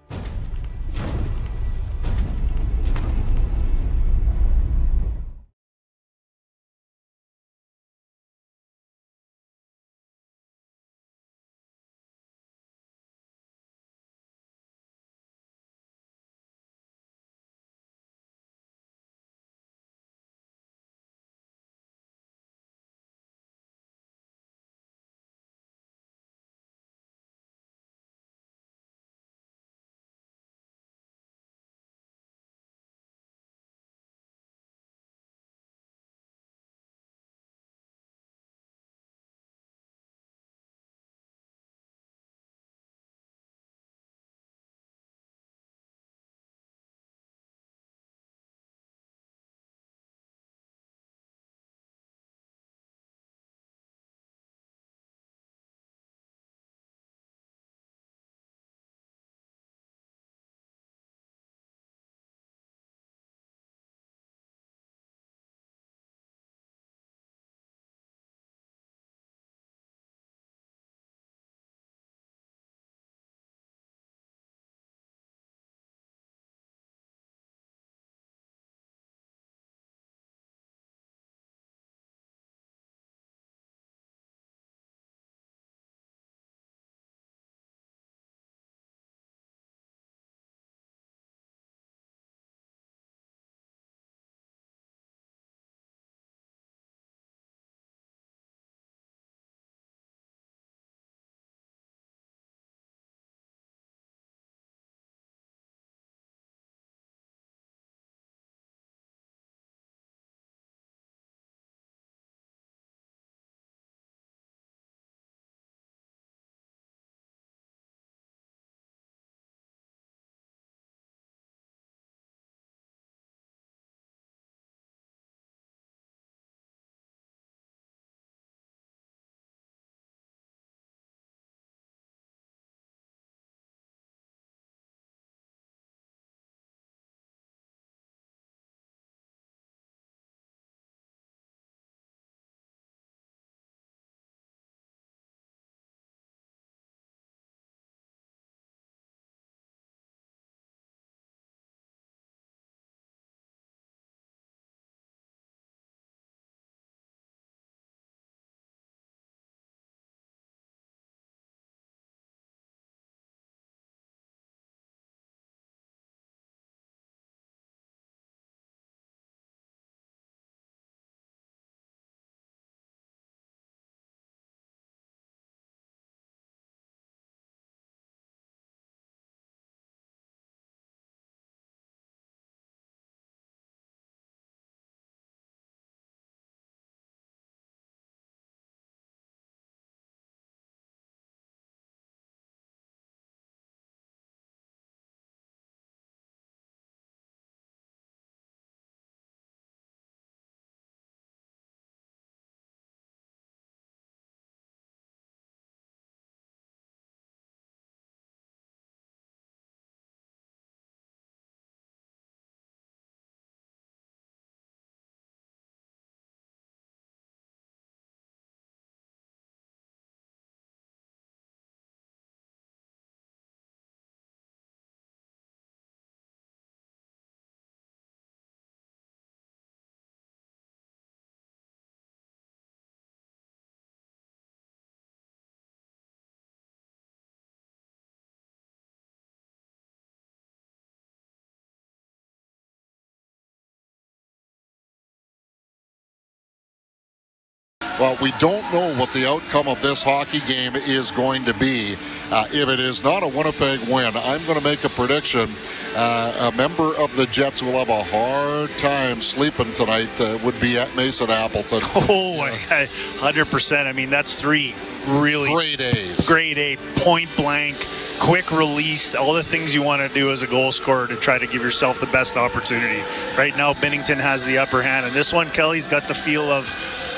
Well, we don't know what the outcome of this hockey game is going to be. If it is not a Winnipeg win, I'm going to make a prediction. A member of the Jets will have a hard time sleeping tonight. Would be at Mason Appleton. Oh, 100%. I mean, that's 3 really grade A, point blank, quick release, all the things you want to do as a goal scorer to try to give yourself the best opportunity. Right now, Binnington has the upper hand, and this one, Kelly's got the feel of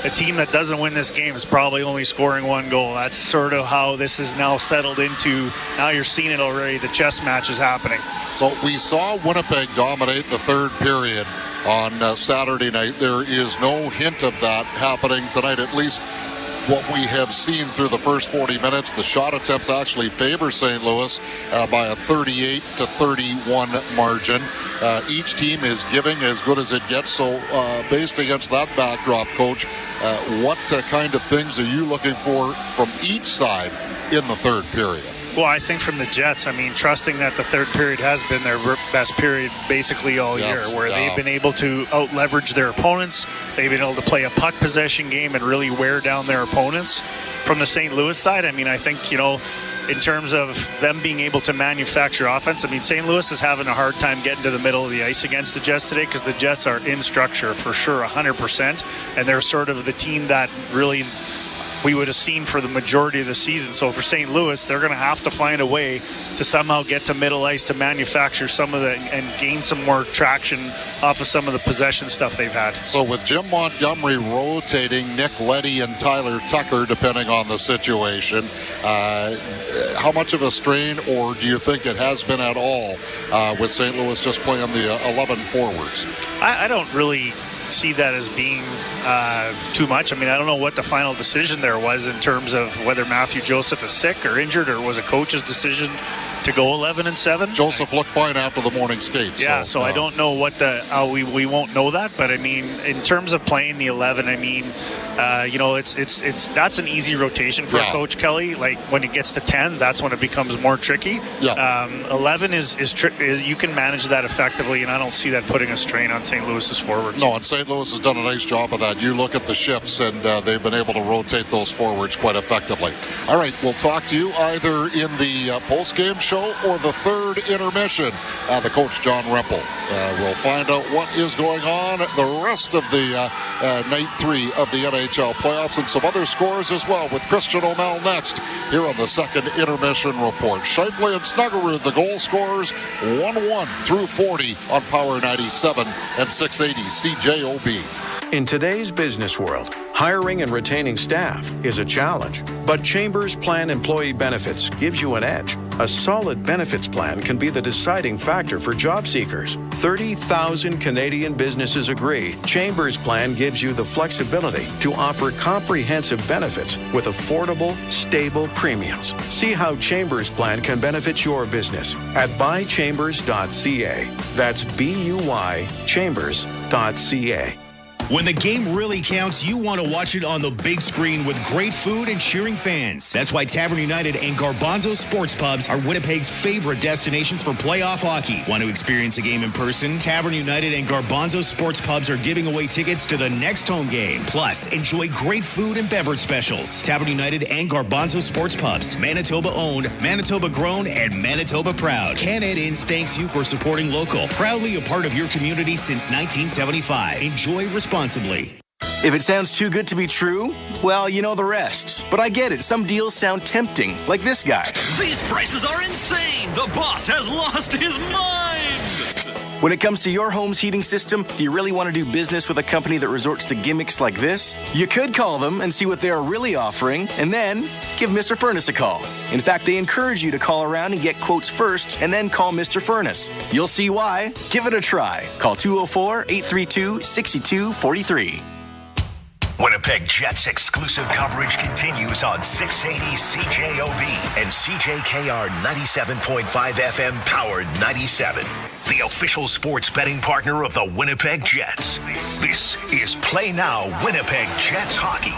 a team that doesn't win this game is probably only scoring 1 goal. That's sort of how this is now settled into. Now you're seeing it already. The chess match is happening. So we saw Winnipeg dominate the third period on Saturday night. There is no hint of that happening tonight, at least what we have seen through the first 40 minutes. The shot attempts actually favor St. Louis by a 38-31 margin. Each team is giving as good as it gets. So based against that backdrop, Coach, what kind of things are you looking for from each side in the third period? Well, I think from the Jets, I mean, trusting that the third period has been their best period basically all year, where they've been able to out-leverage their opponents. They've been able to play a puck possession game and really wear down their opponents. From the St. Louis side, I mean, I think, in terms of them being able to manufacture offense, I mean, St. Louis is having a hard time getting to the middle of the ice against the Jets today because the Jets are in structure for sure 100%, and they're sort of the team that really we would have seen for the majority of the season. So for St. Louis, they're going to have to find a way to somehow get to middle ice to manufacture some of the and gain some more traction off of some of the possession stuff they've had. So with Jim Montgomery rotating Nick Leddy and Tyler Tucker, depending on the situation, how much of a strain, or do you think it has been at all with St. Louis just playing the 11 forwards? I don't really see that as being too much. I mean, I don't know what the final decision there was in terms of whether Matthew Joseph is sick or injured, or was a coach's decision to go 11-7. Joseph looked fine after the morning skate. Yeah, so I don't know what we won't know that, but I mean, in terms of playing the 11, I mean, it's that's an easy rotation for Coach Kelly. Like when it gets to 10, that's when it becomes more tricky. 11 is you can manage that effectively, and I don't see that putting a strain on St. Louis's forwards. No, and St. Louis has done a nice job of that. You look at the shifts, and they've been able to rotate those forwards quite effectively. All right, we'll talk to you either in the post-game show or the third intermission. The coach, John Rempel, will find out what is going on the rest of the night 3 of the NHL playoffs and some other scores as well with Christian O'Mell next here on the second intermission report. Shifley and Snuggerud, the goal scorers, 1-1 through 40 on Power 97 and 680 CJOB. In today's business world, hiring and retaining staff is a challenge, but Chambers Plan Employee Benefits gives you an edge. A solid benefits plan can be the deciding factor for job seekers. 30,000 Canadian businesses agree Chambers Plan gives you the flexibility to offer comprehensive benefits with affordable, stable premiums. See how Chambers Plan can benefit your business at buychambers.ca. That's BUY chambers.ca. When the game really counts, you want to watch it on the big screen with great food and cheering fans. That's why Tavern United and Garbanzo Sports Pubs are Winnipeg's favorite destinations for playoff hockey. Want to experience a game in person? Tavern United and Garbanzo Sports Pubs are giving away tickets to the next home game. Plus, enjoy great food and beverage specials. Tavern United and Garbanzo Sports Pubs. Manitoba owned, Manitoba grown, and Manitoba proud. Canadians thanks you for supporting local. Proudly a part of your community since 1975. Enjoy responsibly. If it sounds too good to be true, well, you know the rest. But I get it. Some deals sound tempting, like this guy. These prices are insane! The boss has lost his mind! When it comes to your home's heating system, do you really want to do business with a company that resorts to gimmicks like this? You could call them and see what they are really offering, and then give Mr. Furnace a call. In fact, they encourage you to call around and get quotes first, and then call Mr. Furnace. You'll see why. Give it a try. Call 204-832-6243. Winnipeg Jets exclusive coverage continues on 680 CJOB and CJKR 97.5 FM Powered 97. The official sports betting partner of the Winnipeg Jets. This is Play Now Winnipeg Jets Hockey.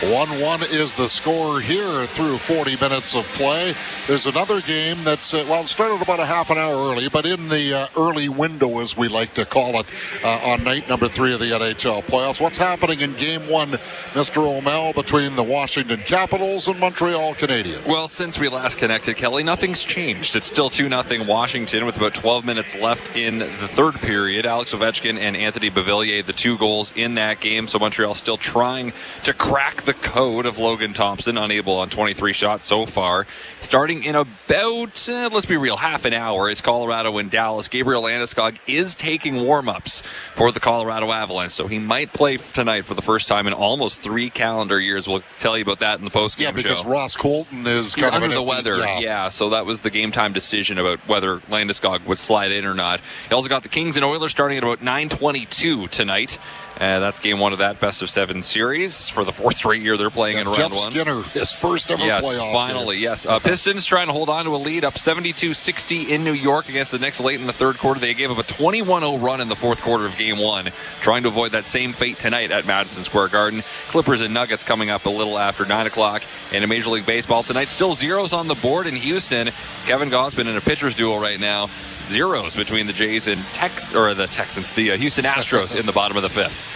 1-1 is the score here through 40 minutes of play. There's another game that's, it started about a half an hour early, but in the early window, as we like to call it, on night number 3 of the NHL playoffs. What's happening in Game 1, Mr. O'Mell, between the Washington Capitals and Montreal Canadiens? Well, since we last connected, Kelly, nothing's changed. It's still 2-0 Washington with about 12 minutes left in the third period. Alex Ovechkin and Anthony Beauvillier, the 2 goals in that game. So Montreal still trying to crack the code of Logan Thompson, unable on 23 shots so far. Starting in about, let's be real, half an hour, it's Colorado and Dallas. Gabriel Landeskog is taking warm-ups for the Colorado Avalanche, so he might play tonight for the first time in almost 3 calendar years. We'll tell you about that in the postgame show. Yeah, because Ross Colton is kind of under the weather. Yeah, so that was the game time decision about whether Landeskog would slide in or not. He also got the Kings and Oilers starting at about 9:22 tonight. That's game 1 of that best-of-7 series. For the 4th straight year they're playing in round Jeff 1. Skinner, his first ever playoff finally, game. yes. Pistons trying to hold on to a lead, up 72-60 in New York against the Knicks late in the third quarter. They gave up a 21-0 run in the fourth quarter of game 1, trying to avoid that same fate tonight at Madison Square Garden. Clippers and Nuggets coming up a little after 9 o'clock. And in Major League Baseball tonight, still zeros on the board in Houston. Kevin Gausman in a pitcher's duel right now. Zeros between the Jays and the Houston Astros in the bottom of the 5th.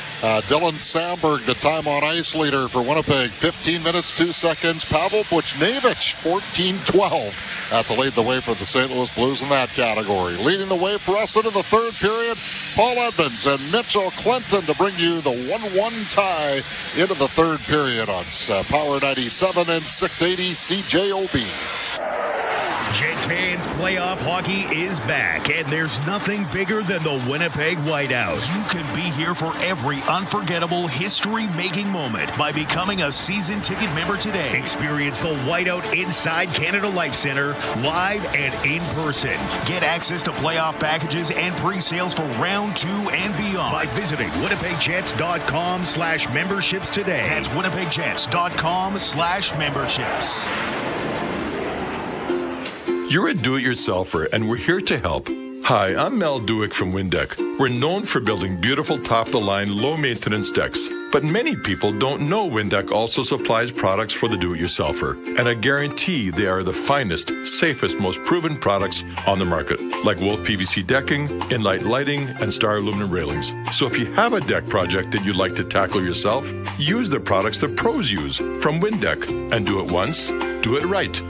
Dylan Samberg, the time on ice leader for Winnipeg, 15 minutes, 2 seconds. Pavel Buchnevich, 14-12 to lead the way for the St. Louis Blues in that category. Leading the way for us into the third period, Paul Edmonds and Mitchell Clinton to bring you the 1-1 tie into the third period on Power 97 and 680 CJOB. Jets fans, playoff hockey is back, and there's nothing bigger than the Winnipeg Whiteout. You can be here for every unforgettable history-making moment by becoming a season ticket member today. Experience the Whiteout inside Canada Life Center, live and in person. Get access to playoff packages and pre-sales for round 2 and beyond by visiting winnipegjets.com/memberships today. That's winnipegjets.com/memberships. You're a do-it-yourselfer, and we're here to help. Hi, I'm Mel Duick from Windeck. We're known for building beautiful top-of-the-line, low-maintenance decks. But many people don't know Windeck also supplies products for the do-it-yourselfer. And I guarantee they are the finest, safest, most proven products on the market. Like Wolf PVC decking, Inlight lighting, and Star aluminum railings. So if you have a deck project that you'd like to tackle yourself, use the products the pros use from Windeck. And do it once, do it right.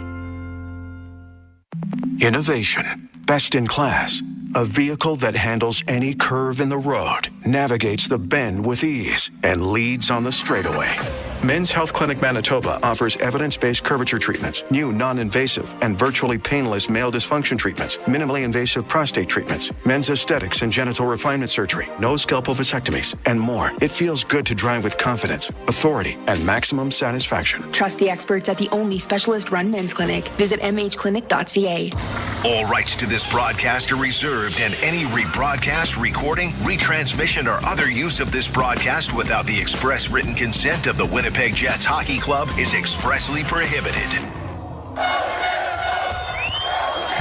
Innovation, best in class, a vehicle that handles any curve in the road, navigates the bend with ease, and leads on the straightaway. Men's Health Clinic Manitoba offers evidence-based curvature treatments, new non-invasive and virtually painless male dysfunction treatments, minimally invasive prostate treatments, men's aesthetics and genital refinement surgery, no scalpel vasectomies, and more. It feels good to drive with confidence, authority, and maximum satisfaction. Trust the experts at the only specialist-run men's clinic. Visit mhclinic.ca. All rights to this broadcast are reserved, and any rebroadcast, recording, retransmission, or other use of this broadcast without the express written consent of the Winnipeg Jets Hockey Club is expressly prohibited.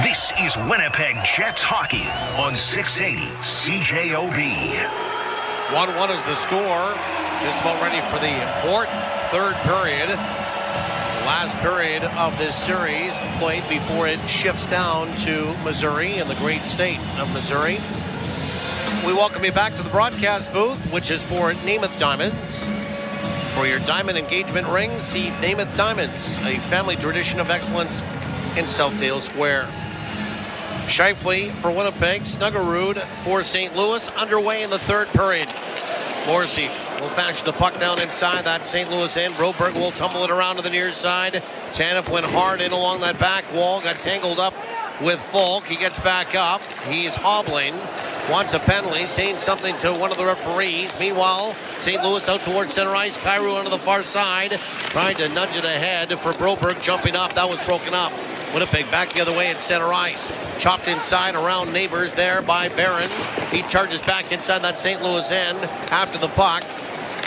This is Winnipeg Jets Hockey on 680 CJOB. 1-1 is the score. Just about ready for the important third period. Last period of this series played before it shifts down to Missouri in the great state of Missouri. We welcome you back to the broadcast booth, which is for Namath Diamonds. For your diamond engagement ring, see Namath Diamonds, a family tradition of excellence in Southdale Square. Shifley for Winnipeg, Snuggerud for St. Louis, underway in the third period. Morrissey will fashion the puck down inside that St. Louis end. Broberg will tumble it around to the near side. Tanev went hard in along that back wall, got tangled up with Falk. He gets back up. He's hobbling. Wants a penalty, saying something to one of the referees. Meanwhile, St. Louis out towards center ice. Kyrou onto the far side, trying to nudge it ahead for Broberg jumping up. That was broken up. Winnipeg back the other way at center ice. Chopped inside around Neighbors there by Barron. He charges back inside that St. Louis end after the puck.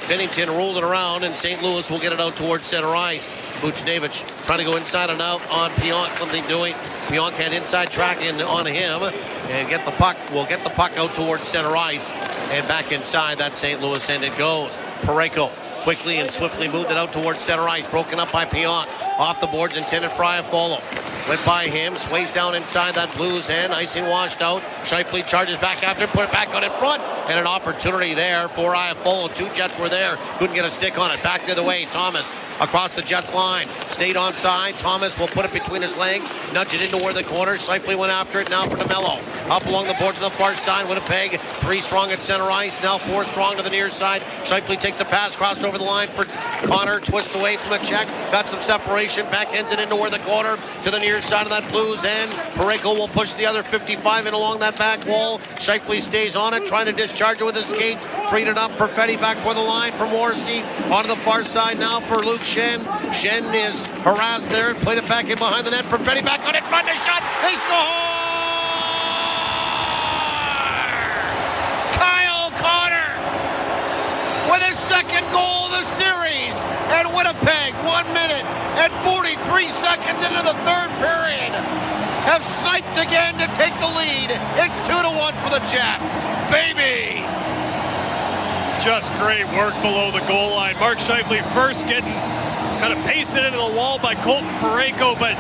Bennington rolled it around, and St. Louis will get it out towards center ice. Buchnevich trying to go inside and out on Pionk. Something doing. Pionk had inside tracking on him and get the puck. Will get the puck out towards center ice and back inside that St. Louis end it goes. Parayko quickly and swiftly moved it out towards center ice. Broken up by Pion. Off the boards, intended for Iafolo. Went by him, sways down inside that Blues end. Icing washed out. Shifley charges back after, put it back on in front. And an opportunity there for Iafolo. 2 Jets were there. Couldn't get a stick on it. Back the other way. Thomas across the Jets line. Stayed onside. Thomas will put it between his legs. Nudge it into where the corner. Shifley went after it. Now for DeMello. Up along the board to the far side. Winnipeg 3 strong at center ice. Now 4 strong to the near side. Shifley takes a pass. Crossed over the line for Connor. Twists away from the check. Got some separation. Backhands it into where the corner to the near side of that Blues end. Pareko will push the other 55 in along that back wall. Shifley stays on it. Trying to discharge it with his skates. Freed it up. Perfetti back for the line for Morrissey. Onto the far side now for Luke Shen. Shen is harassed there and played it back in behind the net. Perfetti back on it. Run the shot. They score! Kyle Connor with his second goal of the series. And Winnipeg, 1 minute and 43 seconds into the third period, have sniped again to take the lead. It's 2-1 for the Jets. Baby! Just great work below the goal line. Mark Shifley first getting kind of pasted into the wall by Colton Pareko, but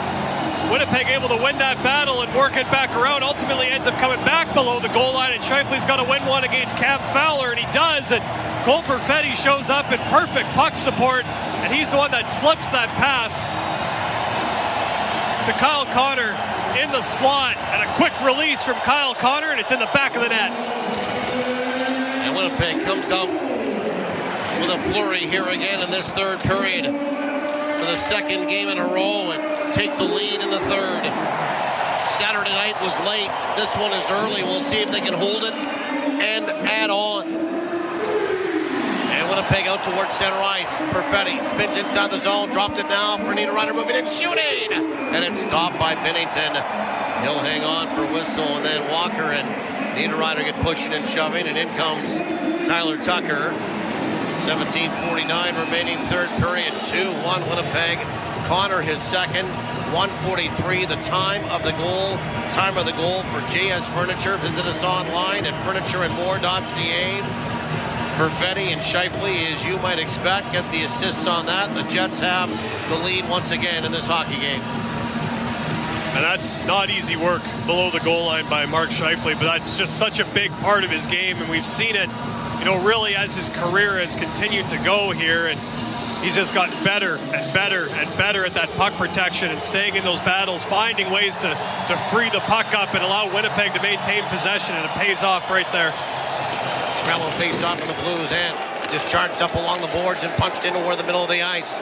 Winnipeg able to win that battle and work it back around. Ultimately ends up coming back below the goal line, and Shifley's got to win one against Cam Fowler, and he does. And Cole Perfetti shows up in perfect puck support, and he's the one that slips that pass to Kyle Connor in the slot, and a quick release from Kyle Connor, and it's in the back of the net. And Winnipeg comes out with a flurry here again in this third period for the second game in a row and take the lead in the third. Saturday night was late. This one is early. We'll see if they can hold it and add on. And Winnipeg out towards center ice. Perfetti spins inside the zone, dropped it now for Niederreiter, moving in, shooting! And it's stopped by Binnington. He'll hang on for whistle, and then Walker and Niederreiter get pushing and shoving, and in comes Tyler Tucker. 17:49 remaining third period. 2-1 Winnipeg. Connor his second. 1:43 the time of the goal. Time of the goal for JS Furniture. Visit us online at furnitureandmore.ca. Perfetti and Shifley, as you might expect, get the assists on that. The Jets have the lead once again in this hockey game. And that's not easy work below the goal line by Mark Shifley, but that's just such a big part of his game, and we've seen it, really as his career has continued to go here, and he's just gotten better and better and better at that puck protection and staying in those battles, finding ways to free the puck up and allow Winnipeg to maintain possession, and it pays off right there. Scramble face off in the Blues end. Discharged up along the boards and punched into where the middle of the ice.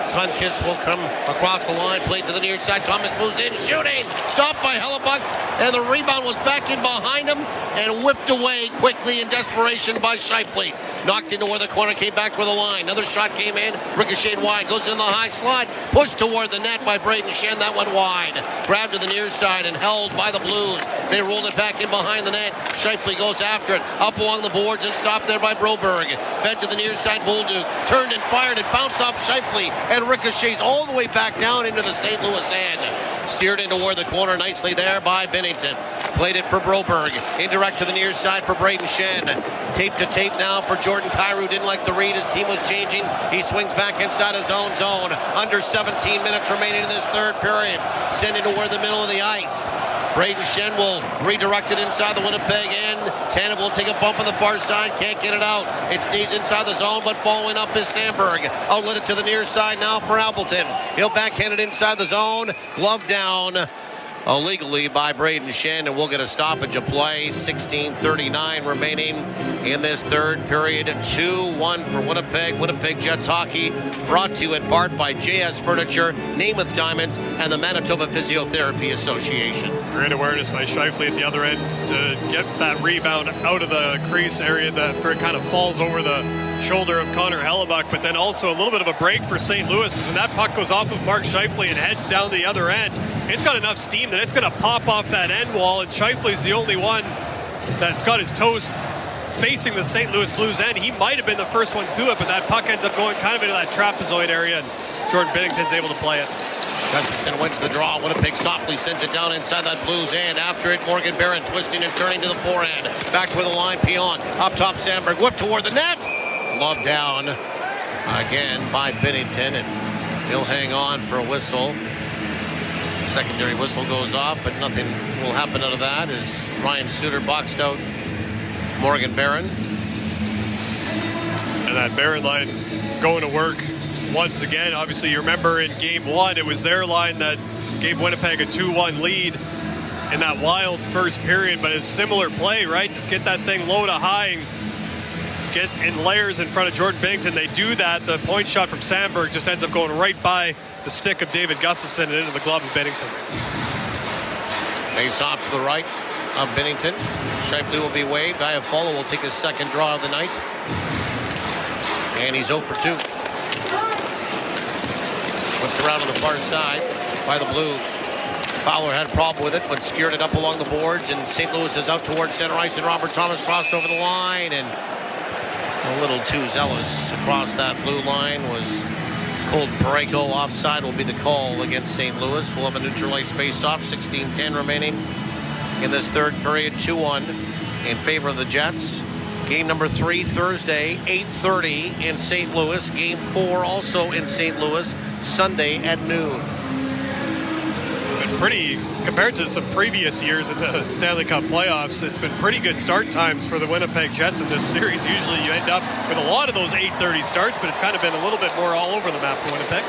Sundqvist will come across the line, played to the near side. Thomas moves in, shooting, stopped by Hellebuck, and the rebound was back in behind him and whipped away quickly in desperation by Shifley. Knocked into where the corner, came back with a line. Another shot came in, ricocheted wide, goes in the high slot, pushed toward the net by Braden Shen. That went wide. Grabbed to the near side and held by the Blues. They rolled it back in behind the net. Shifley goes after it, up along the boards and stopped there by Broberg. Fed to the near side, Bolduc turned and fired and bounced off Shifley and ricochets all the way back down into the St. Louis end. Steered into where the corner nicely there by Binnington. Played it for Broberg. Indirect to the near side for Braden Shen. Tape to tape now for Jordan Kyrou. Didn't like the read. His team was changing. He swings back inside his own zone. Under 17 minutes remaining in this third period. Send into where the middle of the ice. Braden Shen will redirect it inside the Winnipeg end. Tanev will take a bump on the far side. Can't get it out. It stays inside the zone, but following up is Sandberg. Outlet it to the near side now for Appleton. He'll backhand it inside the zone. Glove down illegally by Braden Shen, and we'll get a stoppage of play. 16:39 remaining in this third period. 2-1 for Winnipeg. Winnipeg Jets hockey brought to you in part by JS Furniture, Namath Diamonds, and the Manitoba Physiotherapy Association. Great awareness by Shifley at the other end to get that rebound out of the crease area where it kind of falls over the shoulder of Connor Hellebuck, but then also a little bit of a break for St. Louis, because when that puck goes off of Mark Shifley and heads down the other end, it's got enough steam that it's going to pop off that end wall, and Shifley's the only one that's got his toes facing the St. Louis Blues end. He might have been the first one to it, but that puck ends up going kind of into that trapezoid area, and Jordan Binnington's able to play it. Gustafson wins the draw. Winnipeg softly sends it down inside that Blues end. After it, Morgan Barron twisting and turning to the forehand. Back to the line, Pion. Up top, Sandberg. Whip toward the net. Glove down again by Binnington, and he'll hang on for a whistle. Secondary whistle goes off, but nothing will happen out of that as Ryan Suter boxed out Morgan Barron. And that Barron line going to work once again. Obviously, you remember in Game 1, it was their line that gave Winnipeg a 2-1 lead in that wild first period, but it's similar play, right? Just get that thing low to high and get in layers in front of Jordan Binnington. They do that. The point shot from Sandberg just ends up going right by the stick of David Gustafsson and into the glove of Binnington. Face off to the right of Binnington. Shifley will be waved. Iafallo will take his second draw of the night. And he's 0 for 2. Whipped around on the far side by the Blues. Fowler had a problem with it, but skewed it up along the boards, and St. Louis is out towards center ice, and Robert Thomas crossed over the line, and a little too zealous across that blue line was Colton Parayko. Offside will be the call against St. Louis. We'll have a neutral ice face-off, 16-10 remaining in this third period, 2-1 in favor of the Jets. Game number 3, Thursday, 8:30 in St. Louis. Game 4 also in St. Louis, Sunday at noon. Pretty, compared to some previous years in the Stanley Cup playoffs, it's been pretty good start times for the Winnipeg Jets in this series. Usually you end up with a lot of those 8:30 starts, but it's kind of been a little bit more all over the map for Winnipeg.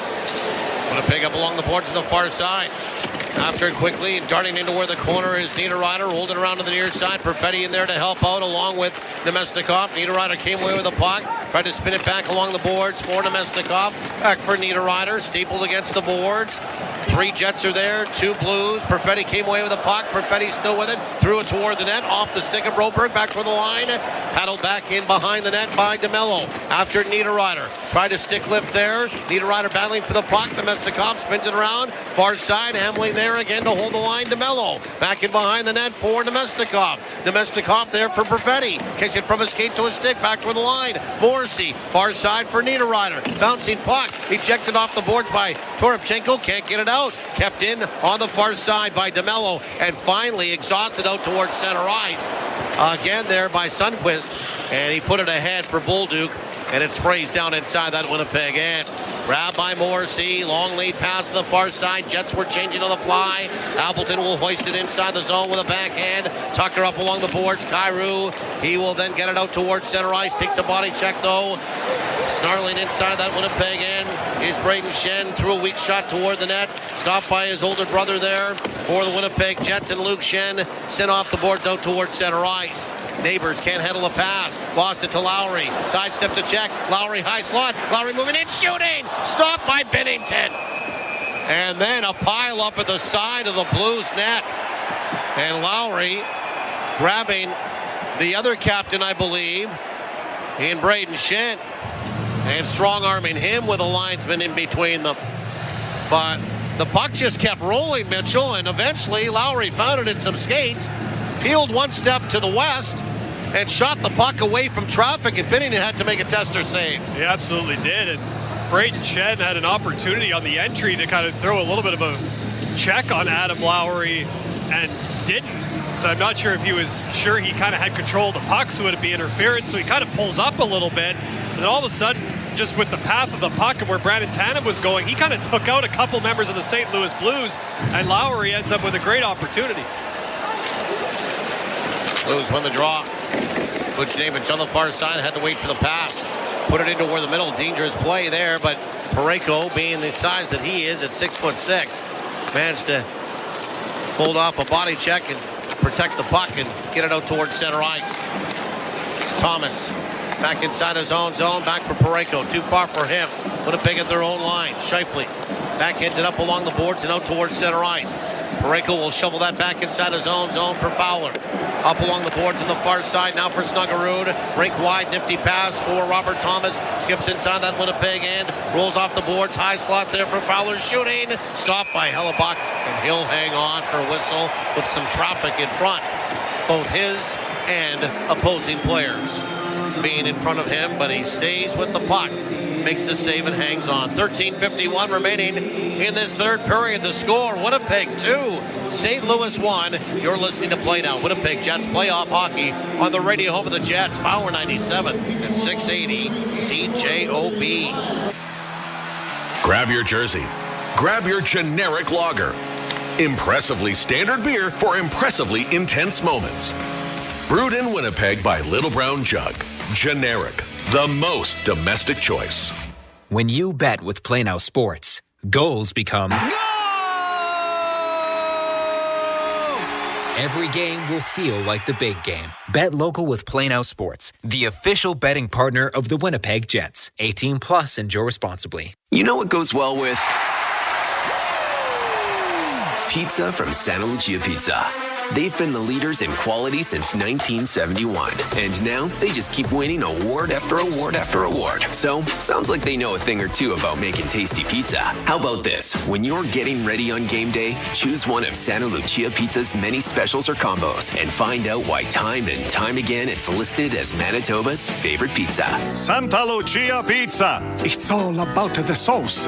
Winnipeg up along the boards to the far side. After it quickly and darting into where the corner is Niederreiter, rolled it around to the near side. Perfetti in there to help out along with Nemestikov. Niederreiter came away with the puck, tried to spin it back along the boards for Nemestikov. Back for Niederreiter, stapled against the boards. 3 Jets are there, 2 Blues. Perfetti came away with the puck. Perfetti still with it. Threw it toward the net. Off the stick of Broberg. Back for the line. Paddled back in behind the net by DeMello. After Niederreiter. Tried to stick lift there. Niederreiter battling for the puck. Nemestikov spins it around. Far side. Hamling there again to hold the line. DeMello. Back in behind the net for Nemestikov. Nemestikov there for Perfetti. Kicks it from his skate to his stick. Back toward the line. Morrissey. Far side for Niederreiter. Bouncing puck. Ejected off the boards by Toropchenko. Can't get it out. Kept in on the far side by DeMello, and finally exhausted out towards center ice. Again there by Sundqvist, and he put it ahead for Bolduc, and it sprays down inside that Winnipeg end. Grabbed by Morrissey, long lead pass to the far side. Jets were changing on the fly. Appleton will hoist it inside the zone with a backhand. Tucker up along the boards. Kyrou, he will then get it out towards center ice. Takes a body check though. Snarling inside that Winnipeg end is Braden Shen. Threw a weak shot toward the net. Stopped by his older brother there for the Winnipeg Jets, and Luke Shen sent off the boards out towards center ice. Neighbors can't handle a pass. Lost it to Lowry. Sidestep to check. Lowry high slot. Lowry moving in, shooting. Stopped by Binnington. And then a pile up at the side of the Blues net. And Lowry grabbing the other captain, I believe, in Braden Shen. And strong-arming him with a linesman in between them. But the puck just kept rolling, Mitchell, and eventually Lowry found it in some skates, peeled one step to the west, and shot the puck away from traffic, and Binnington had to make a tester save. He absolutely did, and Braden Shen had an opportunity on the entry to kind of throw a little bit of a check on Adam Lowry, and didn't. So I'm not sure if he was sure he kind of had control of the puck, so would it be interference? So he kind of pulls up a little bit, and then all of a sudden, just with the path of the puck and where Brandon Tanev was going, he kind of took out a couple members of the St. Louis Blues, and Lowry ends up with a great opportunity. Blues won the draw. Buchnevich on the far side had to wait for the pass. Put it into where the middle, dangerous play there, but Parayko, being the size that he is at 6'6", managed to hold off a body check and protect the puck and get it out towards center ice. Thomas back inside his own zone, back for Parayko. Too far for him. Winnipeg at their own line. Shifley backhands it up along the boards and out towards center ice. Parayko will shovel that back inside his own zone for Fowler. Up along the boards on the far side now for Snuggerud. Rink wide, nifty pass for Robert Thomas. Skips inside that Winnipeg end. Rolls off the boards. High slot there for Fowler shooting. Stopped by Hellebuck, and he'll hang on for a whistle with some traffic in front. Both his and opposing players. being in front of him, but he stays with the puck. Makes the save and hangs on. 13:51 remaining in this third period. The score, Winnipeg 2, St. Louis 1. You're listening to Play Now. Winnipeg Jets playoff hockey on the radio home of the Jets. Power 97 and 680 CJOB. Grab your jersey. Grab your generic lager. Impressively standard beer for impressively intense moments. Brewed in Winnipeg by Little Brown Jug. Generic. The most domestic choice. When you bet with Play Now Sports, goals become... Every game will feel like the big game. Bet local with Play Now Sports, the official betting partner of the Winnipeg Jets. 18 plus, enjoy responsibly. You know what goes well with... pizza from Santa Lucia Pizza. They've been the leaders in quality since 1971, and now they just keep winning award after award after award. So, sounds like they know a thing or two about making tasty pizza. How about this? When you're getting ready on game day, choose one of Santa Lucia Pizza's many specials or combos and find out why time and time again it's listed as Manitoba's favorite pizza. Santa Lucia Pizza. It's all about the sauce.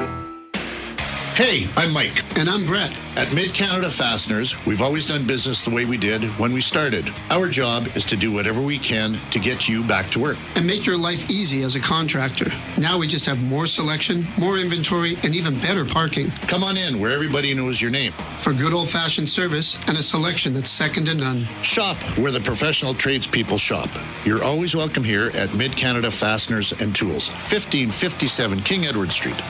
Hey, I'm Mike. And I'm Brett. At Mid-Canada Fasteners, we've always done business the way we did when we started. Our job is to do whatever we can to get you back to work. And make your life easy as a contractor. Now we just have more selection, more inventory, and even better parking. Come on in, where everybody knows your name. For good old-fashioned service and a selection that's second to none. Shop where the professional tradespeople shop. You're always welcome here at Mid-Canada Fasteners and Tools, 1557 King Edward Street.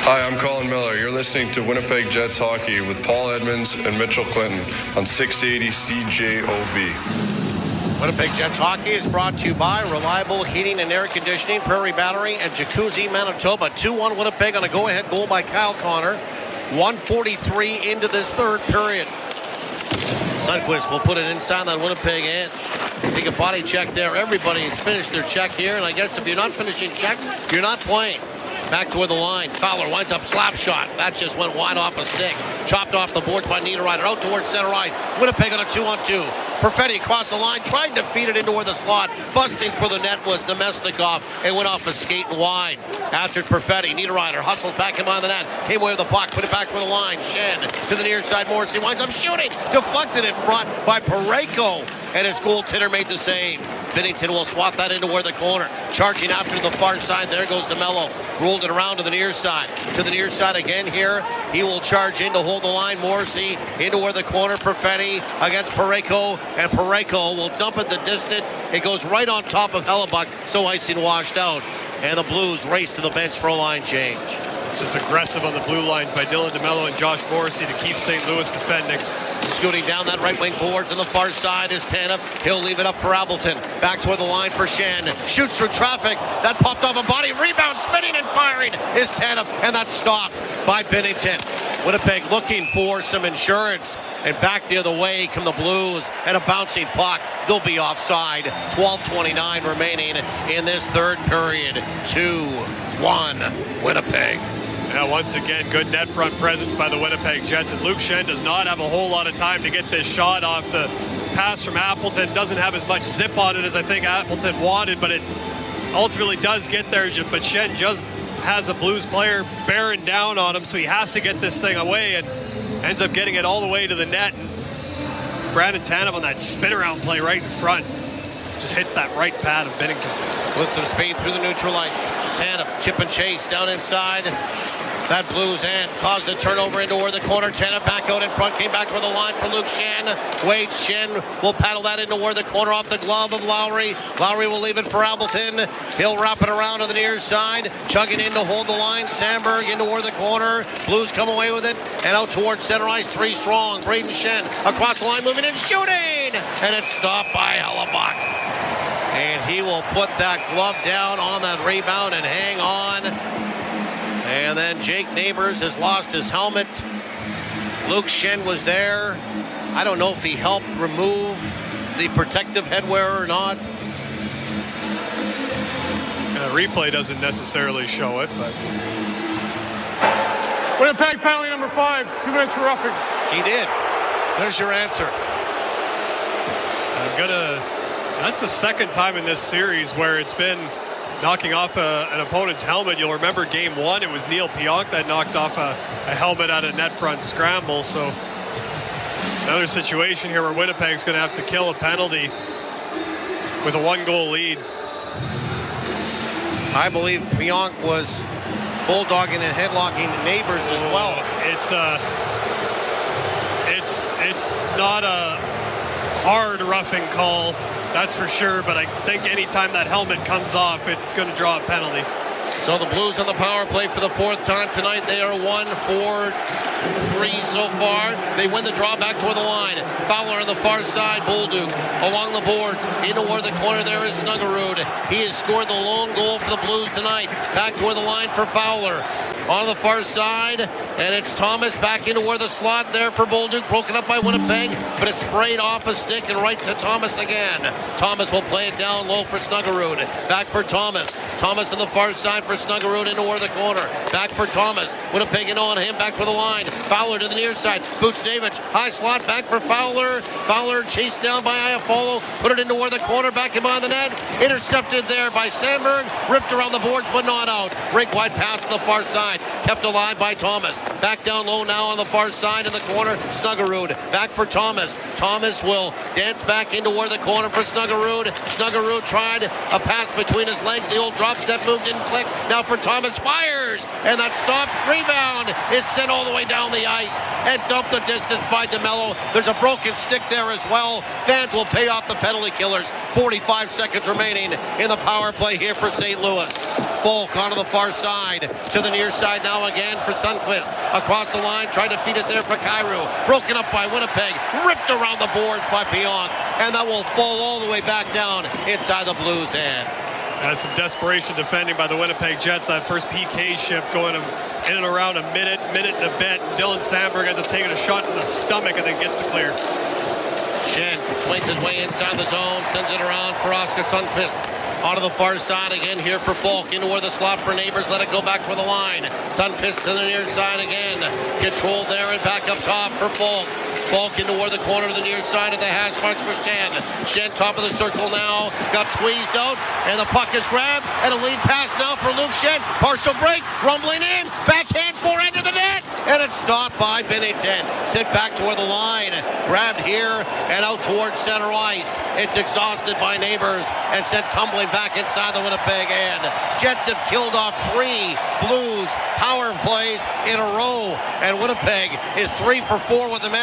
Hi, I'm Colin Miller. You're listening to Winnipeg Jets Hockey with Paul Edmonds and Mitchell Clinton on 680 CJOB. Winnipeg Jets Hockey is brought to you by Reliable Heating and Air Conditioning, Prairie Battery, and Jacuzzi, Manitoba. 2-1 Winnipeg on a go-ahead goal by Kyle Connor. 1:43 into this third period. Sundquist will put it inside that Winnipeg end. Take a body check there. Everybody has finished their check here, and I guess if you're not finishing checks, you're not playing. Back toward the line. Fowler winds up slap shot. That just went wide off a stick. Chopped off the boards by Niederreiter. Out towards center ice. Winnipeg on a 2-on-2. Perfetti across the line. Tried to feed it into where the slot. Busting for the net was Nemesnikov. It went off a skate and wide. After Perfetti, Niederreiter hustles back in behind the net. Came away with the puck. Put it back toward the line. Shen to the near side. Morrissey winds up shooting. Deflected in front by Parayko. And his goaltender made the save. Binnington will swat that into where the corner. Charging after the far side. There goes DeMello. Rolled it around to the near side. To the near side again here. He will charge in to hold the line. Morrissey into where the corner. Perfetti against Parayko. And Parayko will dump it the distance. It goes right on top of Hellebuck. So icing washed out. And the Blues race to the bench for a line change. Just aggressive on the blue lines by Dylan DeMello and Josh Morrissey to keep St. Louis defending. Scooting down that right wing boards on the far side is Tanev. He'll leave it up for Appleton. Back toward the line for Shen. Shoots through traffic. That popped off a body. Rebound, spinning and firing is Tanev. And that's stopped by Binnington. Winnipeg looking for some insurance. And back the other way come the Blues. And a bouncing puck. They'll be offside. 12:29 remaining in this third period. 2-1 Winnipeg. Yeah, once again, good net front presence by the Winnipeg Jets. And Luke Shen does not have a whole lot of time to get this shot off the pass from Appleton. Doesn't have as much zip on it as I think Appleton wanted, but it ultimately does get there. But Shen just has a Blues player bearing down on him, so he has to get this thing away and ends up getting it all the way to the net. And Brandon Tanev on that spin around play right in front just hits that right pad of Binnington. With some speed through the neutral ice. Tanev, chip and chase down inside. That Blues end caused a turnover into where the corner. Tanev back out in front, came back for the line for Luke Shen. Wade Shen will paddle that into where the corner off the glove of Lowry. Lowry will leave it for Appleton. He'll wrap it around to the near side. Chugging in to hold the line. Sandberg into where the corner. Blues come away with it. And out towards center ice, three strong. Braden Shen across the line, moving in, shooting! And it's stopped by Hellebuck. And he will put that glove down on that rebound and hang on. And then Jake Neighbors has lost his helmet. Luke Shen was there. I don't know if he helped remove the protective headwear or not. Yeah, the replay doesn't necessarily show it, but... Winnipeg penalty number 5, 2 minutes for roughing. He did. There's your answer. I'm gonna That's the second time in this series where it's been knocking off an opponent's helmet. You'll remember game 1, it was Neil Pionk that knocked off a helmet at a net front scramble. So another situation here where Winnipeg's going to have to kill a penalty with a 1-goal lead. I believe Pionk was bulldogging and headlocking neighbors as well. It's not a hard roughing call, that's for sure, but I think anytime that helmet comes off, it's going to draw a penalty. So the Blues on the power play for the 4th time tonight. They are 1-4-3 so far. They win the draw back toward the line. Fowler on the far side. Bolduc along the boards. In toward the corner there is Snuggerud. He has scored the lone goal for the Blues tonight. Back toward the line for Fowler. On the far side, and it's Thomas back into where the slot there for Bolduc, broken up by Winnipeg, but it's sprayed off a stick and right to Thomas again. Thomas will play it down low for Snuggerud. Back for Thomas. Thomas on the far side for Snuggerud into where the corner. Back for Thomas. Winnipeg in on him, back for the line. Fowler to the near side. Buchnevich, high slot, back for Fowler. Fowler chased down by Iafallo, put it into where the corner, back in behind the net. Intercepted there by Sandberg, ripped around the boards, but not out. Rink wide pass to the far side. Kept alive by Thomas. Back down low now on the far side in the corner. Snuggerud back for Thomas. Thomas will dance back into where the corner for Snuggerud. Snuggerud tried a pass between his legs. The old drop step move didn't click. Now for Thomas, fires, and that stopped. Rebound is sent all the way down the ice and dumped the distance by DeMello. There's a broken stick there as well. Fans will pay off the penalty killers. 45 seconds remaining in the power play here for St. Louis. Folk onto the far side, to the near side now again for Sundqvist. Across the line, tried to feed it there for Kyrou. Broken up by Winnipeg, ripped around the boards by Pionk, and that will fall all the way back down inside the Blues' end. Some desperation defending by the Winnipeg Jets. That first PK shift going in and around a minute and a bit. Dylan Sandberg ends up taking a shot to the stomach and then gets the clear. Shen swings his way inside the zone, sends it around for Oskar Sundqvist. Onto the far side again here for Falk. Into where the slot for Neighbors. Let it go back for the line. Sundqvist to the near side again. Controlled there and back up top for Falk. Falk into where the corner to the near side of the hash marks for Shen. Shen top of the circle now. Got squeezed out and the puck is grabbed. And a lead pass now for Luke Shen. Partial break. Rumbling in. Backhand forehand to the net. And it's stopped by Binnington. Sent back toward the line. Grabbed here and out towards center ice. It's exhausted by Neighbors and sent tumbling back inside the Winnipeg end. Jets have killed off 3 Blues power plays in a row, and Winnipeg is 3 for 4 with the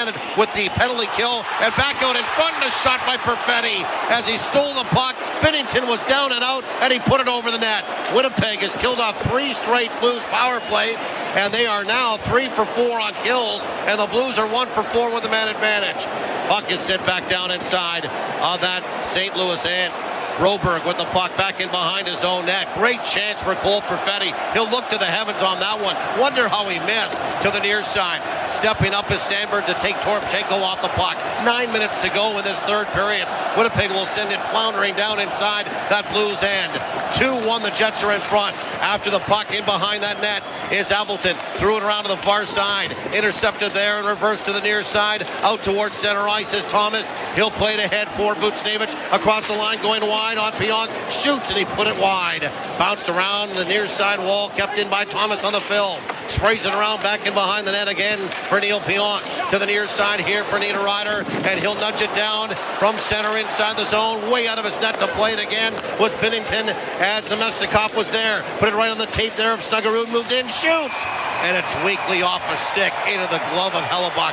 penalty kill, and back out in front, a shot by Perfetti as he stole the puck. Binnington was down and out, and he put it over the net. Winnipeg has killed off 3 straight Blues power plays, and they are now 3 for 4 on kills, and the Blues are 1 for 4 with the man advantage. Puck is sent back down inside of that St. Louis end. Broberg with the puck back in behind his own net. Great chance for Cole Perfetti. He'll look to the heavens on that one. Wonder how he missed. To the near side. Stepping up is Sandberg to take Toropchenko off the puck. 9 minutes to go in this third period. Winnipeg will send it floundering down inside that Blues end. 2-1, the Jets are in front. After the puck in behind that net is Appleton. Threw it around to the far side. Intercepted there and reversed to the near side. Out towards center ice is Thomas. He'll play it ahead for Buchnevich. Across the line going wide on Pionk. Shoots and he put it wide. Bounced around the near side wall. Kept in by Thomas on the film. Sprays it around back in behind the net again for Neil Pionk. To the near side here for Niederreiter. And he'll nudge it down from center inside the zone. Way out of his net to play it again was Binnington as the Mestikov was there. Put it right on the tape there of Snuggerud. Moved in. Shoots. And it's weakly off a stick into the glove of Hellebuck.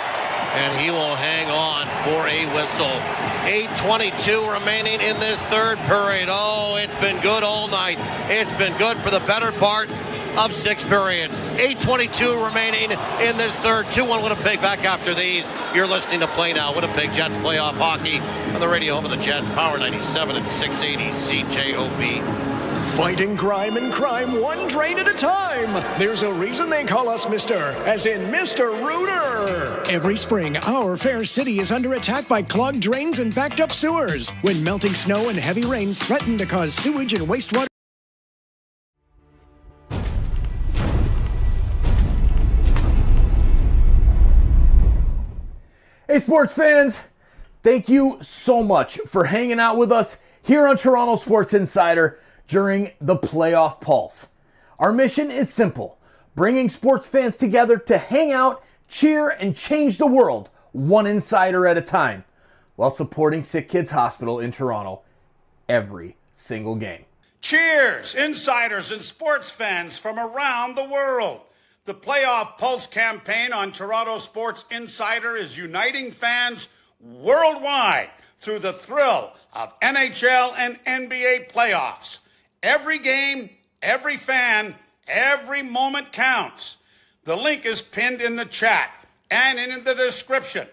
And he will hang on for a whistle. 8:22 remaining in this third period. Oh, it's been good all night. It's been good for the better part of 6 periods. 8:22 remaining in this third. 2-1 Winnipeg back after these. You're listening to Play Now. Winnipeg Jets playoff hockey on the radio home of the Jets. Power 97 and 680 CJOB. Fighting crime and crime one drain at a time. There's a reason they call us Mr. as in Mr. Rooter. Every spring, our fair city is under attack by clogged drains and backed up sewers. When melting snow and heavy rains threaten to cause sewage and wastewater. Hey sports fans, thank you so much for hanging out with us here on Toronto Sports Insider during the Playoff Pulse. Our mission is simple, bringing sports fans together to hang out, cheer, and change the world one insider at a time, while supporting SickKids Hospital in Toronto every single game. Cheers, insiders and sports fans from around the world. The Playoff Pulse campaign on Toronto Sports Insider is uniting fans worldwide through the thrill of NHL and NBA playoffs. Every game, every fan, every moment counts. The link is pinned in the chat and in the description.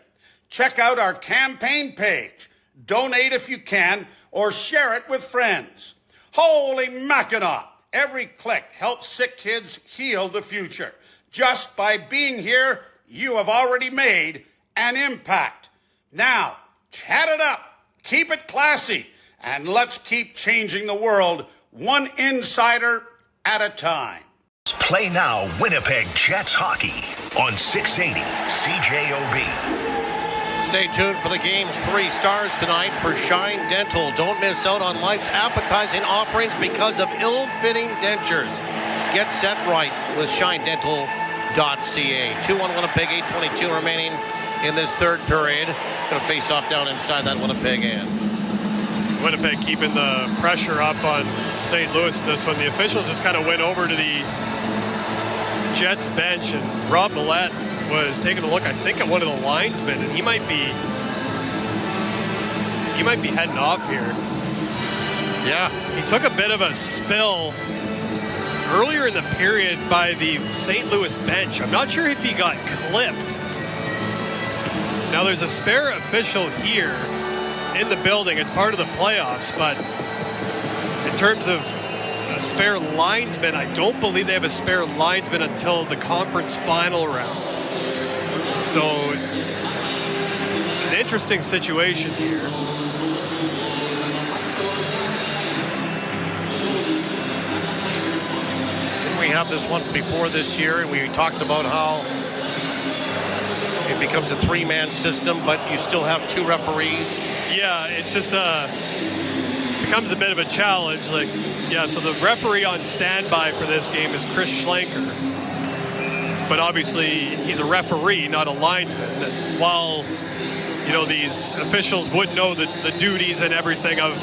Check out our campaign page. Donate if you can, or share it with friends. Holy Mackinac! Every click helps SickKids heal the future. Just by being here, you have already made an impact. Now, chat it up, keep it classy, and let's keep changing the world one insider at a time. Play now Winnipeg Jets hockey on 680 CJOB. Stay tuned for the game's 3 stars tonight for Shine Dental. Don't miss out on life's appetizing offerings because of ill-fitting dentures. Get set right with shinedental.ca. 2-1 Winnipeg, 8:22 remaining in this third period. Going to face off down inside that Winnipeg end. Winnipeg keeping the pressure up on St. Louis in this one. The officials just kind of went over to the Jets bench, and Rob Millette was taking a look, I think, at one of the linesmen, and he might be heading off here. Yeah. He took a bit of a spill earlier in the period by the St. Louis bench. I'm not sure if he got clipped. Now there's a spare official here in the building. It's part of the playoffs, but in terms of a spare linesman, I don't believe they have a spare linesman until the conference final round. So, an interesting situation here. We have this once before this year, and we talked about how it becomes a 3-man system, but you still have 2 referees. Yeah, it's just becomes a bit of a challenge. So the referee on standby for this game is Chris Schlenker. But obviously, he's a referee, not a linesman. And while, these officials would know the duties and everything of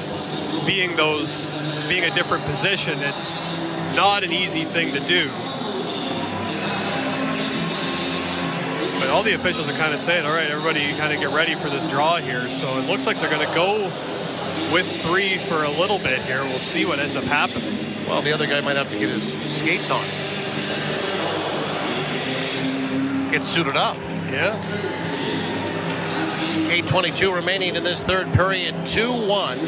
being a different position, it's not an easy thing to do. But all the officials are kind of saying, all right, everybody kind of get ready for this draw here. So it looks like they're going to go with 3 for a little bit here. We'll see what ends up happening. Well, the other guy might have to get his skates on. Get suited up. Yeah. 8:22 remaining in this third period. 2-1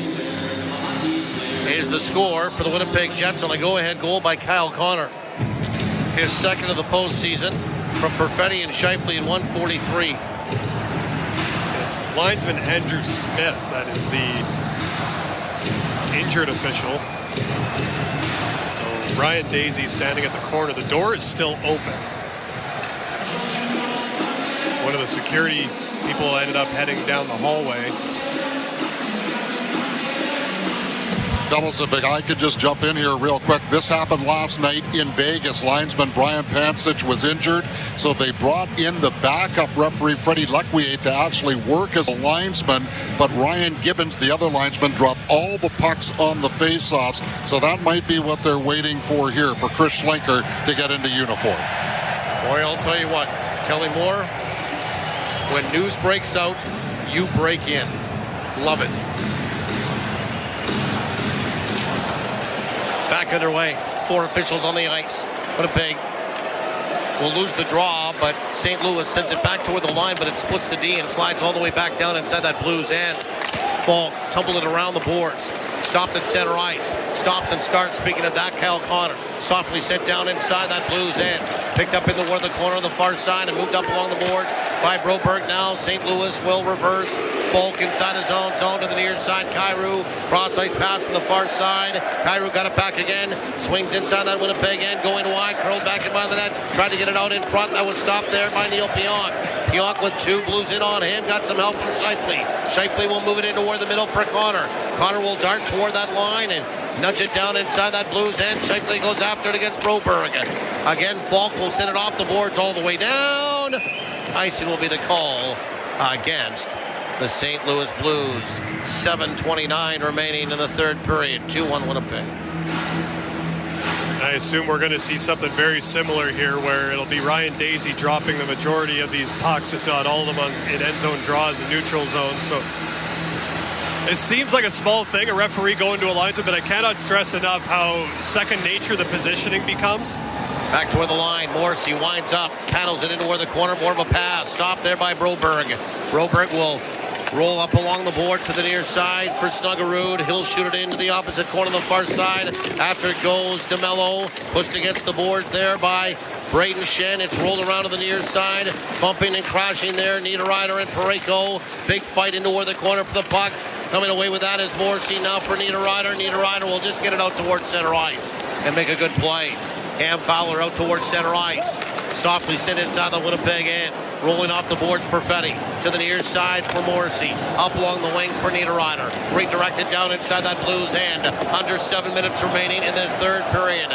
is the score for the Winnipeg Jets on a go-ahead goal by Kyle Connor. His second of the postseason from Perfetti and Scheifele in 1:43. It's linesman Andrew Smith that is the injured official. So Ryan Daisy standing at the corner. The door is still open. One of the security people ended up heading down the hallway. Fellas, if I could just jump in here real quick. This happened last night in Vegas. Linesman Brian Pancic was injured, so they brought in the backup referee, Freddie Lequier, to actually work as a linesman, but Ryan Gibbons, the other linesman, dropped all the pucks on the face-offs, so that might be what they're waiting for here, for Chris Schlenker to get into uniform. Boy, I'll tell you what, Kelly Moore, when news breaks out, you break in. Love it. Back underway. 4 officials on the ice. Winnipeg will lose the draw, but St. Louis sends it back toward the line, but it splits the D and slides all the way back down inside that Blues end. Falk tumbled it around the boards. Stopped at center ice. Stops and starts. Speaking of that, Kyle Connor softly sent down inside that Blues end. Picked up in the corner of the far side and moved up along the boards by Broberg. Now St. Louis will reverse. Falk inside his own zone to the near side. Kyrou, cross-ice pass on the far side. Kyrou got it back again. Swings inside that Winnipeg end, going wide. Curled back in by the net. Tried to get it out in front. That was stopped there by Neil Pionk. Pionk with 2 Blues in on him. Got some help from Scheifele. Scheifele will move it into toward the middle for Connor. Connor will dart toward that line and nudge it down inside that Blues end. Scheifele goes after it against Broberg. Again, Falk will send it off the boards all the way down. Icing will be the call against the St. Louis Blues. 7:29 remaining in the third period. 2-1 Winnipeg. I assume we're going to see something very similar here where it'll be Ryan Daisy dropping the majority of these pucks, if not all of them, in end zone draws and neutral zone. So it seems like a small thing, a referee going to a linesman, but I cannot stress enough how second nature the positioning becomes. Back toward the line. Morrissey winds up, paddles it into where the corner. More of a pass. Stopped there by Broberg. Broberg will roll up along the board to the near side for Snuggerud. He'll shoot it into the opposite corner on the far side. After it goes, DeMello pushed against the board there by Braden Shen. It's rolled around to the near side. Bumping and crashing there. Niederreiter and Parayko. Big fight into where the corner for the puck. Coming away with that is Morrissey now for Niederreiter. Niederreiter will just get it out towards center ice and make a good play. Cam Fowler out towards center ice. Softly sent inside the Winnipeg end. Rolling off the boards, Perfetti to the near side for Morrissey. Up along the wing for Niederreiter. Redirected down inside that Blues end. Under 7 minutes remaining in this third period.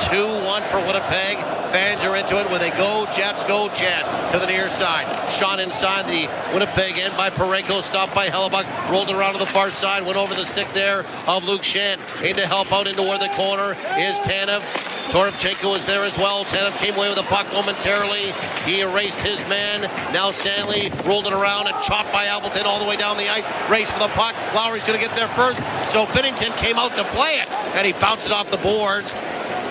2-1 for Winnipeg. Fans are into it with a go Jets, go Jet to the near side. Shot inside the Winnipeg end by Parayko. Stopped by Hellebuck. Rolled around to the far side. Went over the stick there of Luke Shen. In to help out into where the corner is Tanev. Toropchenko is there as well. Tanev came away with the puck momentarily. He erased his man. Now Stanley rolled it around and chopped by Appleton all the way down the ice. Race for the puck. Lowry's going to get there first. So Binnington came out to play it. And he bounced it off the boards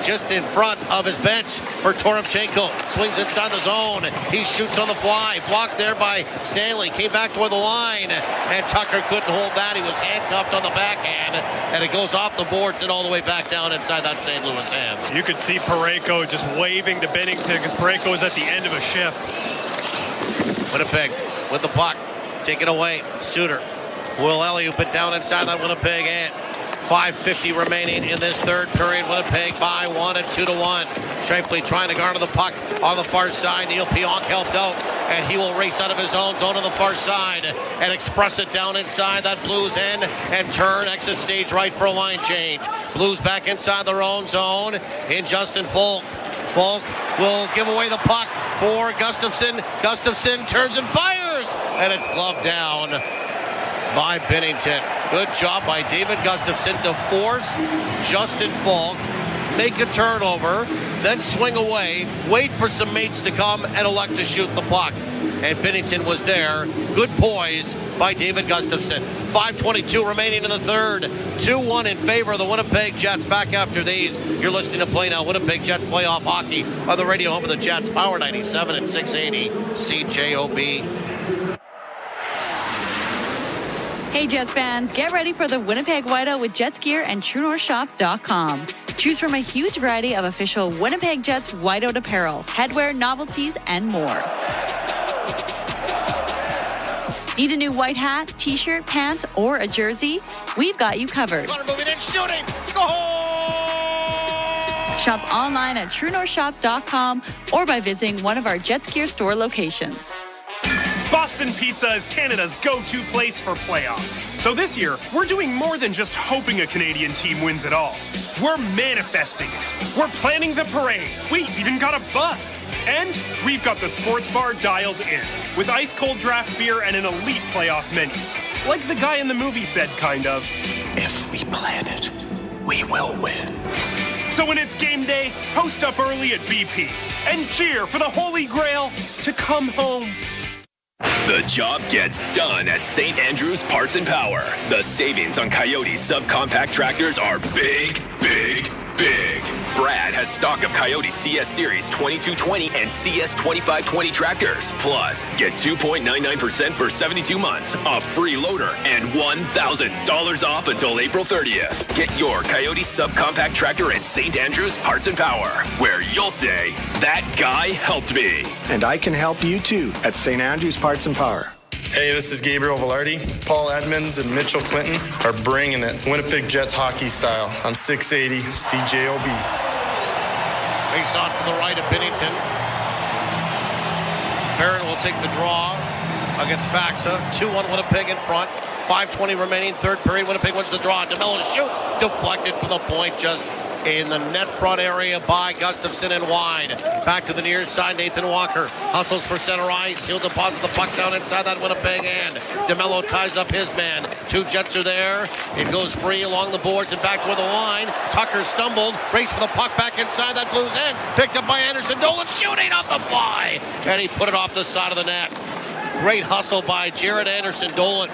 just in front of his bench for Toropchenko. Swings inside the zone. He shoots on the fly. Blocked there by Stanley. Came back toward the line. And Tucker couldn't hold that. He was handcuffed on the backhand. And it goes off the boards and all the way back down inside that St. Louis hand. You could see Parayko just waving to Binnington because Parayko is at the end of a shift. Winnipeg with the puck. Taken away. Suter will alley-oop it down inside that Winnipeg end. 5:50 remaining in this third period. Winnipeg by 1 and 2-1. Scheifele trying to garner the puck on the far side. Neil Pionk helped out, and he will race out of his own zone on the far side and express it down inside that Blues end and turn exit stage right for a line change. Blues back inside their own zone in Justin Falk. Falk will give away the puck for Gustafsson. Gustafsson turns and fires, and it's gloved down by Binnington. Good job by David Gustafsson to force Justin Falk, make a turnover, then swing away, wait for some mates to come, and elect to shoot the puck. And Binnington was there. Good poise by David Gustafsson. 5:22 remaining in the third. 2-1 in favor of the Winnipeg Jets. Back after these, you're listening to Play Now. Winnipeg Jets playoff hockey on the radio home of the Jets. Power 97 and 680 CJOB. Hey Jets fans, get ready for the Winnipeg Whiteout with Jets gear and TrueNorthShop.com. Choose from a huge variety of official Winnipeg Jets Whiteout apparel, headwear, novelties, and more. Need a new white hat, t-shirt, pants, or a jersey? We've got you covered. Moving in, shooting, score! Shop online at TrueNorthShop.com or by visiting one of our Jets gear store locations. Boston Pizza is Canada's go-to place for playoffs. So this year, we're doing more than just hoping a Canadian team wins it all. We're manifesting it. We're planning the parade. We even got a bus. And we've got the sports bar dialed in, with ice-cold draft beer and an elite playoff menu. Like the guy in the movie said, kind of. If we plan it, we will win. So when it's game day, post up early at BP and cheer for the Holy Grail to come home. The job gets done at St. Andrews Parts and Power. The savings on Coyote subcompact tractors are big, big, big. Brad has stock of Coyote CS Series 2220 and CS 2520 tractors. Plus, get 2.99% for 72 months, a free loader, and $1,000 off until April 30th. Get your Coyote subcompact tractor at St. Andrews Parts and Power, where you'll say, that guy helped me. And I can help you too at St. Andrews Parts and Power. Hey, this is Gabriel Velarde. Paul Edmonds and Mitchell Clinton are bringing it Winnipeg Jets hockey style on 680 CJOB. Face off to the right of Binnington. Barron will take the draw against Faxa. 2-1 Winnipeg in front. 5:20 remaining, third period. Winnipeg wins the draw. DeMello shoots. Deflected from the point, just in the net front area by Gustafson and wide. Back to the near side, Nathan Walker hustles for center ice. He'll deposit the puck down inside that Winnipeg end. DeMello ties up his man. Two Jets are there. It goes free along the boards and back toward the line. Tucker stumbled, raced for the puck back inside that Blues end. Picked up by Anderson Dolan, shooting off the fly. And he put it off the side of the net. Great hustle by Jared Anderson Dolan.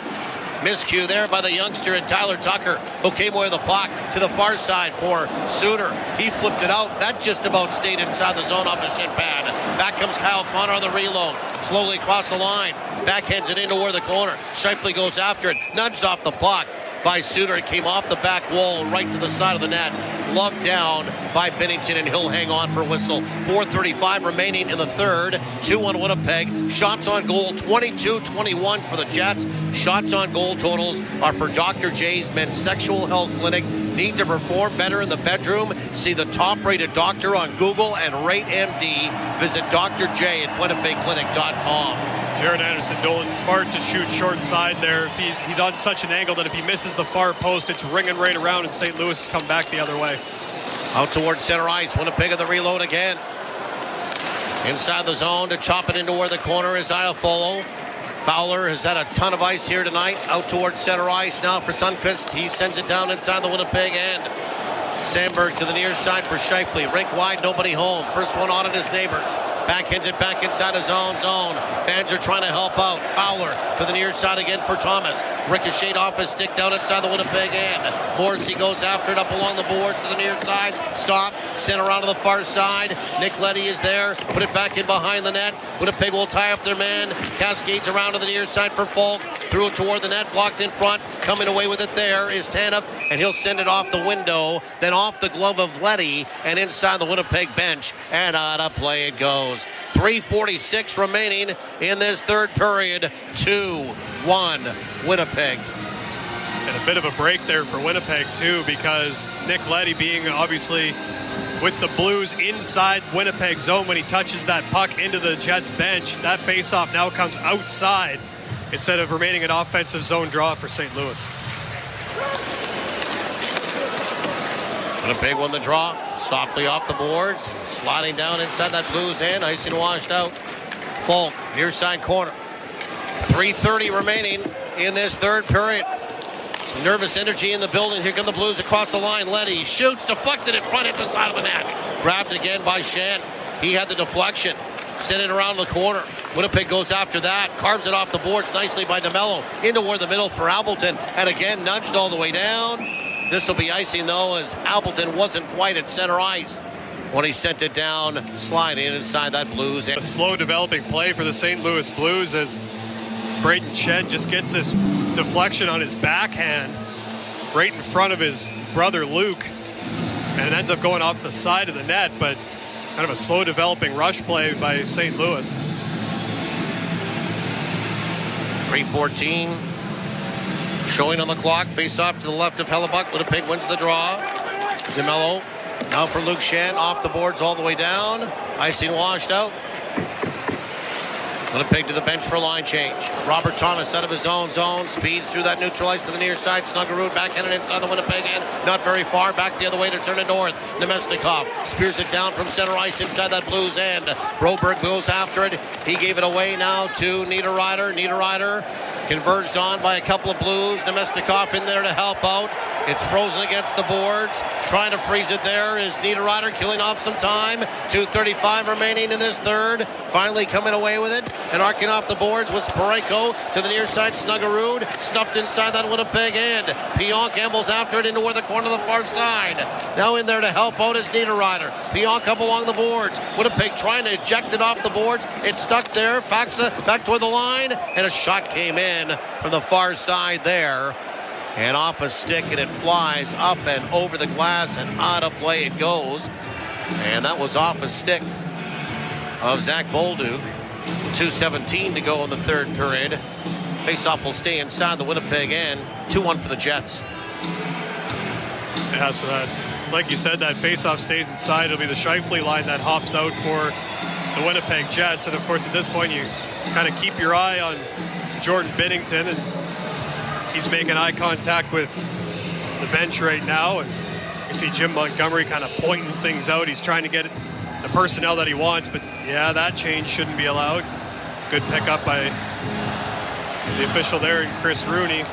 Miscue there by the youngster and Tyler Tucker, who came away with the puck to the far side for Suter. He flipped it out. That just about stayed inside the zone off a shin pad. Back comes Kyle Connor on the reload. Slowly across the line. Backhands it in toward the corner. Shipley goes after it. Nudged off the puck by Suter. It came off the back wall right to the side of the net. Gloved down by Bennington, and he'll hang on for a whistle. 4:35 remaining in the third. 2-1 Winnipeg. Shots on goal 22-21 for the Jets. Shots on goal totals are for Dr. J's Men's Sexual Health Clinic. Need to perform better in the bedroom? See the top-rated doctor on Google and rate MD. Visit Dr. J at WinnipegClinic.com. Jared Anderson Dolan smart to shoot short side there. He's on such an angle that if he misses the far post, it's ringing right around, and St. Louis has come back the other way. Out towards center ice. Winnipeg of the reload again. Inside the zone to chop it into where the corner is Iafolo. Fowler has had a ton of ice here tonight. Out towards center ice now for Sundqvist. He sends it down inside the Winnipeg end. Sandberg to the near side for Shipley. Rink wide, nobody home. First one on at his neighbors. Backhands it back inside his own zone. Fans are trying to help out. Fowler to the near side again for Thomas. Ricocheted off his stick down inside the Winnipeg end. Morrissey goes after it up along the boards to the near side. Stop. Sent around to the far side. Nick Leddy is there. Put it back in behind the net. Winnipeg will tie up their man. Cascades around to the near side for Falk. Threw it toward the net. Blocked in front. Coming away with it there is Tanev. And he'll send it off the window. Then off the glove of Leddy. And inside the Winnipeg bench. And out of play it goes. 3:46 remaining in this third period. 2-1 Winnipeg. And a bit of a break there for Winnipeg too, because Nick Leddy being obviously with the Blues inside Winnipeg zone when he touches that puck into the Jets bench. That faceoff now comes outside instead of remaining an offensive zone draw for St. Louis. Winnipeg won the draw. Softly off the boards. Sliding down inside that Blues end. Icing washed out. Falk, near side corner. 3:30 remaining in this third period. Some nervous energy in the building. Here come the Blues across the line. Leddy shoots, deflected in front at the side of the net. Grabbed again by Shen. He had the deflection. Sent it around the corner. Winnipeg goes after that. Carves it off the boards nicely by DeMello. Into where the middle for Appleton. And again, nudged all the way down. This will be icing, though, as Appleton wasn't quite at center ice when he sent it down, sliding inside that Blues. A slow developing play for the St. Louis Blues as Braden Shen just gets this deflection on his backhand right in front of his brother Luke, and it ends up going off the side of the net, but kind of a slow developing rush play by St. Louis. 3:14 showing on the clock. Face off to the left of Hellebuck. Winnipeg wins the draw. DeMello now for Luke Shen. Off the boards all the way down. Icing washed out. Winnipeg to the bench for a line change. Robert Thomas out of his own zone. Speeds through that neutral ice to the near side. Snuggerud backhanded inside the Winnipeg end. Not very far. Back the other way. They're turning north. Nemestikov spears it down from center ice inside that Blues end. Broberg goes after it. He gave it away now to Niederreiter. Niederreiter converged on by a couple of Blues. Nemestikov in there to help out. It's frozen against the boards. Trying to freeze it there is Niederreiter, killing off some time. 2:35 remaining in this third. Finally coming away with it and arcing off the boards was Parayko to the near side. Snuggerud stuffed inside that Winnipeg end. Pionk ambles after it into where the corner of the far side. Now in there to help out is Niederreiter. Pionk up along the boards. Winnipeg trying to eject it off the boards. It's stuck there. Faxa back toward the line, and a shot came in from the far side there. And off a stick, and it flies up and over the glass, and out of play it goes. And that was off a stick of Zach Bolduc. 2:17 to go in the third period. Faceoff will stay inside the Winnipeg end. 2-1 for the Jets. Yeah, so that, like you said, that faceoff stays inside. It'll be the Scheifele line that hops out for the Winnipeg Jets. And of course, at this point, you kind of keep your eye on Jordan Binnington, and he's making eye contact with the bench right now. And you can see Jim Montgomery kind of pointing things out. He's trying to get the personnel that he wants, but yeah, that change shouldn't be allowed. Good pickup by the official there, and Chris Rooney.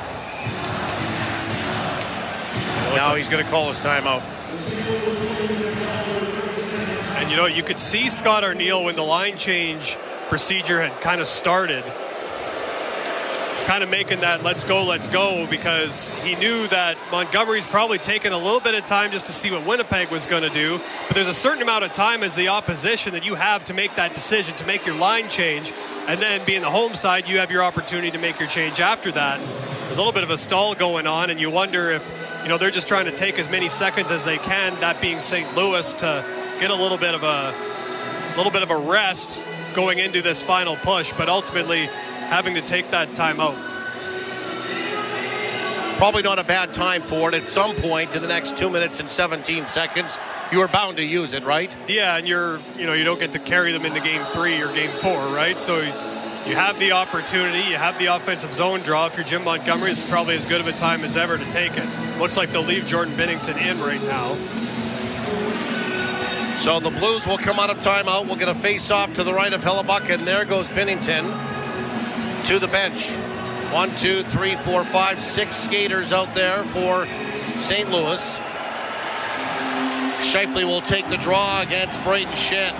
Now he's going to call his timeout. And you could see Scott Arniel when the line change procedure had kind of started. He's kind of making that let's go, because he knew that Montgomery's probably taken a little bit of time just to see what Winnipeg was going to do. But there's a certain amount of time as the opposition that you have to make that decision, to make your line change. And then being the home side, you have your opportunity to make your change after that. There's a little bit of a stall going on, and you wonder if they're just trying to take as many seconds as they can, that being St. Louis, to get a little bit of a rest going into this final push, but ultimately having to take that timeout. Probably not a bad time for it. At some point in the next 2 minutes and 17 seconds, you are bound to use it, right? Yeah, and you don't get to carry them into game 3 or game 4, right? So you have the opportunity, you have the offensive zone draw. If you're Jim Montgomery, it's probably as good of a time as ever to take it. Looks like they'll leave Jordan Binnington in right now. So the Blues will come out of timeout. We'll get a face-off to the right of Hellebuyck, and there goes Binnington to the bench. 1, 2, 3, 4, 5, 6 skaters out there for St. Louis. Scheifele will take the draw against Braden Shen.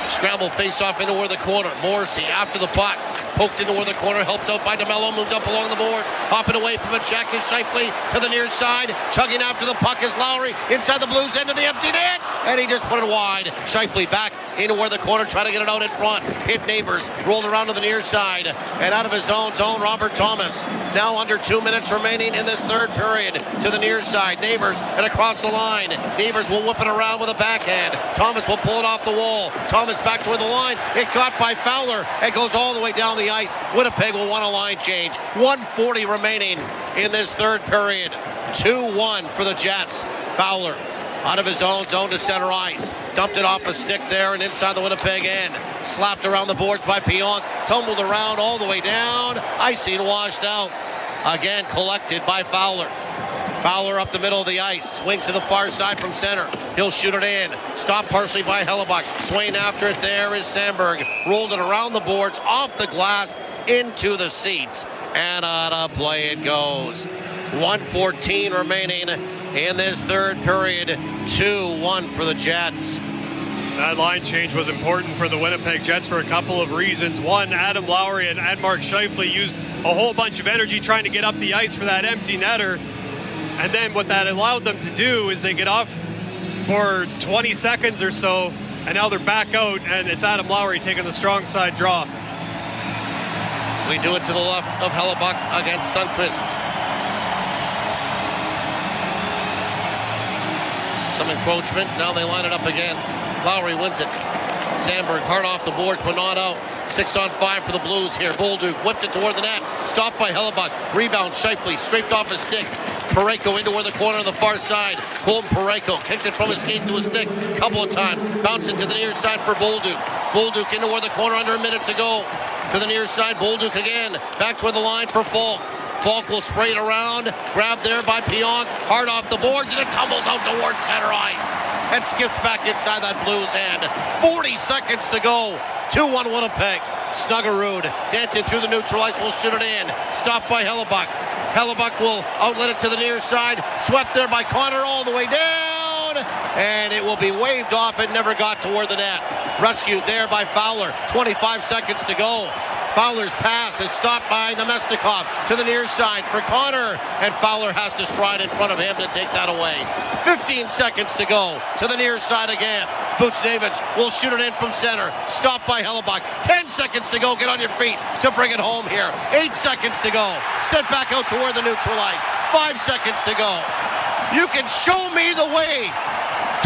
Scramble face-off into where the corner. Morrissey after the puck. Poked into where the corner, helped out by DeMello, moved up along the boards, hopping away from a check is Scheifele to the near side, chugging after the puck is Lowry, inside the Blues end of the empty net, and he just put it wide. Scheifele back into where the corner, trying to get it out in front, hit Neighbors, rolled around to the near side, and out of his own zone, Robert Thomas. Now under 2 minutes remaining in this third period, to the near side, Neighbors, and across the line. Neighbors will whip it around with a backhand. Thomas will pull it off the wall. Thomas back toward the line, it got by Fowler, it goes all the way down the ice. Winnipeg will want a line change. 1:40 remaining in this third period. 2-1 for the Jets. Fowler out of his own zone to center ice. Dumped it off a stick there and inside the Winnipeg end. Slapped around the boards by Pionk. Tumbled around all the way down. Icing washed out. Again collected by Fowler. Fowler up the middle of the ice. Swings to the far side from center. He'll shoot it in. Stopped partially by Hellebuyck. Swaying after it there is Sandberg. Rolled it around the boards, off the glass, into the seats. And out of play it goes. 1:14 remaining in this third period. 2-1 for the Jets. That line change was important for the Winnipeg Jets for a couple of reasons. One, Adam Lowry and Mark Scheifele used a whole bunch of energy trying to get up the ice for that empty netter. And then what that allowed them to do is they get off for 20 seconds or so, and now they're back out, and it's Adam Lowry taking the strong side draw. We do it to the left of Hellebuyck against Sundqvist. Some encroachment. Now they line it up again. Lowry wins it. Sandberg hard off the boards, but not out. 6-on-5 for the Blues here. Bolduc whipped it toward the net. Stopped by Hellebuyck. Rebound, Scheifele scraped off his stick. Parayko into where the corner on the far side. Colton Parayko kicked it from his skate to his stick a couple of times. Bounced it to the near side for Bolduc. Bolduc into where the corner, under a minute to go. To the near side, Bolduc again. Back toward the line for Falk. Falk will spray it around. Grabbed there by Pionk. Hard off the boards, and it tumbles out towards center ice. And skips back inside that Blues end. 40 seconds to go. 2-1 Winnipeg. Snuggerud dancing through the neutral ice, will shoot it in. Stopped by Hellebuyck. Hellebuyck will outlet it to the near side. Swept there by Connor all the way down. And it will be waved off. It never got toward the net. Rescued there by Fowler. 25 seconds to go. Fowler's pass is stopped by Nemestikov to the near side for Connor, and Fowler has to stride in front of him to take that away. 15 seconds to go to the near side again. Buchnevich will shoot it in from center, stopped by Hellebuyck. 10 seconds to go, get on your feet to bring it home here. 8 seconds to go, set back out toward the neutral ice. 5 seconds to go. You can show me the way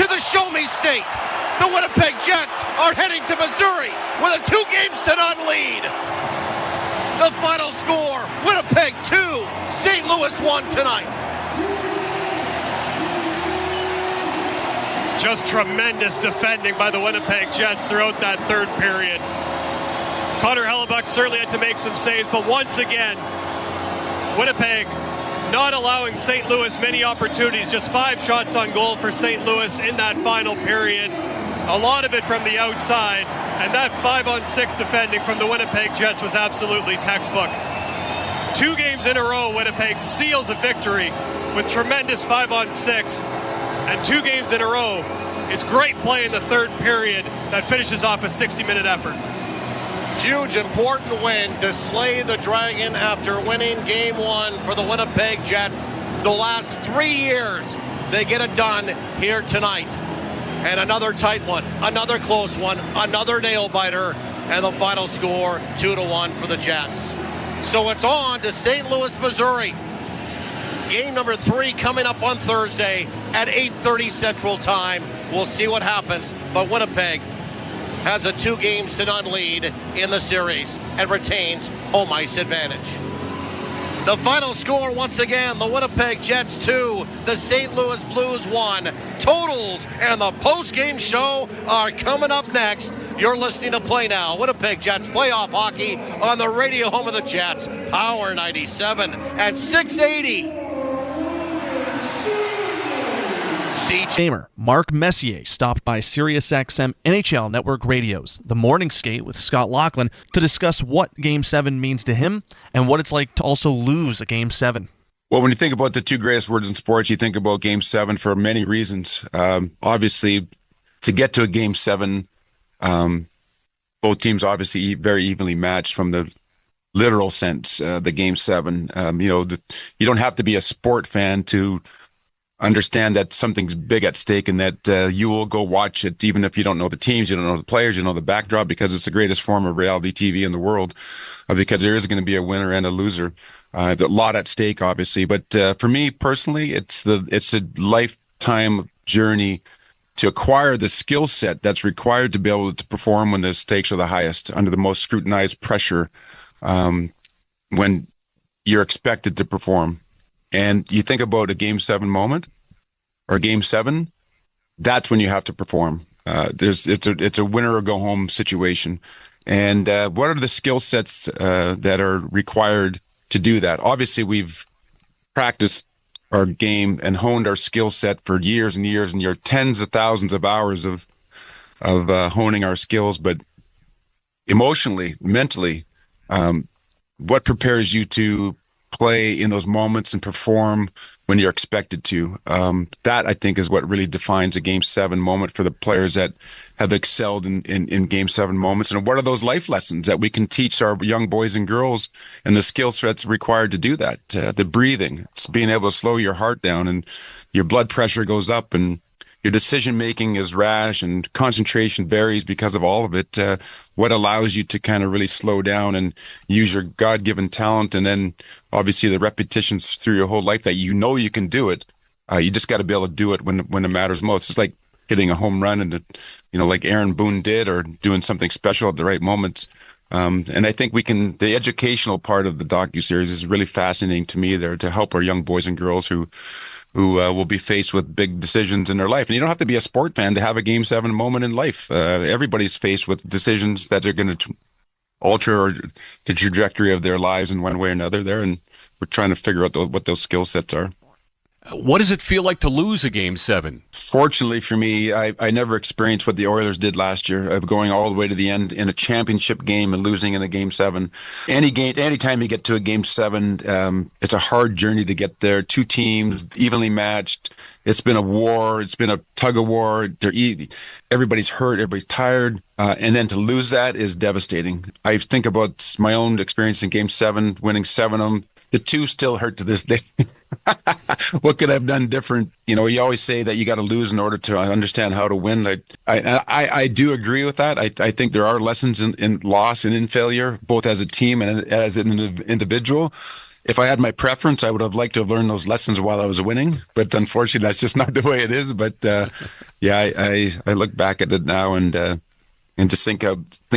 to the show me state. The Winnipeg Jets are heading to Missouri with a 2-0 lead. The final score, Winnipeg 2, St. Louis 1 tonight. Just tremendous defending by the Winnipeg Jets throughout that third period. Connor Hellebuck certainly had to make some saves, but once again, Winnipeg not allowing St. Louis many opportunities. Just 5 shots on goal for St. Louis in that final period. A lot of it from the outside, and that 5-on-6 defending from the Winnipeg Jets was absolutely textbook. 2 games in a row, Winnipeg seals a victory with tremendous 5-on-6, and 2 games in a row, it's great play in the third period that finishes off a 60-minute effort. Huge, important win to slay the Dragon after winning Game 1 for the Winnipeg Jets. The last 3 years, they get it done here tonight. And another tight one, another close one, another nail-biter, and the final score, 2-1 for the Jets. So it's on to St. Louis, Missouri. Game number 3 coming up on Thursday at 8:30 Central Time. We'll see what happens, but Winnipeg has a 2-0 lead in the series and retains home ice advantage. The final score, once again, the Winnipeg Jets 2, the St. Louis Blues 1. Totals and the post-game show are coming up next. You're listening to Play Now, Winnipeg Jets playoff hockey on the radio home of the Jets, Power 97 and 680. Gamer Mark Messier stopped by SiriusXM NHL Network Radio's The Morning Skate with Scott Laughlin to discuss what Game 7 means to him and what it's like to also lose a Game 7. Well, when you think about the 2 greatest words in sports, you think about Game 7 for many reasons. Obviously, to get to a Game 7, both teams obviously very evenly matched from the literal sense, the Game 7. You don't have to be a sport fan to understand that something's big at stake and that you will go watch it even if you don't know the teams, you don't know the players, you know the backdrop, because it's the greatest form of reality TV in the world, because there is going to be a winner and a loser. A lot at stake, obviously. But for me personally, it's a lifetime journey to acquire the skill set that's required to be able to perform when the stakes are the highest, under the most scrutinized pressure, when you're expected to perform. And you think about a Game 7 moment or Game 7, that's when you have to perform. It's a winner or go home situation. And what are the skill sets that are required to do that? Obviously, we've practiced our game and honed our skill set for years and years and years, tens of thousands of hours of honing our skills. But emotionally, mentally, what prepares you to play in those moments and perform when you're expected to? That, I think, is what really defines a Game 7 moment for the players that have excelled in Game 7 moments. And what are those life lessons that we can teach our young boys and girls, and the skill sets required to do that? The breathing, it's being able to slow your heart down and your blood pressure goes up, and your decision-making is rash and concentration varies because of all of it. What allows you to kind of really slow down and use your God-given talent, and then obviously the repetitions through your whole life that you know you can do it. You just got to be able to do it when it matters most. It's like hitting a home run, and like Aaron Boone did, or doing something special at the right moments. And I think the educational part of the docuseries is really fascinating to me there, to help our young boys and girls who will be faced with big decisions in their life. And you don't have to be a sport fan to have a Game 7 moment in life. Everybody's faced with decisions that are going to alter the trajectory of their lives in one way or another there. And we're trying to figure out what those skill sets are. What does it feel like to lose a Game 7? Fortunately for me, I never experienced what the Oilers did last year, of going all the way to the end in a championship game and losing in a Game 7. Anytime you get to a Game 7, it's a hard journey to get there. 2 teams, evenly matched. It's been a war. It's been a tug of war. Everybody's hurt. Everybody's tired. And then to lose that is devastating. I think about my own experience in Game 7, winning 7 of them. The 2 still hurt to this day. What could I have done different? You always say that you got to lose in order to understand how to win. I do agree with that. I think there are lessons in loss and in failure, both as a team and as an individual. If I had my preference, I would have liked to have learned those lessons while I was winning. But unfortunately, that's just not the way it is. But I look back at it now and just think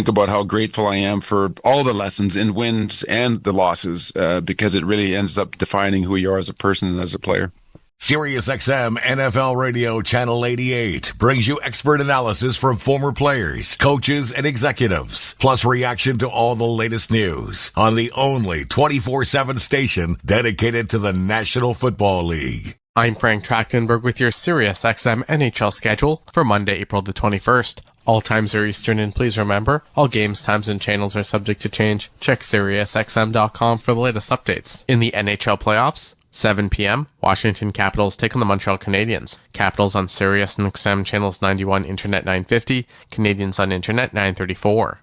about how grateful I am for all the lessons in wins and the losses, because it really ends up defining who you are as a person and as a player. SiriusXM NFL Radio Channel 88 brings you expert analysis from former players, coaches, and executives, plus reaction to all the latest news on the only 24/7 station dedicated to the National Football League. I'm Frank Trachtenberg with your SiriusXM NHL schedule for Monday, April the 21st. All times are Eastern, and please remember, all games, times, and channels are subject to change. Check SiriusXM.com for the latest updates. In the NHL playoffs, 7 p.m., Washington Capitals take on the Montreal Canadiens. Capitals on Sirius and XM channels 91, Internet 950, Canadiens on Internet 934.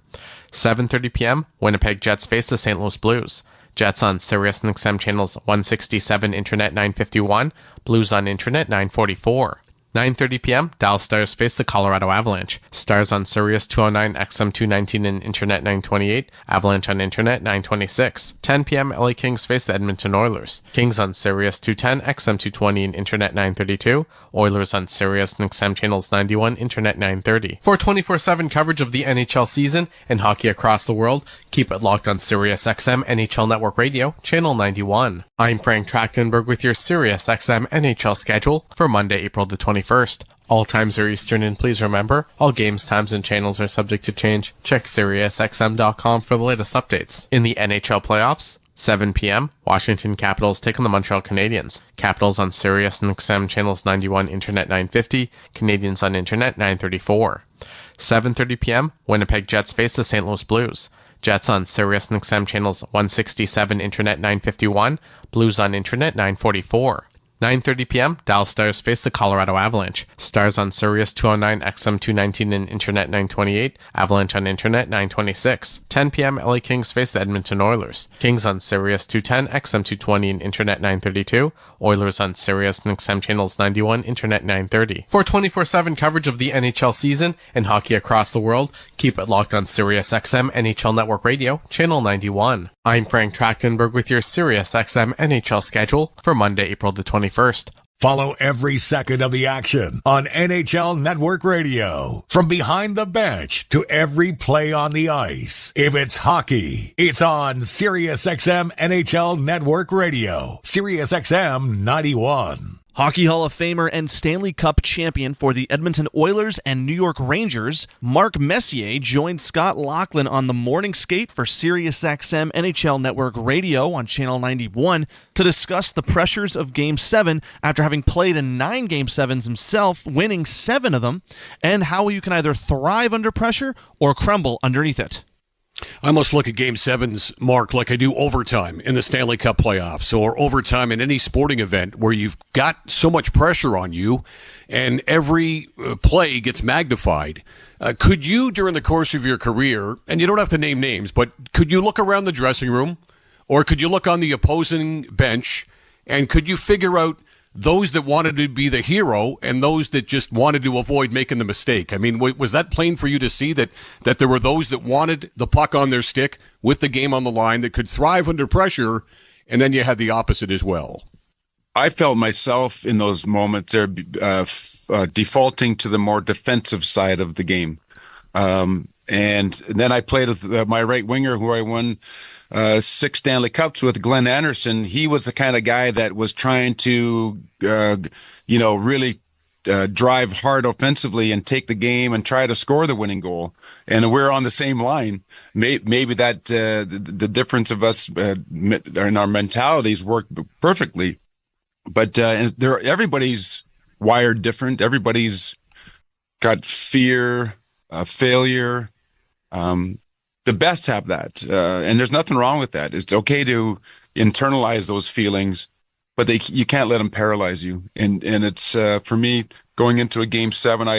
7:30 p.m., Winnipeg Jets face the St. Louis Blues. Jets on Sirius and XM channels 167, Internet 951, Blues on Internet 944. 9:30 p.m., Dallas Stars face the Colorado Avalanche. Stars on Sirius 209, XM 219, and Internet 928. Avalanche on Internet 926. 10 p.m., LA Kings face the Edmonton Oilers. Kings on Sirius 210, XM 220, and Internet 932. Oilers on Sirius and XM channels 91, Internet 930. For 24/7 coverage of the NHL season and hockey across the world, keep it locked on Sirius XM NHL Network Radio, channel 91. I'm Frank Trachtenberg with your Sirius XM NHL schedule for Monday, April the 21st. All times are Eastern, and please remember, all games, times, and channels are subject to change. Check SiriusXM.com for the latest updates. In the NHL playoffs, 7 p.m., Washington Capitals take on the Montreal Canadiens. Capitals on Sirius and XM channels 91, Internet 950, Canadiens on Internet 934. 7:30 p.m., Winnipeg Jets face the St. Louis Blues. Jets on Sirius and XM channels 167, Internet 951, Blues on Internet 944. 9:30 p.m., Dallas Stars face the Colorado Avalanche. Stars on Sirius 209, XM 219, and Internet 928. Avalanche on Internet 926. 10 p.m., LA Kings face the Edmonton Oilers. Kings on Sirius 210, XM 220, and Internet 932. Oilers on Sirius and XM channels 91, Internet 930. For 24/7 coverage of the NHL season and hockey across the world, keep it locked on Sirius XM NHL Network Radio, channel 91. I'm Frank Trachtenberg with your Sirius XM NHL schedule for Monday, April the 21st. Follow every second of the action on NHL Network Radio. From behind the bench to every play on the ice. If it's hockey, it's on SiriusXM NHL Network Radio. SiriusXM 91. Hockey Hall of Famer and Stanley Cup champion for the Edmonton Oilers and New York Rangers, Mark Messier joined Scott Laughlin on the morning skate for SiriusXM NHL Network Radio on Channel 91 to discuss the pressures of Game 7 after having played in 9 Game 7s himself, winning 7 of them, and how you can either thrive under pressure or crumble underneath it. I must look at Game 7s, Mark, like I do overtime in the Stanley Cup playoffs or overtime in any sporting event where you've got so much pressure on you and every play gets magnified. Could you, during the course of your career, and you don't have to name names, but could you look around the dressing room or could you look on the opposing bench and could you figure out those that wanted to be the hero and those that just wanted to avoid making the mistake? I mean, was that plain for you to see that there were those that wanted the puck on their stick with the game on the line that could thrive under pressure, and then you had the opposite as well? I felt myself in those moments there defaulting to the more defensive side of the game. And then I played with my right winger who I won 6 Stanley Cups with, Glenn Anderson. He was the kind of guy that was trying to, really drive hard offensively and take the game and try to score the winning goal. And we're on the same line. Maybe that the difference of us in our mentalities work perfectly. But everybody's wired different. Everybody's got fear, failure. The best have that, and there's nothing wrong with that. It's okay to internalize those feelings, but you can't let them paralyze you. And it's for me, going into a Game 7, I